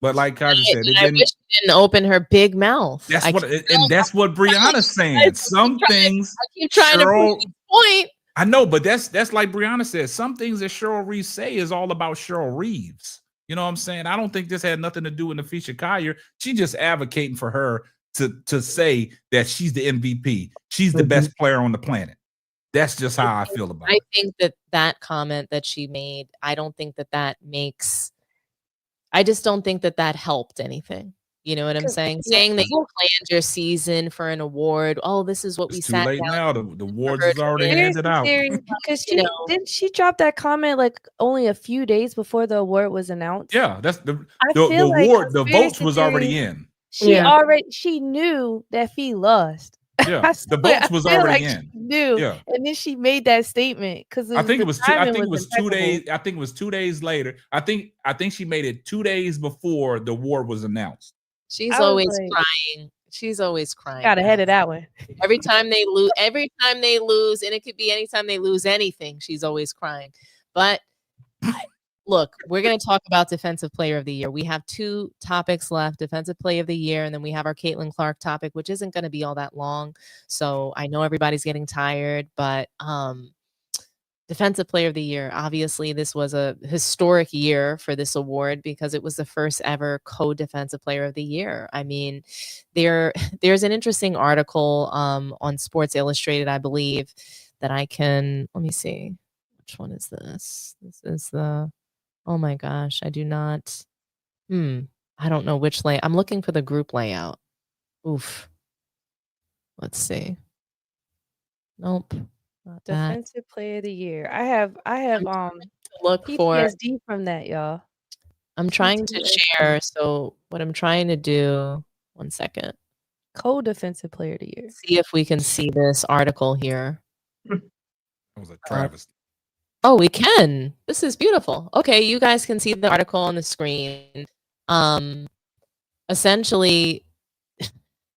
But like Kaja said, I wish she didn't open her big mouth. That's what Brianna's saying. Some things I keep trying to prove the point. I know, but that's like Brianna said. Some things that Cheryl Reeves say is all about Cheryl Reeves. You know what I'm saying? I don't think this had nothing to do with Nafisa Collier. She's just advocating for her to say that she's the MVP. She's the best player on the planet. That's just how I feel about it. I think that comment that she made, I don't think that makes, I just don't think that helped anything. You know what I'm saying? Saying that you planned your season for an award. Oh, this is what we sat down. Too late now. The awards is already handed out. Because didn't she drop that comment like only a few days before the award was announced? Yeah, that's the award. The votes was already in. She knew that Fee lost. Yeah, the votes was already in. She knew, and then she made that statement because I think it was 2 days. I think it was 2 days later. I think she made it 2 days before the award was announced. She's always crying. She's always crying. Gotta head it that way. Every time they lose, and it could be anytime they lose anything, she's always crying. But look, we're going to talk about Defensive Player of the Year. We have 2 topics left, Defensive Player of the Year, and then we have our Caitlin Clark topic, which isn't going to be all that long. So I know everybody's getting tired, but Defensive Player of the Year. Obviously, this was a historic year for this award because it was the first ever co-defensive player of the year. I mean, there's an interesting article on Sports Illustrated, I believe, that I can, let me see. Which one is this? This is the, oh my gosh, I do not, I don't know which layout. I'm looking for the group layout. Oof. Let's see. Nope. Not that. Defensive Player of the Year. I have Look for, PTSD from that, y'all. I'm trying to PTSD. share. So what I'm trying to do, one second, Co-defensive Player of the Year. see if we can see this article here. It was a travesty. Oh, we can. This is beautiful. Okay, you guys can see the article on the screen. Essentially,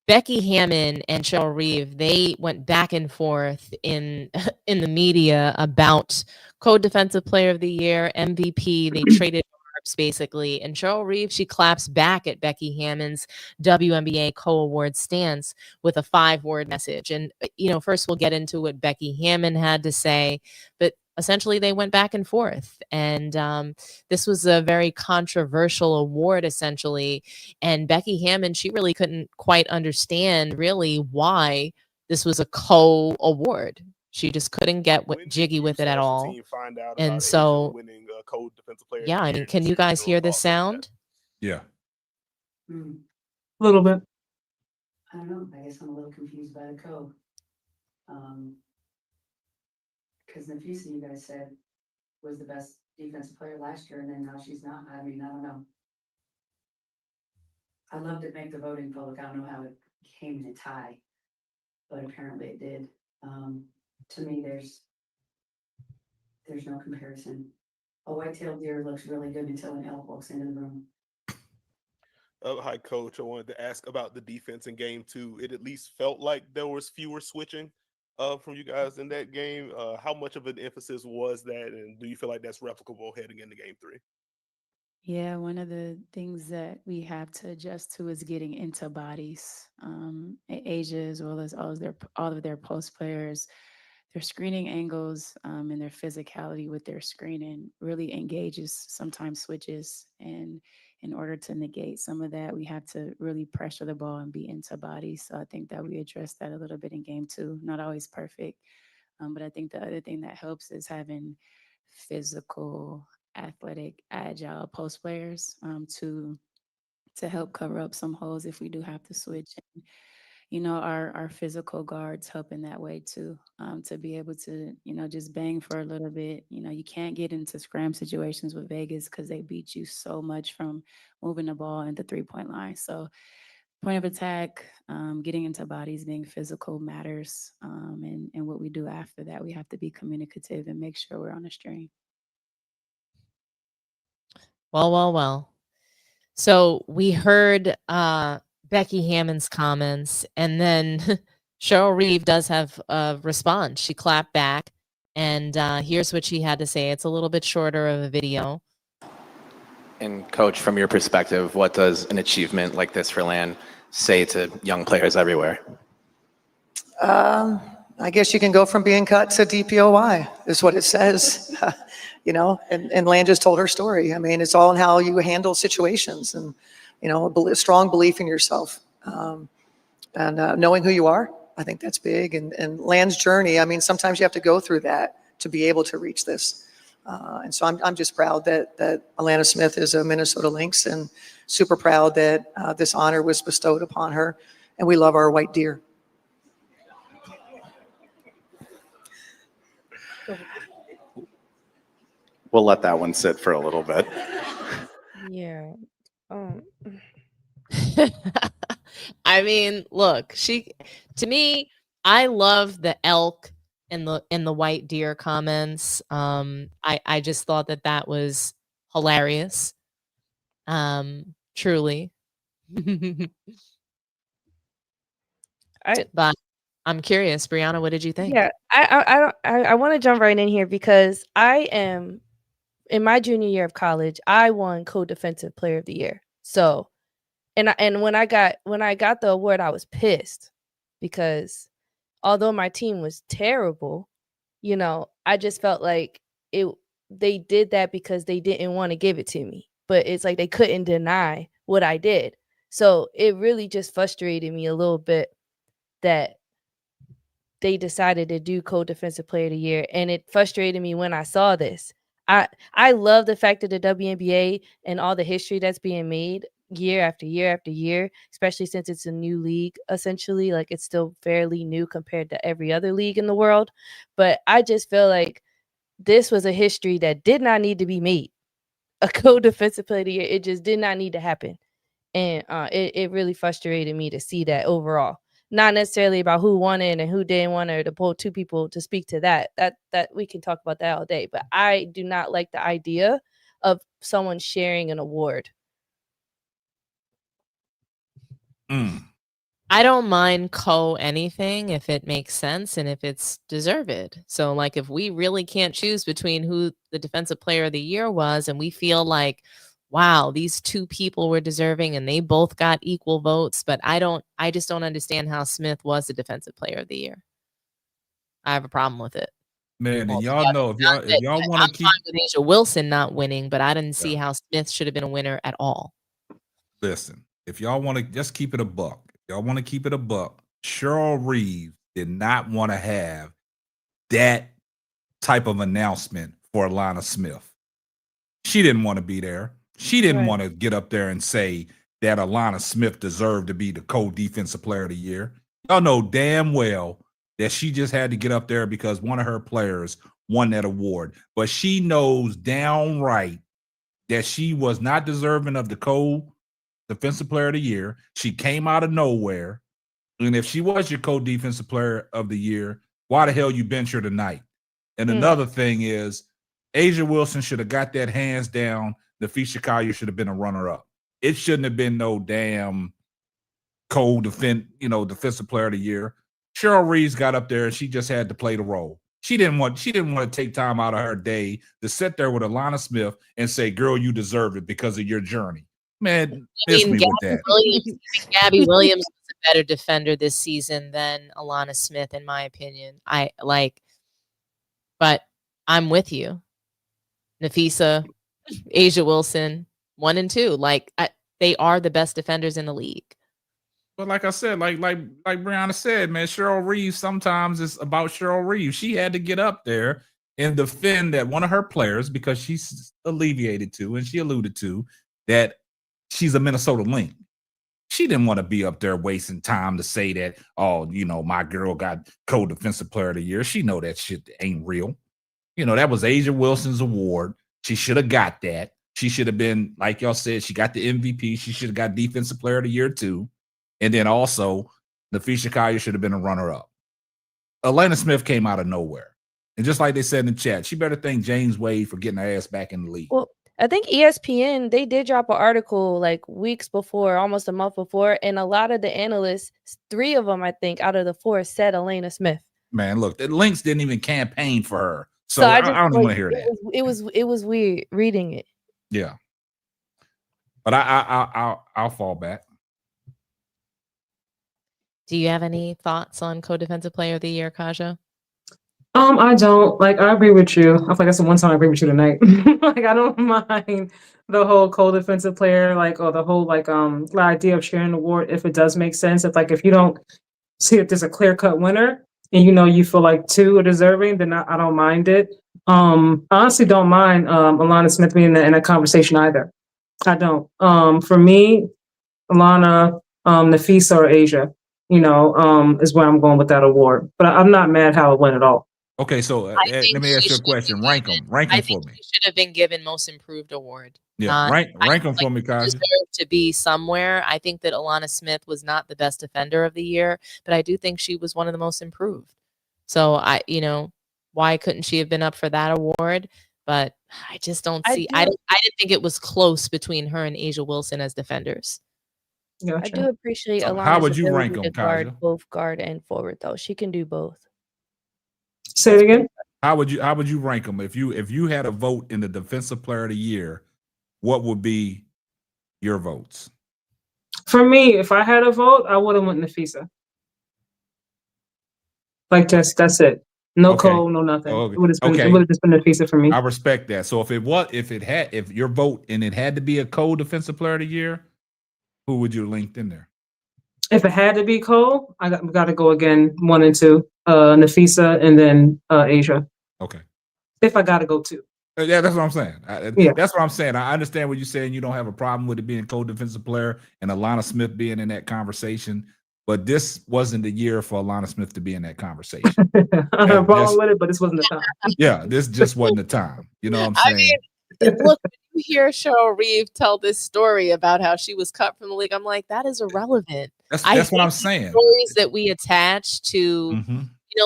Becky Hammon and Cheryl Reeve, they went back and forth in the media about co-defensive player of the year, MVP. They traded verbs basically. And Cheryl Reeve, she claps back at Becky Hammon's WNBA co-award stance with a 5-word message. And, first we'll get into what Becky Hammon had to say, but essentially they went back and forth. And this was a very controversial award, essentially. And Becky Hammon, she really couldn't quite understand really why this was a co-award. She just couldn't get jiggy with it at all. And so, yeah, I mean, can you guys hear this sound? Yeah. A little bit. I don't know. I guess I'm a little confused by the code. Because Nafisa, you guys said, was the best defensive player last year, and then now she's not. I mean, I don't know. I'd love to make the voting public. I don't know how it came in a tie, but apparently it did. To me, there's no comparison. A white-tailed deer looks really good until an elk walks into the room. Hi, Coach. I wanted to ask about the defense in game 2. It at least felt like there was fewer switching from you guys in that game. How much of an emphasis was that, and do you feel like that's replicable heading into game 3? Yeah, one of the things that we have to adjust to is getting into bodies. Asia, as well as all of their post players, their screening angles and their physicality with their screening really engages, sometimes switches. And in order to negate some of that, we have to really pressure the ball and be into bodies. So I think that we addressed that a little bit in game 2. Not always perfect, but I think the other thing that helps is having physical, athletic, agile post players to help cover up some holes if we do have to switch. And, our physical guards help in that way too, to be able to, just bang for a little bit. You can't get into scram situations with Vegas because they beat you so much from moving the ball at the 3-point line. So point of attack, getting into bodies, being physical matters. And what we do after that, we have to be communicative and make sure we're on a string. Well. So we heard Becky Hammon's comments, and then Cheryl Reeve does have a response. She clapped back, and here's what she had to say. It's a little bit shorter of a video. And Coach, from your perspective, what does an achievement like this for LAN say to young players everywhere? I guess you can go from being cut to DPOY is what it says, and Lan just told her story. I mean, it's all in how you handle situations and, a strong belief in yourself and knowing who you are. I think that's big. And Lan's journey, I mean, sometimes you have to go through that to be able to reach this. And so I'm just proud that Alana Smith is a Minnesota Lynx and super proud that this honor was bestowed upon her. And we love our white deer. We'll let that one sit for a little bit. Yeah. I mean, look, to me, I love the elk and the white deer comments. I just thought that was hilarious. Truly. But I'm curious, Brianna, what did you think? Yeah, I want to jump right in here because I am in my junior year of college. I won co-defensive player of the year. So, and when I got the award, I was pissed because although my team was terrible, you know, I just felt like they did that because they didn't want to give it to me. But it's like they couldn't deny what I did. So it really just frustrated me a little bit that they decided to do co-defensive player of the year, and it frustrated me when I saw this. I love the fact that the WNBA and all the history that's being made year after year after year, especially since it's a new league, essentially. Like, it's still fairly new compared to every other league in the world. But I just feel like this was a history that did not need to be made. A co-defensive player of the year, it just did not need to happen. And it really frustrated me to see that overall. Not necessarily about who won it and who didn't want it, or to pull two people to speak to that. That we can talk about that all day. But I do not like the idea of someone sharing an award. I don't mind anything if it makes sense and if it's deserved. So, like, if we really can't choose between who the defensive player of the year was, and we feel like, wow, these two people were deserving and they both got equal votes, but I just don't understand how Smith was the defensive player of the year. I have a problem with it. Man, and y'all know if y'all want to keep fine with Asia Wilson not winning, but I didn't see how Smith should have been a winner at all. Listen, if y'all want to just keep it a buck, y'all want to keep it a buck, Cheryl Reeves did not want to have that type of announcement for Alana Smith. She didn't want to be there. She didn't want to get up there and say that Alana Smith deserved to be the co-defensive player of the year. Y'all know damn well that she just had to get up there because one of her players won that award. But she knows downright that she was not deserving of the co-defensive player of the year. She came out of nowhere. And if she was your co-defensive player of the year, why the hell you bench her tonight? And another thing is, Asia Wilson should have got that hands down. Nafisha Collier should have been a runner-up. It shouldn't have been no damn defensive player of the year. Cheryl Reeves got up there and she just had to play the role. She didn't want to take time out of her day to sit there with Alana Smith and say, "Girl, you deserve it because of your journey." Man, miss me with that. Gabby Williams was a better defender this season than Alana Smith, in my opinion. But I'm with you. Nafisa, Asia Wilson, 1 and 2. They are the best defenders in the league. But like I said, like Brianna said, man, Cheryl Reeves, sometimes it's about Cheryl Reeves. She had to get up there and defend that one of her players, because she's alluded to that she's a Minnesota Lynx. She didn't want to be up there wasting time to say that, oh, my girl got co-defensive player of the year. She know that shit ain't real. That was Asia Wilson's award. She should have got that. She should have been, like y'all said, she got the MVP. She should have got defensive player of the year too. And then also, Nafisha Collier should have been a runner-up. Alana Smith came out of nowhere. And just like they said in the chat, she better thank James Wade for getting her ass back in the league. Well, I think ESPN, they did drop an article like weeks before, almost a month before, and a lot of the analysts, 3 of them, I think, out of the 4 said Alana Smith. Man, look, the Lynx didn't even campaign for her. So I don't even want to hear that. It was weird reading it. Yeah. But I'll fall back. Do you have any thoughts on co-defensive player of the year, Kaja? I don't. I agree with you. I feel like that's the one time I agree with you tonight. I don't mind the whole co-defensive player, or the whole the idea of sharing the award if it does make sense. If you don't see that there's a clear-cut winner and you feel like 2 are deserving, then I don't mind it. I honestly don't mind Alana Smith being in a conversation either. I don't. For me, Alana, Nafisa, or Asia, is where I'm going with that award. But I'm not mad how it went at all. Okay, so let me ask you a question. Rank them for me. She should have been given most improved award. Yeah, rank them for me, Kaja. Deserve to be somewhere. I think that Alana Smith was not the best defender of the year, but I do think she was one of the most improved. So why couldn't she have been up for that award? But I just don't see. I didn't think it was close between her and Asia Wilson as defenders. Gotcha. I do appreciate Alana's how would you rank them, guard, both guard and forward, though. She can do both. Say it again. How would you rank them if you had a vote in the defensive player of the year? What would be your votes? For me, if I had a vote, I would have went Nafisa. That's it. No Okay. cold, no nothing. Oh, It would okay. have just been Nafisa for me. I respect that. So if your vote and it had to be a co-defensive player of the year, who would you link in there? If it had to be Cole, I got to go again 1 and 2, Nafisa and then Asia. Okay. If I got to go 2. Yeah, that's what I'm saying. Yeah. That's what I'm saying. I understand what you're saying. You don't have a problem with it being co-defensive player and Alana Smith being in that conversation, but this wasn't the year for Alana Smith to be in that conversation. I have a problem with it, but this wasn't the time. Yeah, this just wasn't the time. You know what I'm saying? I mean, look, when you hear Cheryl Reeve tell this story about how she was cut from the league, I'm like, that is irrelevant. That's what I'm saying. Stories that we attach to,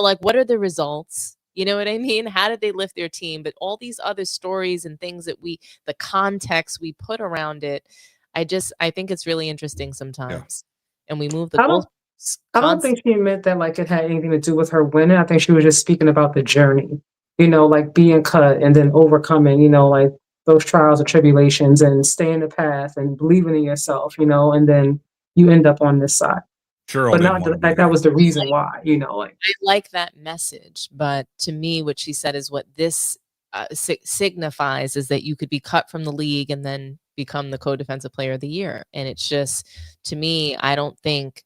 like, what are the results? You know what I mean? How did they lift their team? But all these other stories and things that the context we put around it, I think it's really interesting sometimes. Yeah. And we move the goals. I don't think she meant that like it had anything to do with her winning. I think she was just speaking about the journey, like being cut and then overcoming, like those trials and tribulations and staying the path and believing in yourself, and then you end up on this side. Cheryl, but not like that was the reason why, like. I like that message, but to me, what she said is what this signifies is that you could be cut from the league and then become the co-defensive player of the year. And it's just, to me, I don't think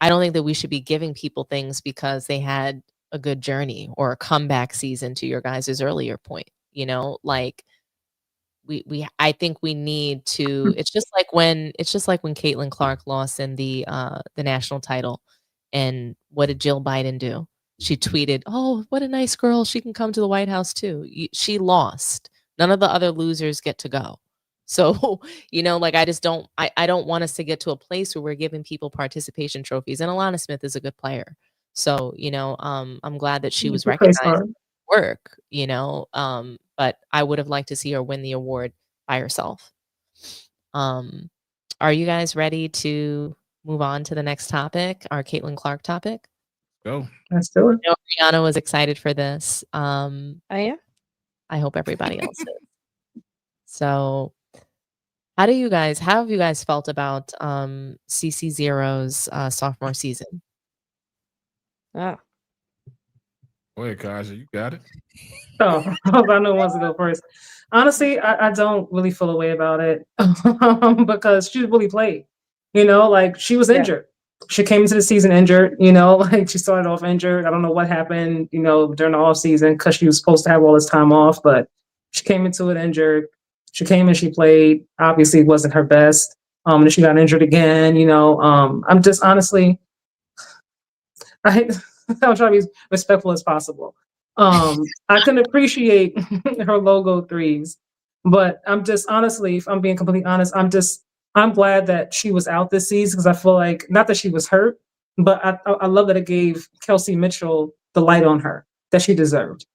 that we should be giving people things because they had a good journey or a comeback season, to your guys' earlier point. Like I think we need to. It's just like when Caitlin Clark lost in the national title, and what did Jill Biden do? She tweeted, "Oh, what a nice girl! She can come to the White House too." She lost. None of the other losers get to go. So, like I just don't. I don't want us to get to a place where we're giving people participation trophies. And Alana Smith is a good player, so I'm glad that she was recognized work. But I would have liked to see her win the award by herself. Are you guys ready to move on to the next topic, our Caitlin Clark topic? Go. Let's do it. Brianna was excited for this. I am. I hope everybody else is. So, how have you guys felt about CC Zero's sophomore season? Ah. Go ahead, Kaja, you got it. Oh, I know who wants to go first. Honestly, I don't really feel a way about it because she really played. Like she was injured. She came into the season injured, like she started off injured. I don't know what happened, during the off season because she was supposed to have all this time off, but she came into it injured. She came and she played. Obviously, it wasn't her best. And she got injured again. I'm just honestly, I was trying to be respectful as possible. I can appreciate her logo threes, but I'm just honestly, if I'm being completely honest, I'm glad that she was out this season because I feel like not that she was hurt, but I love that it gave Kelsey Mitchell the light on her that she deserved.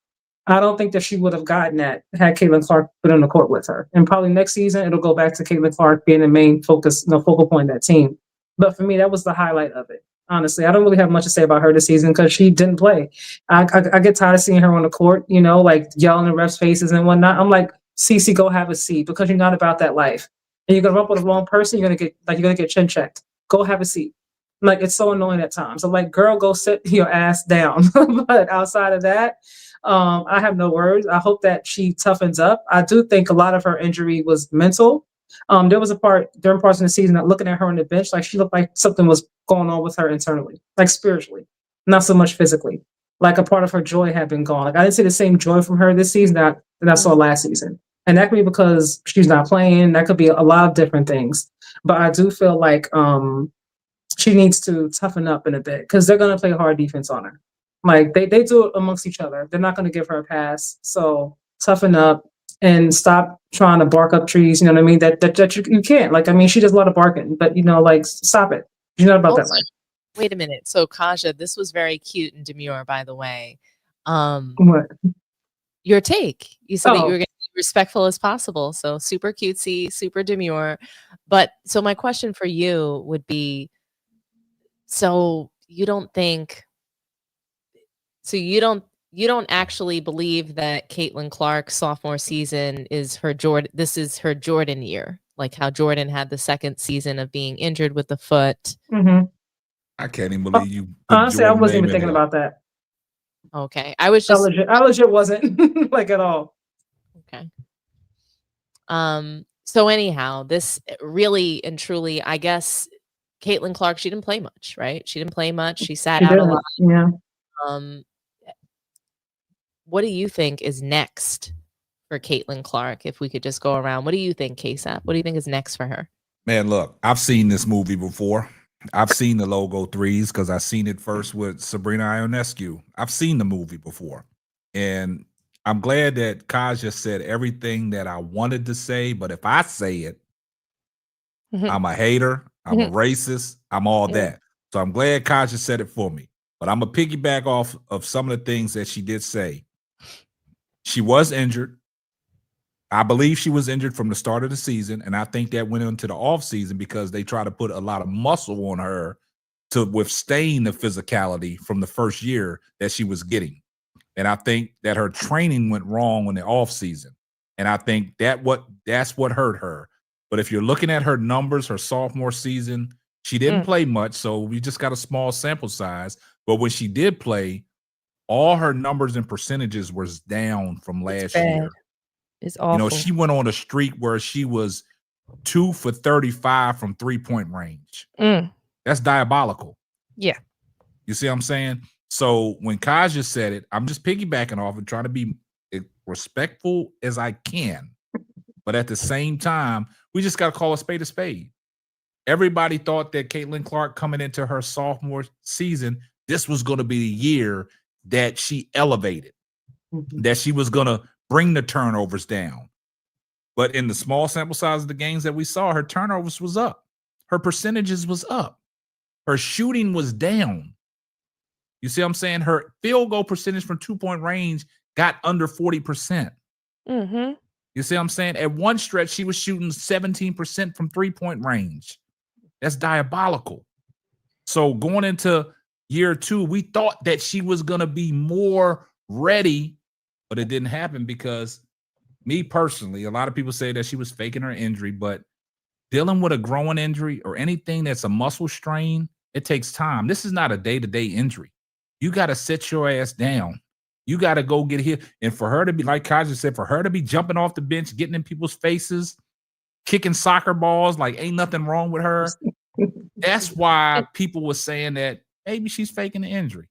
I don't think that she would have gotten that had Caitlin Clark been on the court with her. And probably next season it'll go back to Caitlin Clark being the main focal point of that team. But for me, that was the highlight of it. Honestly, I don't really have much to say about her this season because she didn't play. I get tired of seeing her on the court, like yelling in refs' faces and whatnot. I'm like, Cece, go have a seat because you're not about that life. And you're gonna run up with the wrong person, you're gonna get chin checked. Go have a seat. Like it's so annoying at times. I'm like, girl, go sit your ass down. But outside of that, I have no words. I hope that she toughens up. I do think a lot of her injury was mental. There was a part during parts of the season that looking at her on the bench, like she looked like something was going on with her internally, like spiritually, not so much physically. Like a part of her joy had been gone. Like I didn't see the same joy from her this season that I saw last season. And that could be because she's not playing. That could be a lot of different things. But I do feel like she needs to toughen up in a bit because they're going to play hard defense on her. Like they do it amongst each other. They're not going to give her a pass. So toughen up and stop trying to bark up trees. You know what I mean? That you can't. Like, I mean, she does a lot of barking, but like stop it. You're not about that life. Wait a minute. So Kaja, this was very cute and demure, by the way. What? Your take. You said that you were going to be respectful as possible. So super cutesy, super demure. But so my question for you would be, so you don't actually believe that Caitlin Clark's sophomore season is her Jordan. This is her Jordan year, like how Jordan had the second season of being injured with the foot. Mm-hmm. I can't even believe you. Honestly, I wasn't even thinking about that. Okay. I was just I legit wasn't like at all. okay. So anyhow, this really and truly, I guess Caitlin Clark, she didn't play much, right? She didn't play much. She sat She out a didn't. lot. Yeah. Um, what do you think is next for Caitlin Clark? If we could just go around, what do you think, KSAP? What do you think is next for her? Man, look, I've seen this movie before. I've seen the logo threes because I've seen it first with Sabrina Ionescu. I've seen the movie before. And I'm glad that Kaja said everything that I wanted to say, but if I say it, I'm a hater, I'm a racist, I'm all that. So I'm glad Kaja said it for me. But I'm going to piggyback off of some of the things that she did say. She was injured. I believe she was injured from the start of the season, and I think that went into the offseason because they tried to put a lot of muscle on her to withstand the physicality from the first year that she was getting. And I think that her training went wrong in the offseason. And I think that's what hurt her. But if you're looking at her numbers, her sophomore season, she didn't play much, so we just got a small sample size. But when she did play, all her numbers and percentages was down from last year. It's awful. You know, she went on a streak where she was 2 for 35 from 3-point range. That's diabolical. Yeah. You see what I'm saying? So when Kaja said it, I'm just piggybacking off and trying to be respectful as I can. But at the same time, we just got to call a spade a spade. Everybody thought that Caitlin Clark coming into her sophomore season, this was going to be the year that she elevated, that she was going to bring the turnovers down. But in the small sample size of the games that we saw, her turnovers was up. Her percentages was up. Her shooting was down. You see what I'm saying? Her field goal percentage from 2-point range got under 40%. You see what I'm saying? At one stretch, she was shooting 17% from 3-point range. That's diabolical. So going into year 2, we thought that she was going to be more ready, but it didn't happen because me personally, a lot of people say that she was faking her injury, but dealing with a growing injury or anything that's a muscle strain, it takes time. This is not a day-to-day injury. You got to sit your ass down. You got to go get hit. And for her to be, like Kaja said, for her to be jumping off the bench, getting in people's faces, kicking soccer balls like ain't nothing wrong with her. That's why people were saying that maybe she's faking the injury.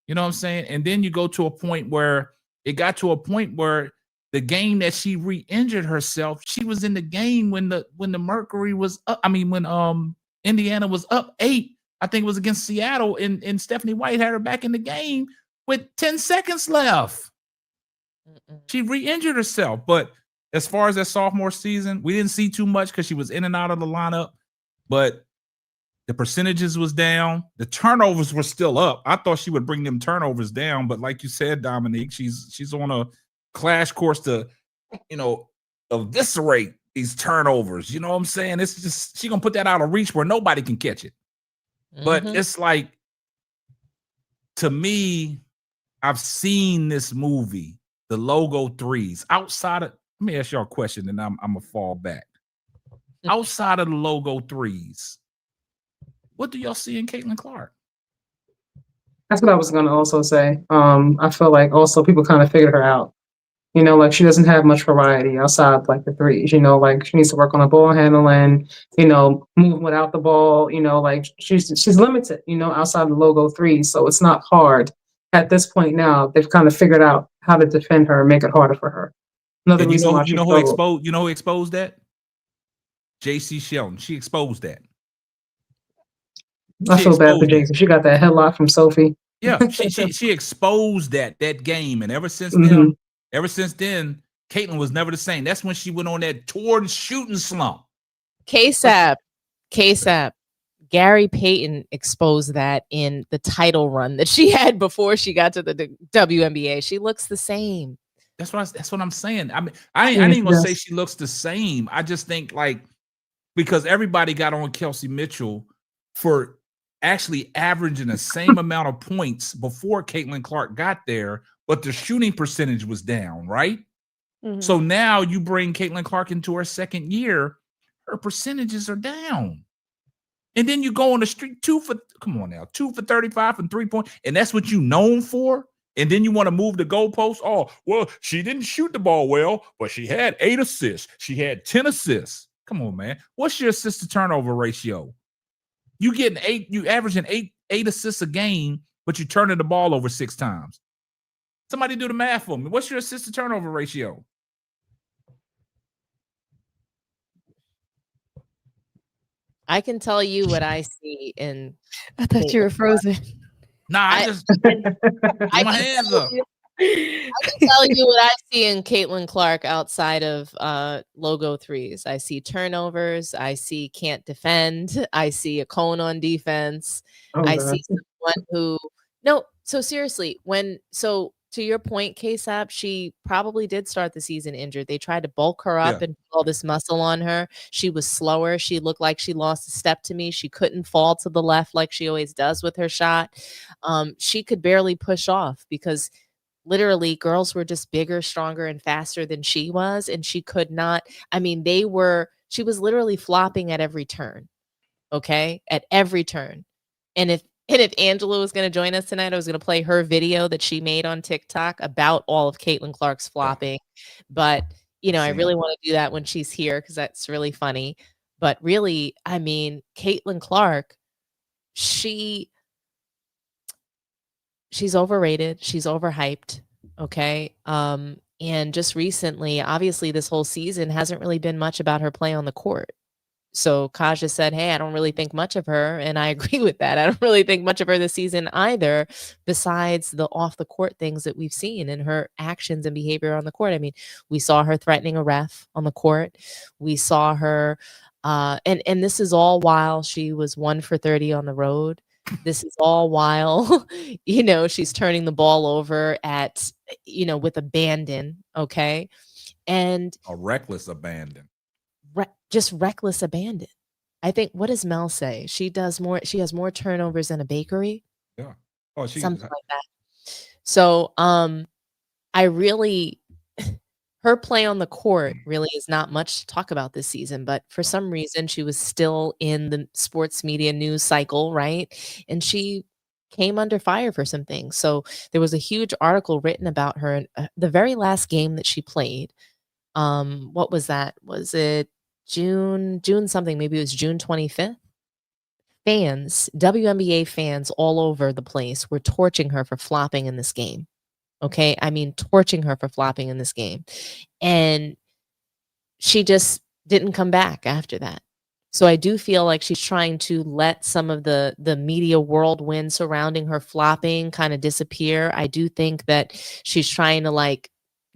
You know what I'm saying? And then you go to a point where it got to a point where the game that she re-injured herself, she was in the game when the Mercury was up. I mean, when Indiana was up 8, I think it was against Seattle, and Stephanie White had her back in the game with 10 seconds left. She re-injured herself. But as far as that sophomore season, we didn't see too much because she was in and out of the lineup. But the percentages was down. The turnovers were still up. I thought she would bring them turnovers down, but like you said, Dominique, she's on a clash course to, eviscerate these turnovers. You know what I'm saying? It's just she's gonna put that out of reach where nobody can catch it. But it's like, to me, I've seen this movie, the logo threes, outside of. Let me ask y'all a question, and I'm gonna fall back. Outside of the logo threes, what do y'all see in Caitlin Clark? That's what I was going to also say. I feel like also people kind of figured her out. Like she doesn't have much variety outside like the threes. Like she needs to work on the ball handling. Move without the ball. Like she's limited. Outside the logo threes, so it's not hard at this point. Now they've kind of figured out how to defend her and make it harder for her. Another And reason why she struggled. who exposed that? JC Shelton. She exposed that. I feel bad for Jason. She got that headlock from Sophie. Yeah, she exposed that game, and ever since then, Caitlin was never the same. That's when she went on that torn shooting slump. KSAP, Gary Payton exposed that in the title run that she had before she got to the WNBA. She looks the same. That's what I'm saying. I mean, I ain't even gonna say she looks the same. I just think because everybody got on Kelsey Mitchell for actually averaging the same amount of points before Caitlin Clark got there, but the shooting percentage was down, right? So now you bring Caitlin Clark into her second year, her percentages are down. And then you go on the street 2 for 35 from 3-point, and that's what you known for. And then you want to move the goalpost. Oh, well, she didn't shoot the ball well, but she had 8 assists. She had 10 assists. Come on, man. What's your assist to turnover ratio? You getting 8, you averaging 8 assists a game, but you turning the ball over 6 times. Somebody do the math for me. What's your assist to turnover ratio? I can tell you what I see in. I thought you were frozen. Nah, I just put my hands up. I can tell you what I see in Caitlin Clark outside of logo threes. I see turnovers. I see can't defend. I see a cone on defense. I see someone who So seriously, to your point, KSAP, she probably did start the season injured. They tried to bulk her up and put all this muscle on her. She was slower. She looked like she lost a step to me. She couldn't fall to the left like she always does with her shot. She could barely push off because literally girls were just bigger, stronger, and faster than she was. And she could not, she was literally flopping at every turn. Okay. At every turn. And if Angela was going to join us tonight, I was going to play her video that she made on TikTok about all of Caitlin Clark's flopping. But, I really want to do that when she's here because that's really funny. But really, Caitlin Clark, she's overrated. She's overhyped. Okay. And just recently, obviously, this whole season hasn't really been much about her play on the court. So Kaja said, hey, I don't really think much of her. And I agree with that. I don't really think much of her this season either, besides the off the court things that we've seen in her actions and behavior on the court. We saw her threatening a ref on the court. We saw her, and this is all while she was 1 for 30 on the road. This is all while, she's turning the ball over with abandon. Okay. And a reckless abandon. Just reckless abandon. I think, what does Mel say? She has more turnovers than a bakery. Yeah. Something like that. So, her play on the court really is not much to talk about this season, but for some reason she was still in the sports media news cycle, right? And she came under fire for some things. So there was a huge article written about her in the very last game that she played. What was that? Was it June something? Maybe it was June 25th. WNBA fans all over the place were torching her for flopping in this game. Okay. Torching her for flopping in this game. And she just didn't come back after that. So I do feel like she's trying to let some of the media whirlwind surrounding her flopping kind of disappear. I do think that she's trying to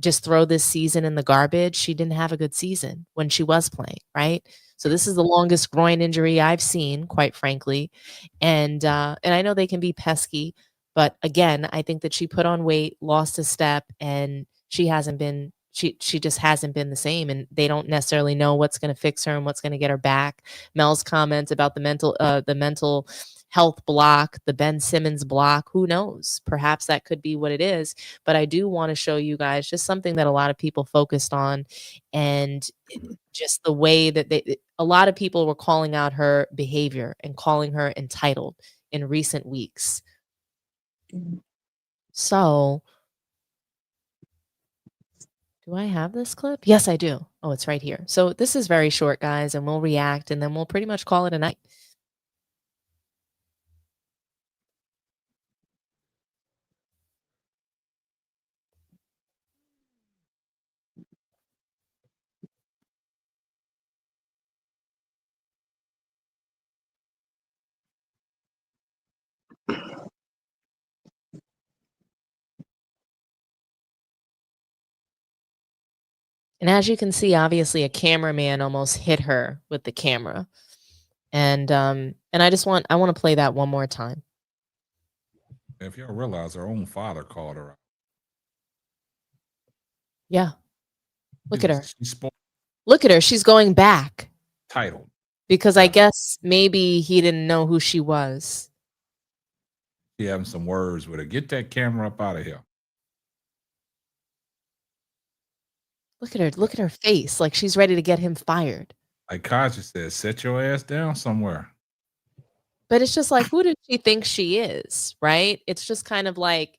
just throw this season in the garbage. She didn't have a good season when she was playing, right? So this is the longest groin injury I've seen, quite frankly. And I know they can be pesky, but again, I think that she put on weight, lost a step, and she just hasn't been the same. And they don't necessarily know what's going to fix her and what's going to get her back. Mel's comments about the mental health block, the Ben Simmons block, who knows? Perhaps that could be what it is. But I do want to show you guys just something that a lot of people focused on, and just the way that a lot of people were calling out her behavior and calling her entitled in recent weeks. So, do I have this clip? Yes, I do. Oh, it's right here. So this is very short, guys, and we'll react, and then we'll pretty much call it a night. And as you can see, obviously a cameraman almost hit her with the camera. And I want to play that one more time. If y'all realize her own father called her out. Yeah. Look at her. Look at her. She's going back. Titled. Because I guess maybe he didn't know who she was. She having some words with her. Get that camera up out of here. Look at her. Look at her face. Like she's ready to get him fired. Like Kaja said, set your ass down somewhere. But it's just like, who does she think she is? Right? It's just kind of like,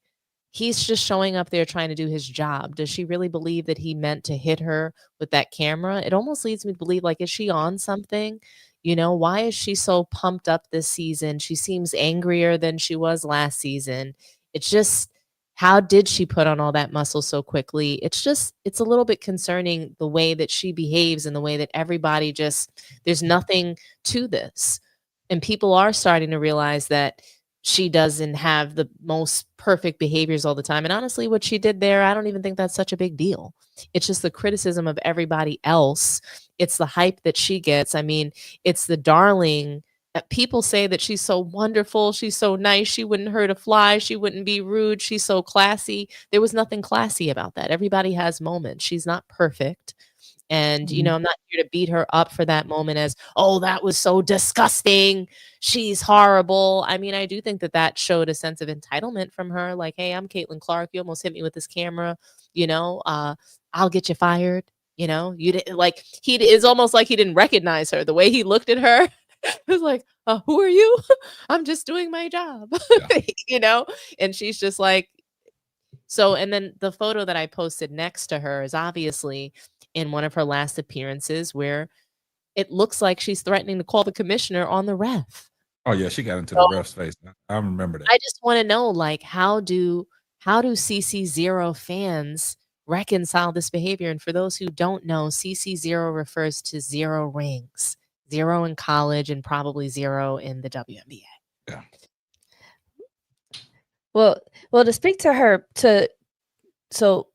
he's just showing up there trying to do his job. Does she really believe that he meant to hit her with that camera? It almost leads me to believe, like, is she on something? You know, why is she so pumped up this season? She seems angrier than she was last season. It's just, how did she put on all that muscle so quickly? It's a little bit concerning the way that she behaves and the way that everybody just, there's nothing to this. And people are starting to realize that she doesn't have the most perfect behaviors all the time. And honestly, what she did there, I don't even think that's such a big deal. It's just the criticism of everybody else. It's the hype that she gets. I mean, it's the darling. People say that she's so wonderful. She's so nice. She wouldn't hurt a fly. She wouldn't be rude. She's so classy. There was nothing classy about that. Everybody has moments. She's not perfect. And, you know, I'm not here to beat her up for that moment as, oh, that was so disgusting. She's horrible. I mean, I do think that that showed a sense of entitlement from her. Like, hey, I'm Caitlin Clark. You almost hit me with this camera. You know, I'll get you fired. You know, you didn't, like, it's almost like he didn't recognize her. The way he looked at her, it was like, who are you? I'm just doing my job, you know? And she's just like, so, and then the photo that I posted next to her is obviously in one of her last appearances where it looks like she's threatening to call the commissioner on the ref. Oh yeah, she got into the ref's face. I remember that. I just want to know, like, how do CC0 fans reconcile this behavior? And for those who don't know, CC0 refers to 0 rings, 0 in college and probably 0 in the WNBA. Yeah. Well, to speak to her, so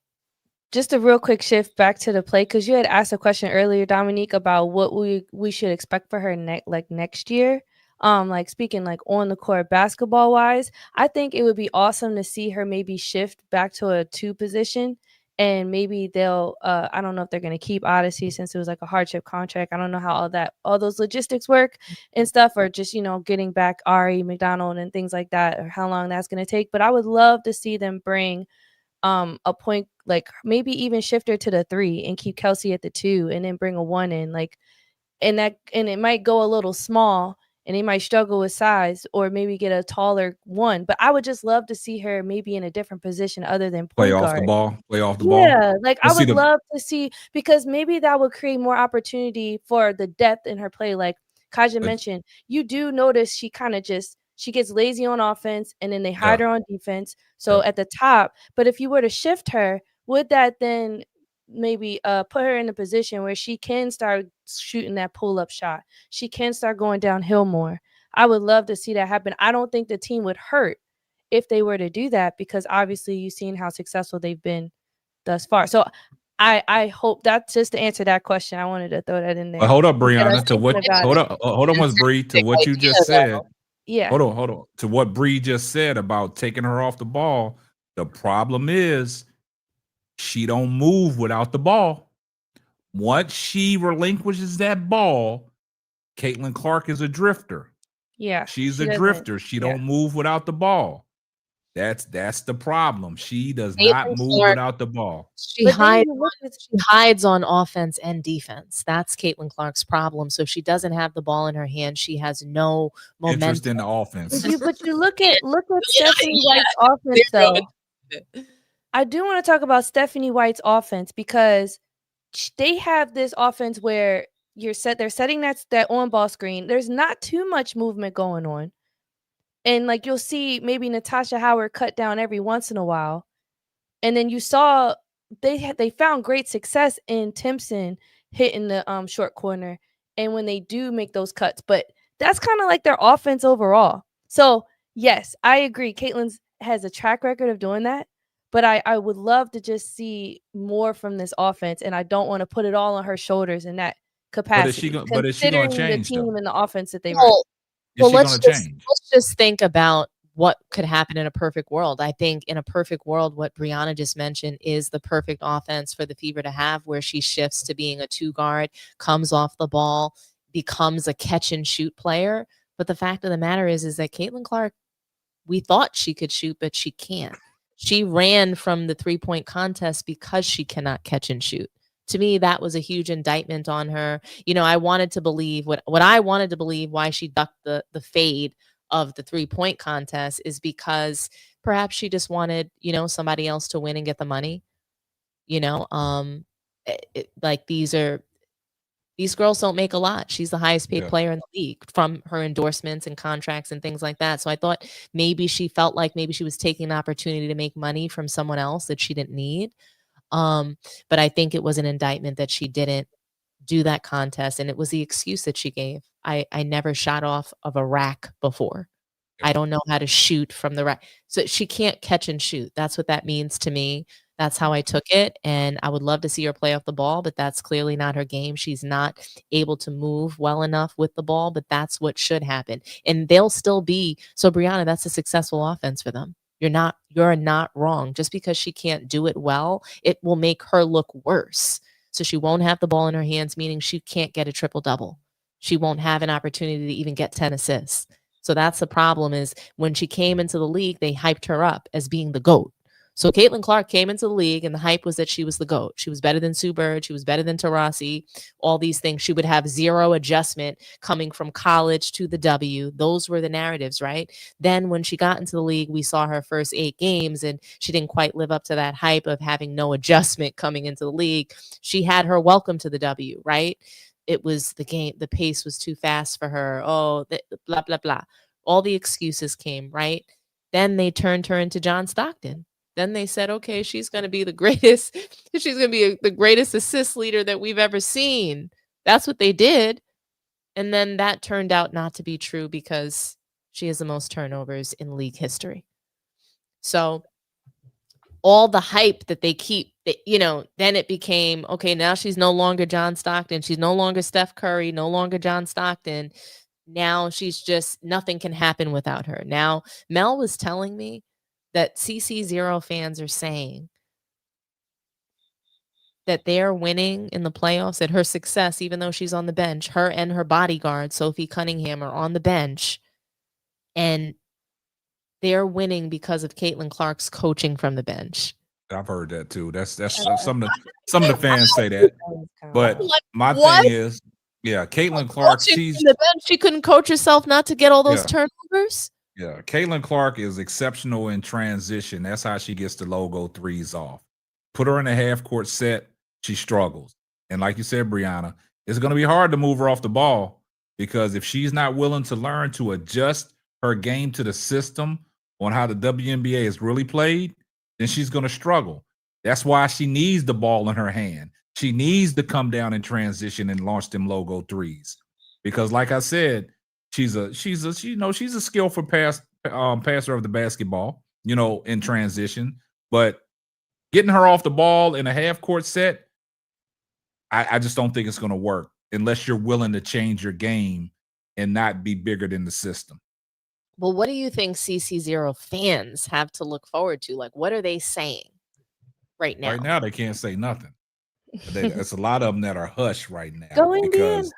just a real quick shift back to the play, because you had asked a question earlier, Dominique, about what we should expect for her next year. Like speaking like on the court basketball wise, I think it would be awesome to see her maybe shift back to a 2 position, and maybe they'll I don't know if they're gonna keep Odyssey since it was like a hardship contract. I don't know how all those logistics work and stuff, or just, you know, getting back Ari McDonald and things like that, or how long that's gonna take. But I would love to see them bring a point, like maybe even shift her to the 3 and keep Kelsey at the 2 and then bring a 1 in, like, and it might go a little small and they might struggle with size, or maybe get a taller 1. But I would just love to see her maybe in a different position other than Play point off the guard. ball. Play off the ball. Yeah, like I Let's see would love to see, because maybe that would create more opportunity for the depth in her play. Like Kaja mentioned, you do notice she kind of just, she gets lazy on offense and then they hide her on defense. So at the top, but if you were to shift her, would that then maybe put her in a position where she can start shooting that pull-up shot? She can start going downhill more. I would love to see that happen. I don't think the team would hurt if they were to do that, because obviously you've seen how successful they've been thus far. So I hope that's just to answer that question. I wanted to throw that in there. But hold up, Brianna, to what hold on once, Bree, to what you just said. Yeah. Hold on. To what Bree just said about taking her off the ball. The problem is she don't move without the ball. Once she relinquishes that ball, Caitlin Clark is a drifter. Yeah. She's a drifter. She don't move without the ball. That's the problem. She does not move without the ball. She hides on offense and defense. That's Caitlin Clark's problem. So if she doesn't have the ball in her hand, she has no momentum. Interest in the offense. But you look at Stephanie White's offense though. I do want to talk about Stephanie White's offense, because they have this offense where they're setting that on ball screen. There's not too much movement going on. And like you'll see maybe Natasha Howard cut down every once in a while. And then you saw they found great success in Timpson hitting the short corner, and when they do make those cuts. But that's kind of like their offense overall. So yes, I agree. Caitlin has a track record of doing that. But I would love to just see more from this offense, and I don't want to put it all on her shoulders in that capacity. But is she going to change the team though? And the offense that they run? Well, let's just think about what could happen in a perfect world. I think in a perfect world, what Brianna just mentioned is the perfect offense for the Fever to have, where she shifts to being a 2 guard, comes off the ball, becomes a catch and shoot player. But the fact of the matter is that Caitlin Clark, we thought she could shoot, but she can't. She ran from the 3-point contest because she cannot catch and shoot. To me, that was a huge indictment on her. You know, I wanted to believe what I wanted to believe why she ducked the fade of the 3-point contest is because Perhaps she just wanted, you know, somebody else to win and get the money. You know, like these girls don't make a lot. She's the highest paid player in the league from her endorsements and contracts and things like that. So I thought maybe she felt like maybe she was taking an opportunity to make money from someone else that she didn't need. But I think it was an indictment that she didn't do that contest, and it was the excuse that she gave. I never shot off of a rack before. I don't know how to shoot from the rack. So she can't catch and shoot. That's what that means to me. That's how I took it, and I would love to see her play off the ball, but that's clearly not her game. She's not able to move well enough with the ball, but that's what should happen. And they'll still be so Brianna, that's a successful offense for them. You're not wrong. Just because she can't do it well, it will make her look worse. So she won't have the ball in her hands, meaning she can't get a triple-double. She won't have an opportunity to even get 10 assists. So that's the problem is when she came into the league, they hyped her up as being the GOAT. So Caitlin Clark came into the league and the hype was that she was the GOAT. She was better than Sue Bird. She was better than Taurasi, all these things. She would have zero adjustment coming from college to the W. Those were the narratives, right? Then when she got into the league, we saw her first 8 games and she didn't quite live up to that hype of having no adjustment coming into the league. She had her welcome to the W, right? It was the game, the pace was too fast for her. Oh, blah, blah, blah. All the excuses came, right? Then they turned her into John Stockton. Then they said, okay, she's going to be the greatest. She's going to be the greatest assist leader that we've ever seen. That's what they did. And then that turned out not to be true because she has the most turnovers in league history. So all the hype that they keep, you know, then it became, okay, now she's no longer John Stockton. She's no longer Steph Curry, no longer John Stockton. Now she's just, nothing can happen without her. Now, Mel was telling me that CC0 fans are saying that they're winning in the playoffs, that her success, even though she's on the bench, her and her bodyguard, Sophie Cunningham, are on the bench, and they're winning because of Caitlin Clark's coaching from the bench. I've heard that too. That's some of the fans say that. But my what? thing is, yeah, Caitlin Clark, she's from the bench. She couldn't coach herself not to get all those turnovers. Yeah, Caitlin Clark is exceptional in transition. That's how she gets the logo threes off. Put her in a half-court set, she struggles. And like you said, Brianna, it's going to be hard to move her off the ball because if she's not willing to learn to adjust her game to the system on how the WNBA is really played, then she's going to struggle. That's why she needs the ball in her hand. She needs to come down in transition and launch them logo threes. Because like I said, she's a skillful passer of the basketball, you know, in transition. But getting her off the ball in a half-court set, I just don't think it's going to work unless you're willing to change your game and not be bigger than the system. Well, what do you think CC0 fans have to look forward to? Like, what are they saying right now? Right now, they can't say nothing. There's a lot of them that are hush right now. Go Indiana.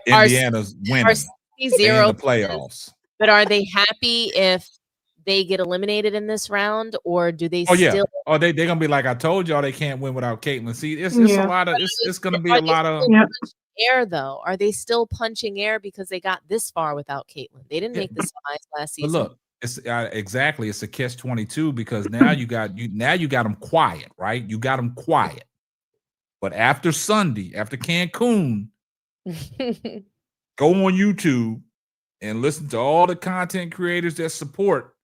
Indiana's winning. Are CC0 in the playoffs. But are they happy if they get eliminated in this round, or do they still? Oh, they're gonna be like, I told y'all they can't win without Caitlin. See, it's a lot of it's gonna be a lot of air though. Are they still punching air because they got this far without Caitlin? They didn't make the semis last season. But look, it's exactly, it's a catch-22 because now you got them quiet, right? You got them quiet. But after Sunday, after Cancun, go on YouTube and listen to all the content creators that support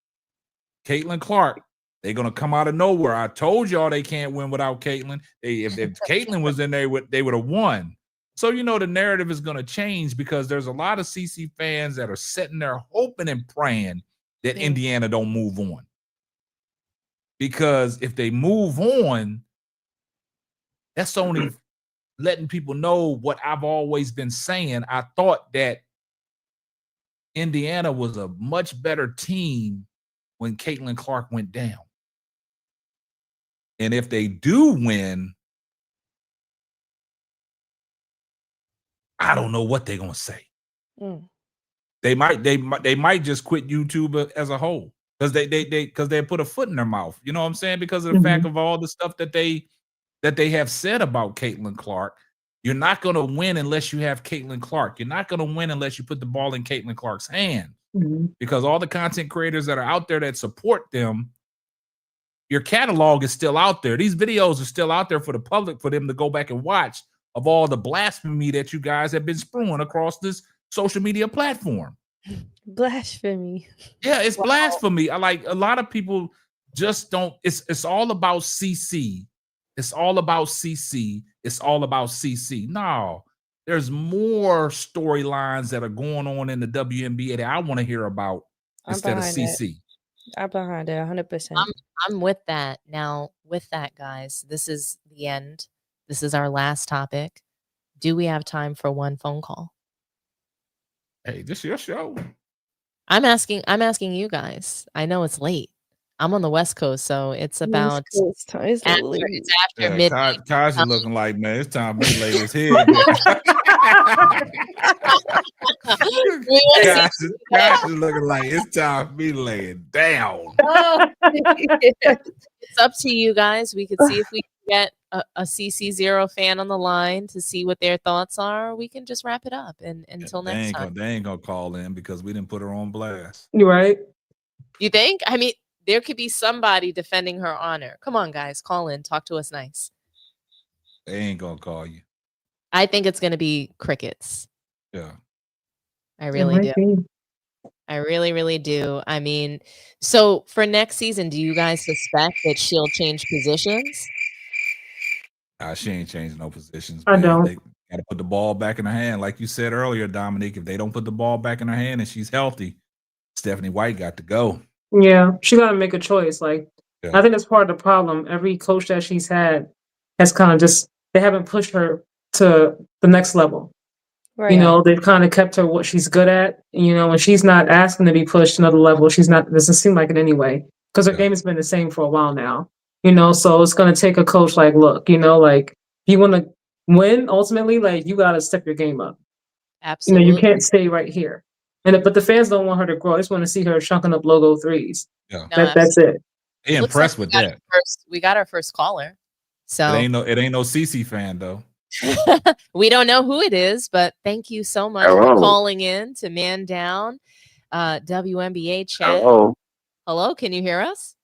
Caitlin Clark. They're gonna come out of nowhere. I told y'all they can't win without Caitlin. If Caitlin was in there, they would have won. So you know the narrative is gonna change because there's a lot of CC fans that are sitting there hoping and praying that Indiana don't move on. Because if they move on, that's only letting people know what I've always been saying. I thought that Indiana was a much better team when Caitlin Clark went down. And if they do win, I don't know what they're gonna say. They might just quit YouTube as a whole because they put a foot in their mouth. You know what I'm saying? Because of the fact of all the stuff that they have said about Caitlin Clark. You're not going to win unless you have Caitlin Clark. You're not going to win unless you put the ball in Caitlin Clark's hand. Because all the content creators that are out there that support them, your catalog is still out there. These videos are still out there for the public, for them to go back and watch, of all the blasphemy that you guys have been spewing across this social media platform. Blasphemy. Yeah, it's blasphemy. I like a lot of people just don't. It's all about CC. It's all about CC. It's all about CC. No, there's more storylines that are going on in the WNBA that I want to hear about instead of CC. I'm behind it 100%. I'm with that. Now, with that, guys, this is the end. This is our last topic. Do we have time for one phone call? Hey, this is your show. I'm asking you guys. I know it's late. I'm on the West Coast, so it's about it's after midnight. Kaja looking like, man, it's time for me to lay this head down. Kaja looking like it's time for me to lay it down. It's up to you guys. We could see if we can get a CC0 fan on the line to see what their thoughts are. We can just wrap it up and until next time. They ain't gonna call in because we didn't put her on blast. You're right. You think? I mean, there could be somebody defending her honor. Come on, guys, call in. Talk to us nice. They ain't gonna call you. I think it's gonna be crickets. Yeah. I really do. I really, really do. I mean, so for next season, do you guys suspect that she'll change positions? She ain't changing no positions. I don't. They got to put the ball back in her hand. Like you said earlier, Dominique, if they don't put the ball back in her hand and she's healthy, Stephanie White got to go. Yeah, she got to make a choice. I think that's part of the problem. Every coach that she's had has kind of they haven't pushed her to the next level. Right. You know, they've kind of kept her what she's good at. You know, when she's not asking to be pushed to another level, doesn't seem like it anyway, because her game has been the same for a while now. You know, so it's going to take a coach look, you know, if you want to win ultimately, you got to step your game up. Absolutely. You know, you can't stay right here. But the fans don't want her to grow. They just want to see her chunking up logo threes. Yeah. That's it. They impressed with that. We got our first caller. So it ain't no CC fan though. We don't know who it is, but thank you so much for calling in to Man Down WNBA chat. Hello, can you hear us?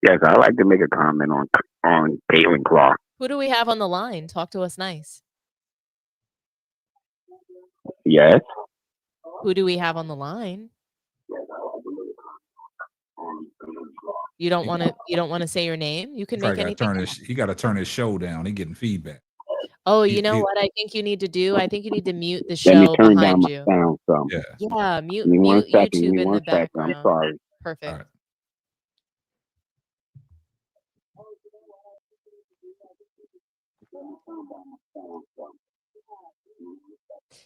Yes, I'd like to make a comment on Caitlin Clark. Who do we have on the line? Talk to us nice. Yes. Who do we have on the line? You don't want to say your name? You can make anything. He got to turn his show down. He getting feedback. Oh, you know what I think you need to do? I think you need to mute the show behind you. Sound, so. Yeah, mute YouTube in the background. I'm sorry. Perfect. Right.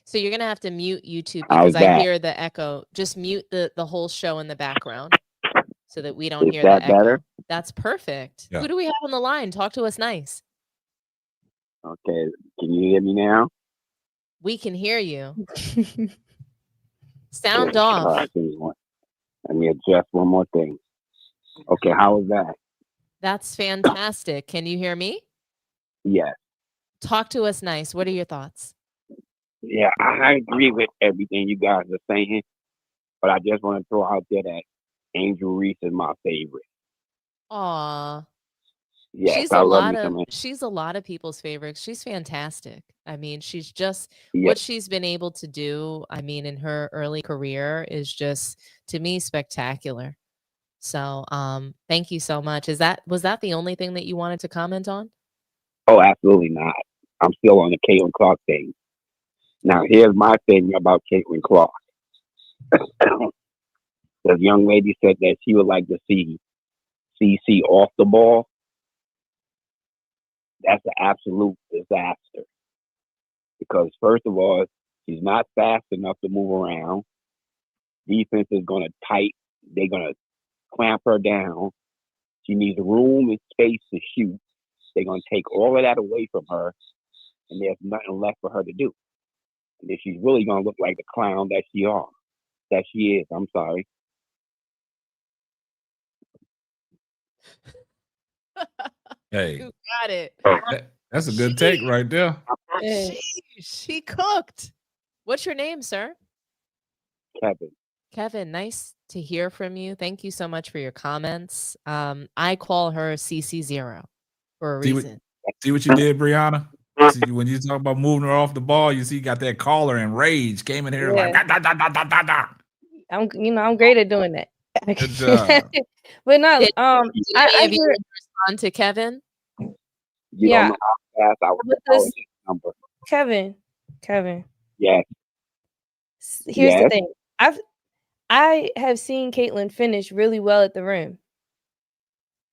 So you're gonna have to mute YouTube because I hear the echo. Just mute the whole show in the background so that we don't hear the echo. Better? That's perfect. Yeah. Who do we have on the line? Talk to us nice. Okay, can you hear me now? We can hear you. Sound off. Let me adjust one more thing. Okay, how is that? That's fantastic. Can you hear me? Yes. Talk to us nice. What are your thoughts? Yeah, I agree with everything you guys are saying, but I just want to throw out there that Angel Reeves is my favorite. Aw. Yes, she's a lot of people's favorites. She's fantastic. I mean, she's just Yes. what she's been able to do, I mean, in her early career is just, to me, spectacular. So thank you so much. Was that the only thing that you wanted to comment on? Oh, absolutely not. I'm still on the Caitlin Clark thing. Now, here's my thing about Caitlin Clark. The young lady said that she would like to see CC off the ball. That's an absolute disaster. Because, first of all, she's not fast enough to move around. Defense is going to tight. They're going to clamp her down. She needs room and space to shoot. They're going to take all of that away from her, and there's nothing left for her to do. And then she's really going to look like the clown that she is. I'm sorry. Hey, You got it. That's a good take right there. She cooked. What's your name, sir? Kevin. Kevin, nice to hear from you. Thank you so much for your comments. I call her CC0 for a reason. See what you did, Brianna? See, when you talk about moving her off the ball, you see you got that caller and rage came in here like da, da, da, da, da, da. I'm great at doing that. Good job. But no, Did I any of you hear, respond to Kevin? You Yeah. don't know how fast I was But calling this- his number. Kevin. Yes. Here's the Yes. thing. I have seen Caitlin finish really well at the rim.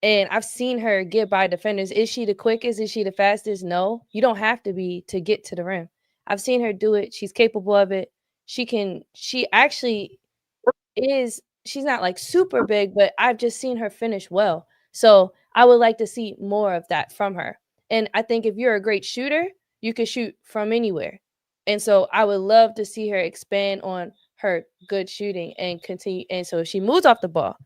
And I've seen her get by defenders. Is she the quickest? Is she the fastest? No. You don't have to be to get to the rim. I've seen her do it. She's capable of it. She actually is, she's not like super big, but I've just seen her finish well. So I would like to see more of that from her. And I think if you're a great shooter, you can shoot from anywhere. And so I would love to see her expand on her good shooting and continue. And so if she moves off the ball,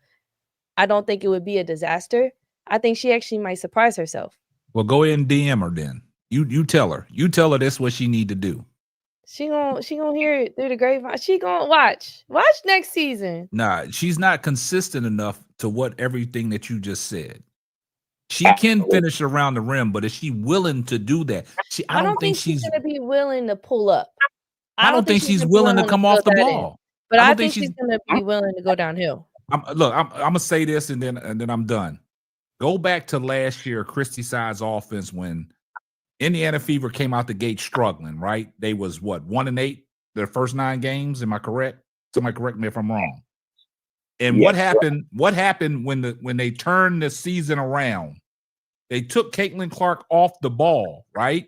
I don't think it would be a disaster. I think she actually might surprise herself. Well, go ahead and DM her then. You tell her. You tell her that's what she need to do. She gonna hear it through the grapevine. She gonna watch next season. Nah, she's not consistent enough to what everything that you just said. She can finish around the rim, but is she willing to do that? I don't think she's gonna be willing to pull up. I don't think she's gonna be willing to come off the fill that in. ball. But I I don't think think she's gonna be willing to go downhill. I'm gonna say this and then I'm done. Go back to last year, Christy Side's offense when Indiana Fever came out the gate struggling, right? They was what, 1-8 their first 9 games. Am I correct? Somebody correct me if I'm wrong. And Yes. what happened when they turned the season around? They took Caitlin Clark off the ball, right?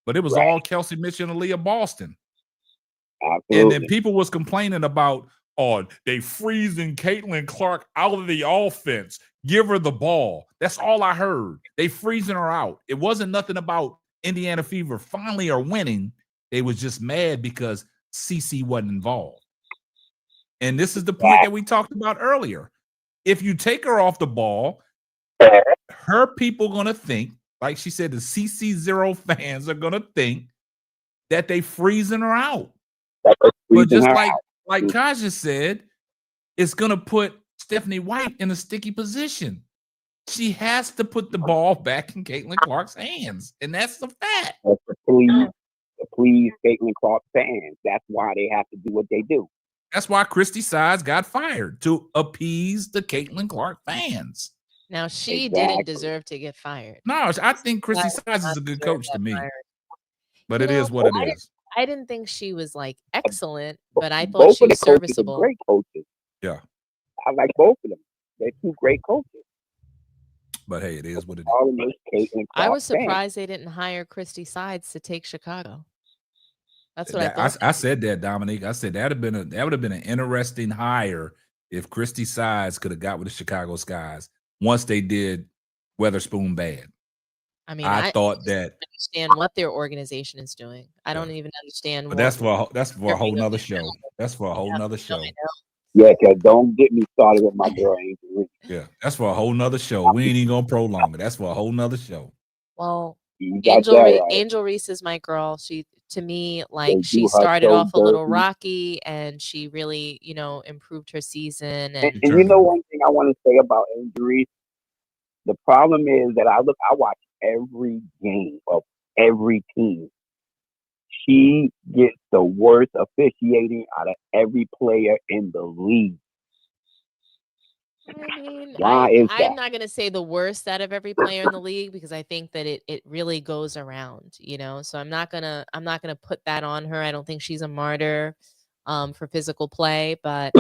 But it was all Kelsey Mitchell and Aaliyah Boston. Absolutely. And then people was complaining about, oh, they freezing Caitlin Clark out of the offense. Give her the ball. That's all I heard. They freezing her out. It wasn't nothing about Indiana Fever finally are winning. They was just mad because CC wasn't involved. And this is the point that we talked about earlier. If you take her off the ball, her people going to think, like she said, the CC0 fans are going to think that they freezing her out. But just like Kaja said, it's going to put Stephanie White in a sticky position. She has to put the ball back in Caitlin Clark's hands, and that's the fact. Please, Caitlin Clark fans. That's why they have to do what they do. That's why Christy Sides got fired, to appease the Caitlin Clark fans. Now, she didn't deserve to get fired. No, I think Christy Sides is a good coach to me. But it is what it is. I didn't think she was like excellent, but I thought she was serviceable. Great coaches. Yeah. I like both of them. They're 2 great coaches. But hey, it is what it is. I was surprised they didn't hire Christy Sides to take Chicago. That's what I thought. I said that, Dominique. I said that would have been an interesting hire if Christy Sides could have got with the Chicago Skies once they did Weatherspoon bad. I mean, I thought that understand what their organization is doing. I don't even understand. But that's for a whole nother show. That's for a whole nother show. Yeah, because don't get me started with my girl Angel Reeves. Yeah, that's for a whole nother show. We ain't even gonna prolong it. That's for a whole nother show. Well, right. Angel Reese is my girl. She, to me, like, she started off a little rocky, and she really, improved her season. And you know one thing I want to say about Angel Reese? The problem is that I watch every game of every team. She gets the worst officiating out of every player in the league. I mean, Why is that? I'm not going to say the worst out of every player in the league, because I think that it really goes around, so I'm not going to put that on her. I don't think she's a martyr for physical play, but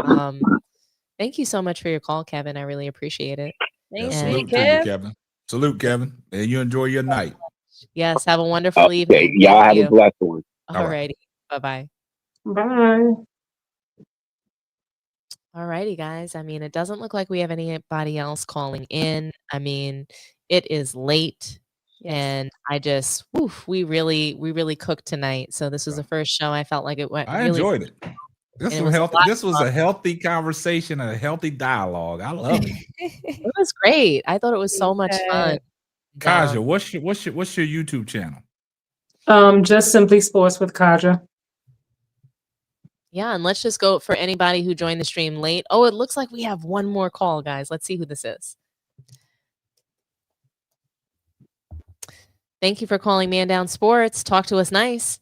thank you so much for your call, Kevin. I really appreciate it. Salute to you, Kevin. Salute, Kevin. And you enjoy your night. Yes, have a wonderful evening. Y'all have a blessed one. All righty. Bye-bye. Bye. All righty, guys. I mean, it doesn't look like we have anybody else calling in. I mean, it is late. Yes. And I just, we really cooked tonight. So this was the first show. I felt like it went. I really enjoyed it. This was a healthy conversation, a healthy dialogue. I love it. It was great. I thought it was so much fun. Kaja, what's your YouTube channel? Just Simply Sports with Kaja. Yeah, and let's just go for anybody who joined the stream late. Oh, it looks like we have one more call, guys. Let's see who this is. Thank you for calling Man Down Sports. Talk to us nice.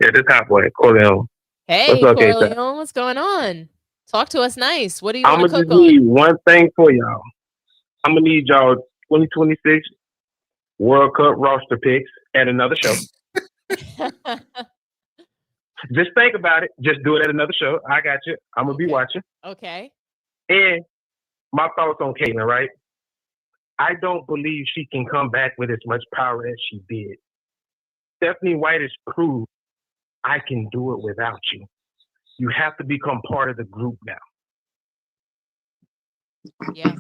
Yeah, this hot boy, Corleone. Hey, What's up, K-Sap? Corleone, what's going on? Talk to us nice. What do you I'm want to gonna cook just need on? one thing for y'all. I'm gonna need y'all 2026 World Cup roster picks at another show. Just think about it. Just do it at another show. I got you. I'm gonna be watching. Okay. And my thoughts on Caitlin, right? I don't believe she can come back with as much power as she did. Stephanie White has proved I can do it without you. You have to become part of the group now. Yeah.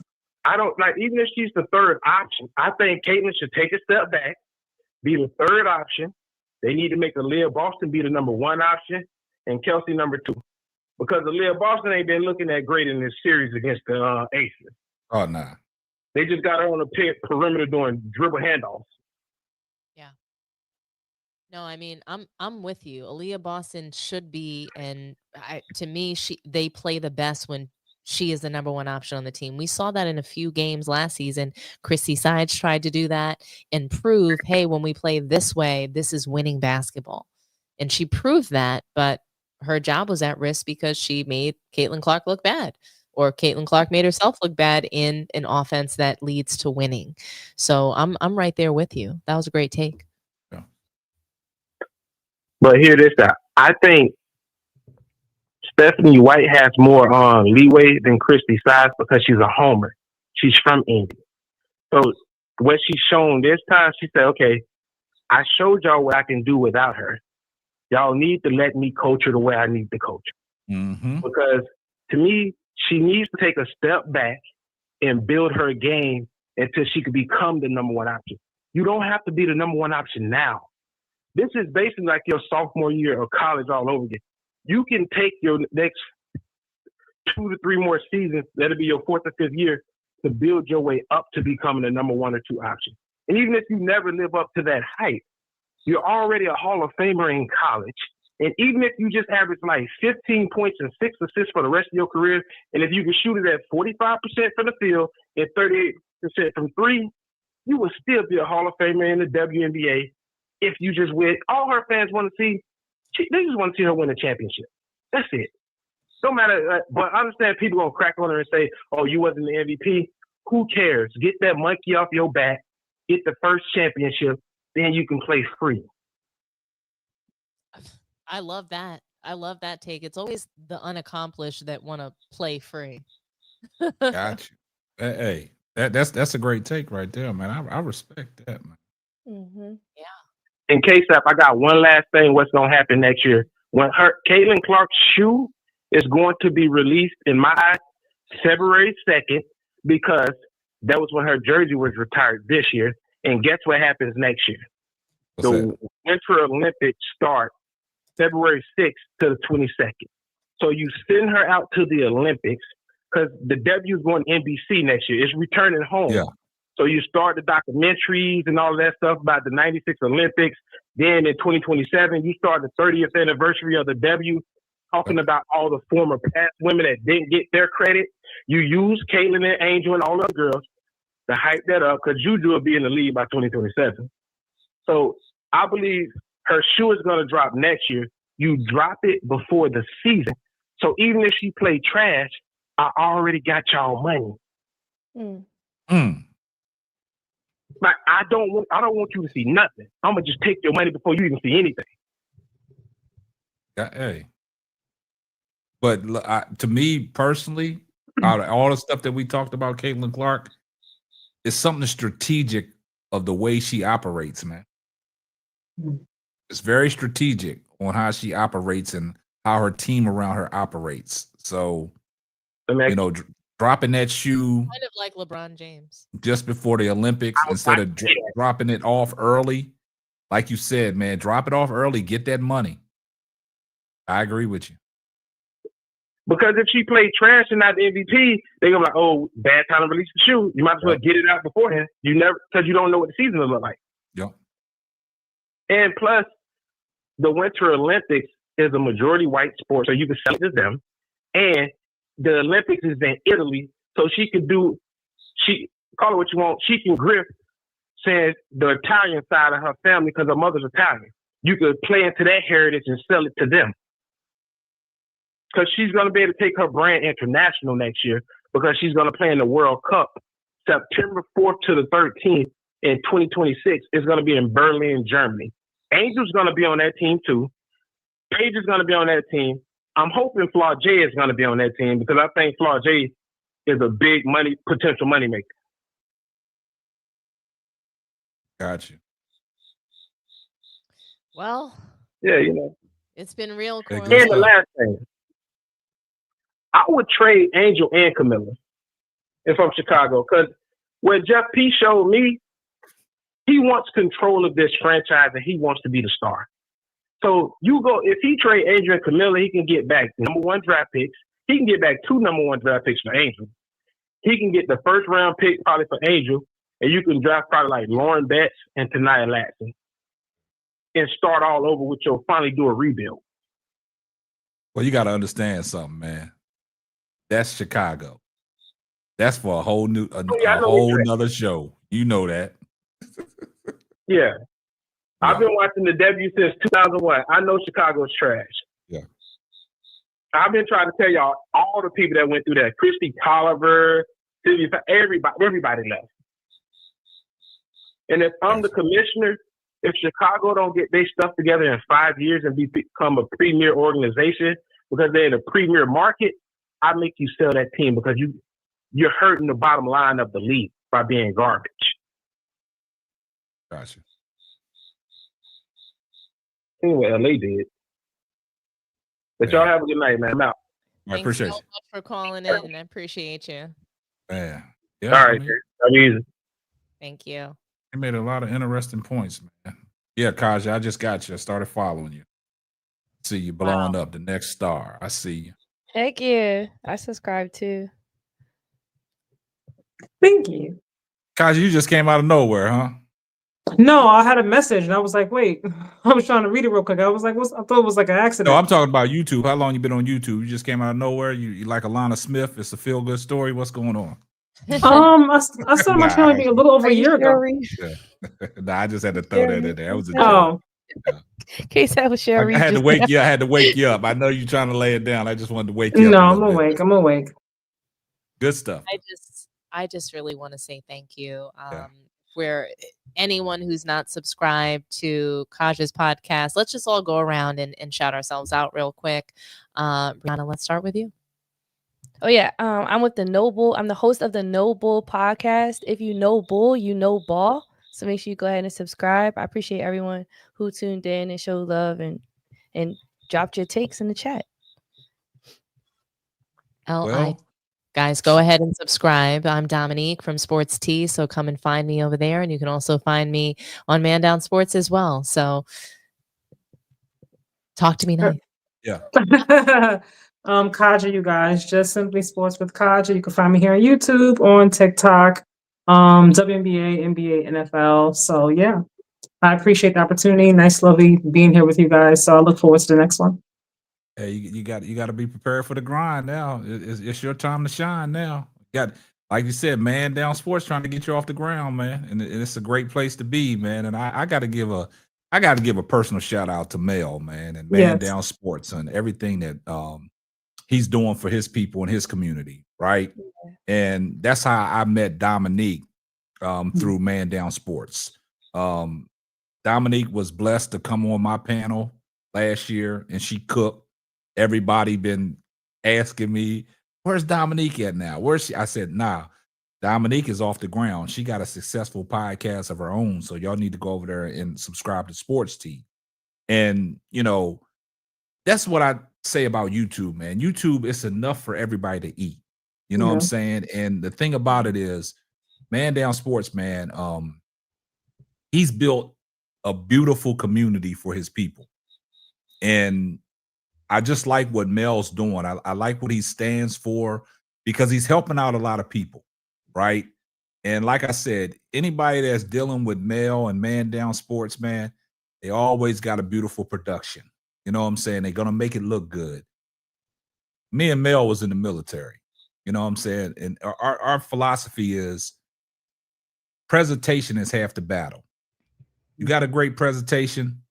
I don't like, even if she's the third option, I think Caitlin should take a step back, be the third option. They need to make Aaliyah Boston be the number one option and Kelsey number two. Because Aaliyah Boston ain't been looking that great in this series against the Aces. Oh, nah. They just got her on the perimeter doing dribble handoffs. Yeah. No, I mean, I'm with you. Aaliyah Boston should be, and to me, they play the best when she is the number one option on the team. We saw that in a few games last season. Chrissy Sides tried to do that and prove, hey, when we play this way, this is winning basketball. And she proved that, but her job was at risk because she made Caitlin Clark look bad, or Caitlin Clark made herself look bad in an offense that leads to winning. So I'm right there with you. That was a great take. Yeah. But hear this out. I think Stephanie White has more leeway than Christy Sides because she's a homer. She's from Indy. So what she's shown this time, she said, okay, I showed y'all what I can do without her. Y'all need to let me coach her the way I need to coach her. Mm-hmm. Because to me, she needs to take a step back and build her game until she can become the number one option. You don't have to be the number one option now. This is basically like your sophomore year of college all over again. You can take your next 2 to 3 more seasons, that'll be your 4th or 5th year, to build your way up to becoming the number 1 or 2 option. And even if you never live up to that height, you're already a Hall of Famer in college. And even if you just average like 15 points and 6 assists for the rest of your career, and if you can shoot it at 45% from the field and 38% from 3, you will still be a Hall of Famer in the WNBA if you just win. All her fans want to see, they just want to see her win a championship. That's it. No matter, but I understand people gonna crack on her and say, "Oh, you wasn't the MVP." Who cares? Get that monkey off your back. Get the first championship, then you can play free. I love that. I love that take. It's always the unaccomplished that want to play free. Got you. Hey, that's a great take right there, man. I respect that, man. Mm-hmm. Yeah. In K-Sap, I got one last thing. What's gonna happen next year? When Caitlin Clark's shoe is going to be released in my eyes February 2nd, because that was when her jersey was retired this year. And guess what happens next year? The Winter Olympics start February 6th to the 22nd. So you send her out to the Olympics because the W is going to NBC next year. It's returning home. Yeah. So you start the documentaries and all of that stuff about the 96 Olympics. Then in 2027, you start the 30th anniversary of the W, talking about all the former past women that didn't get their credit. You use Caitlin and Angel and all the girls to hype that up because Juju will be in the lead by 2027. So I believe her shoe is going to drop next year. You drop it before the season. So even if she played trash, I already got y'all money. Like I don't want you to see nothing. I'm gonna just take your money before you even see anything. Hey, but to me personally, out of all the stuff that we talked about, Caitlin Clark, it's something strategic of the way she operates, man. It's very strategic on how she operates and how her team around her operates. So, dropping that shoe kind of like LeBron James just before the Olympics instead of dropping it off early, like you said, man, drop it off early, get that money. I agree with you. Because if she played trash and not the MVP, they're gonna be like, oh, bad time to release the shoe. You might as well get it out beforehand. Because you don't know what the season will look like. Yeah. And plus, the Winter Olympics is a majority white sport, so you can sell it to them. And the Olympics is in Italy, so she call it what you want. She can grift, saying the Italian side of her family because her mother's Italian. You could play into that heritage and sell it to them. Because she's going to be able to take her brand international next year because she's going to play in the World Cup September 4th to the 13th in 2026. It's going to be in Berlin, Germany. Angel's going to be on that team too. Paige is going to be on that team. I'm hoping Flaw J is going to be on that team because I think Flaw J is a big potential moneymaker. Gotcha. Well, yeah, you know, it's been real. And the last thing, I would trade Angel and Camilla if I'm Chicago because what Jeff P showed me, he wants control of this franchise and he wants to be the star. So if he trade Angel and Camilla, he can get back number 1 draft picks. He can get back 2 number 1 draft picks for Angel. He can get the first round pick probably for Angel, and you can draft probably like Lauren Betts and Tanaya Latson and start all over with your finally do a rebuild. Well, you got to understand something, man. That's Chicago. That's for a whole nother show. You know that. Yeah. I've been watching the W since 2001. I know Chicago's trash. Yeah. I've been trying to tell y'all all the people that went through that. Christy Tolliver, everybody left. And if I'm the commissioner, if Chicago don't get their stuff together in 5 years and become a premier organization because they're in a premier market, I make you sell that team because you're hurting the bottom line of the league by being garbage. Gotcha. Anyway, LA did. But y'all have a good night, man. I'm out. I appreciate you so much for calling in, and I appreciate you. Man. Yeah, all right, easy. Thank you. You made a lot of interesting points, man. Yeah, Kaja, I just got you. I started following you. See you blowing up, the next star. I see you. Heck yeah. I subscribe too. Thank you. Kaja, you just came out of nowhere, huh? No, I had a message and I was like, wait, I was trying to read it real quick. I was like, I thought it was like an accident. No, I'm talking about YouTube. How long you been on YouTube? You just came out of nowhere? You like Alana Smith? It's a feel-good story. What's going on? I started my channel a little over a year ago. Nah, I just had to throw that in there. That was a joke. In case I was Cheryl. I had to wake you. I had to wake you up. I know you're trying to lay it down. I just wanted to wake you up. No, I'm awake. I'm awake. Good stuff. I just really want to say thank you. For anyone who's not subscribed to Kaja's podcast, let's just all go around and shout ourselves out real quick. Brianna, let's start with you. Oh yeah, I'm with the Noble. I'm the host of the Noble podcast. If you know bull, you know ball. So make sure you go ahead and subscribe. I appreciate everyone who tuned in and showed love and dropped your takes in the chat. Guys, go ahead and subscribe. I'm Dominique from Sports Tea, so come and find me over there. And you can also find me on Man Down Sports as well. So talk to me nice. Yeah. Kaja, you guys, just simply Sports with Kaja. You can find me here on YouTube, on TikTok, WNBA, NBA, NFL. So yeah, I appreciate the opportunity. Nice, lovely being here with you guys. So I look forward to the next one. Hey, you got to be prepared for the grind now. It's your time to shine now. Like you said, Man Down Sports trying to get you off the ground, man, and it's a great place to be, man. And I got to give a personal shout out to Mel, man, and Man Down Sports and everything that he's doing for his people and his community, right? Yeah. And that's how I met Dominique through Man Down Sports. Dominique was blessed to come on my panel last year, and she cooked. Everybody been asking me, where's Dominique at now? Where's she? I said, nah, Dominique is off the ground. She got a successful podcast of her own. So y'all need to go over there and subscribe to Sports Tea. And, you know, that's what I say about YouTube, man. YouTube is enough for everybody to eat. You know what I'm saying? And the thing about it is, Man Down Sports, man, he's built a beautiful community for his people. And I just like what Mel's doing. I like what he stands for because he's helping out a lot of people, right? And like I said, anybody that's dealing with Mel and Man Down Sports, man, they always got a beautiful production. You know what I'm saying? They're gonna make it look good. Me and Mel was in the military. You know what I'm saying? And our philosophy is presentation is half the battle. You got a great presentation,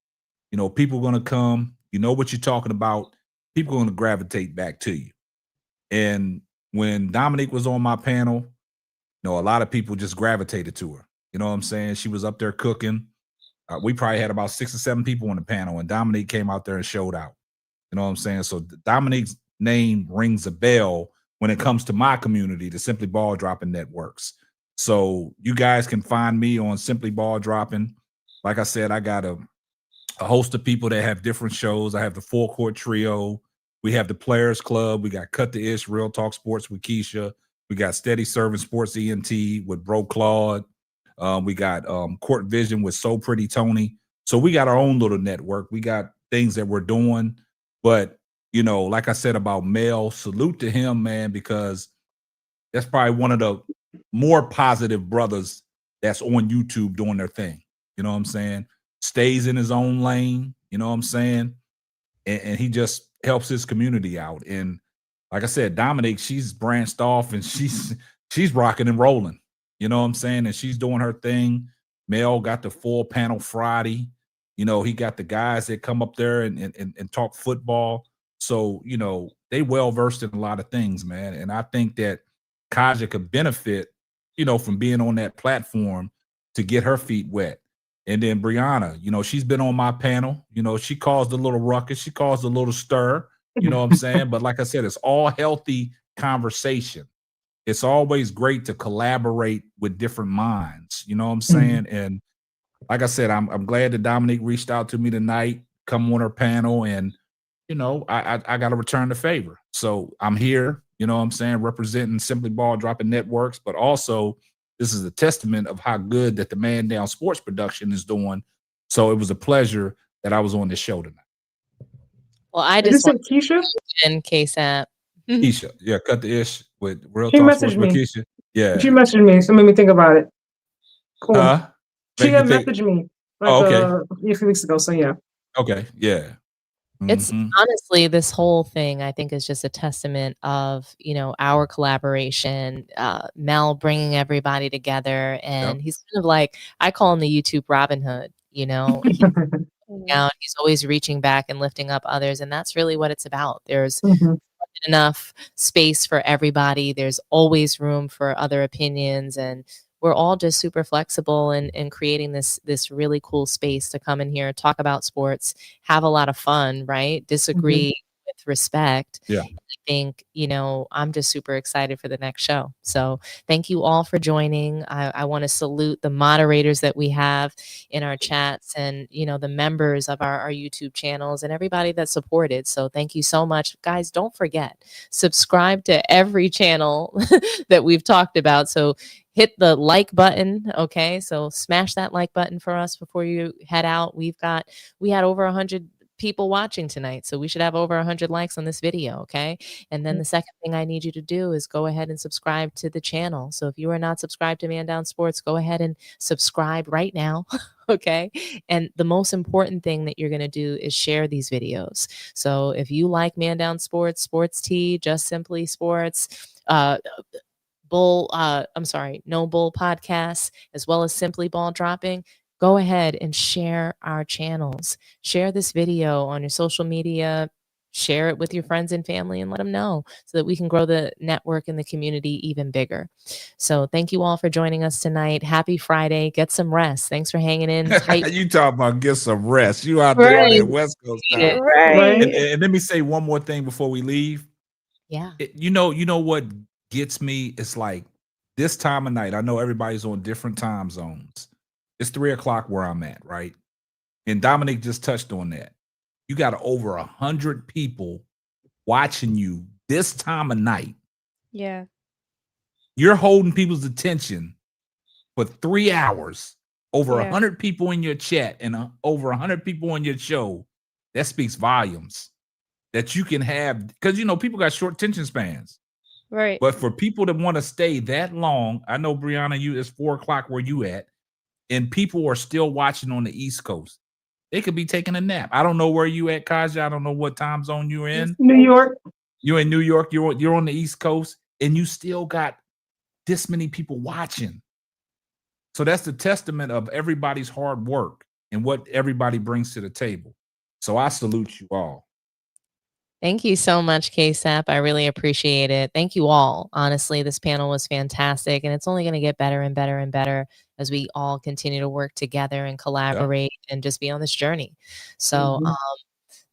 you know, people are going to come, you know what you're talking about, people are going to gravitate back to you. And when Dominique was on my panel, you know, a lot of people just gravitated to her. You know what I'm saying? She was up there cooking. We probably had about 6 or 7 people on the panel, and Dominique came out there and showed out. You know what I'm saying? So Dominique's name rings a bell when it comes to my community, the Simply Ball Dropping Networks. So you guys can find me on Simply Ball Dropping. Like I said, I got a host of people that have different shows. I have the Full Court Trio. We have the Players Club. We got Cut the Ish, Real Talk Sports with Keisha. We got Steady Serving Sports ENT with Bro Claude. We got Court Vision with So Pretty Tony. So we got our own little network. We got things that we're doing. But, you know, like I said about Mel, salute to him, man, because that's probably one of the more positive brothers that's on YouTube doing their thing. You know what I'm saying? Stays in his own lane. You know what I'm saying? And he just helps his community out. And like I said, Dominique, she's branched off and she's rocking and rolling. You know what I'm saying? And she's doing her thing. Mel got the full panel Friday. You know, he got the guys that come up there and talk football. So, you know, they well versed in a lot of things, man. And I think that Kaja could benefit, you know, from being on that platform to get her feet wet. And then Brianna, you know, she's been on my panel. You know, she caused a little ruckus. She caused a little stir. You know what I'm saying? But like I said, it's all healthy conversation. It's always great to collaborate with different minds. You know what I'm saying? And like I said, I'm glad that Dominique reached out to me tonight, come on her panel, and you know, I got to return the favor. So I'm here, you know what I'm saying, representing Simply Ball Dropping Networks, but also this is a testament of how good that the Man Down Sports production is doing. So it was a pleasure that I was on this show tonight. Well, I Did just you want say Keisha? to mention KSAP. Keisha, yeah, Cut the Ish with Real She Talk Sports messaged with me. Keisha. Yeah. She messaged me, so it made me think about it. Cool. She Make had you think. messaged me like Oh, okay. a few weeks ago, so yeah. Okay, yeah. It's honestly, this whole thing, I think, is just a testament of, you know, our collaboration, Mel bringing everybody together. And he's kind of like, I call him the YouTube Robin Hood, you know, he's out, he's always reaching back and lifting up others. And that's really what it's about. There's enough space for everybody. There's always room for other opinions. And we're all just super flexible in creating this really cool space to come in here, talk about sports, have a lot of fun, right? Disagree with respect. Yeah. I think, you know, I'm just super excited for the next show. So thank you all for joining. I want to salute the moderators that we have in our chats and, you know, the members of our YouTube channels and everybody that supported. So thank you so much. Guys, don't forget, subscribe to every channel that we've talked about. So hit the like button. Okay. So smash that like button for us before you head out. We had over 100 people watching tonight. So we should have over 100 likes on this video. Okay. And then the second thing I need you to do is go ahead and subscribe to the channel. So if you are not subscribed to Man Down Sports, go ahead and subscribe right now. Okay. And the most important thing that you're going to do is share these videos. So if you like Man Down Sports, Sports Tea, Just Simply Sports, No Bull Podcasts, as well as Simply Ball Dropping, go ahead and share our channels. Share this video on your social media. Share it with your friends and family and let them know so that we can grow the network and the community even bigger. So thank you all for joining us tonight. Happy Friday. Get some rest. Thanks for hanging in tight. You talking about get some rest. You out there on that West Coast time. Right. And let me say one more thing before we leave. Yeah. You know what gets me? It's like this time of night. I know everybody's on different time zones. It's 3 o'clock where I'm at, right? And Dominique just touched on that. You got over 100 people watching you this time of night. Yeah. You're holding people's attention for 3 hours. Over 100 people in your chat and over 100 people on your show. That speaks volumes. that you can have, because people got short attention spans. Right. But for people that want to stay that long, I know Brianna, it's 4:00 where you at, and people are still watching on the East Coast. They could be taking a nap. I don't know where you at, Kaja. I don't know what time zone you're in. New York. You're in New York. You're on the East Coast, and you still got this many people watching. So that's the testament of everybody's hard work and what everybody brings to the table. So I salute you all. Thank you so much, KSAP. I really appreciate it. Thank you all. Honestly, this panel was fantastic, and it's only going to get better and better and better as we all continue to work together and collaborate and just be on this journey. So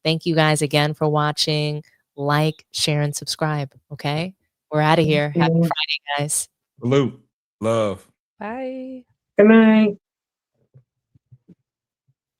thank you guys again for watching. Like, share, and subscribe. Okay? We're out of here. Happy Friday, guys. Salute. Love. Bye. Good night.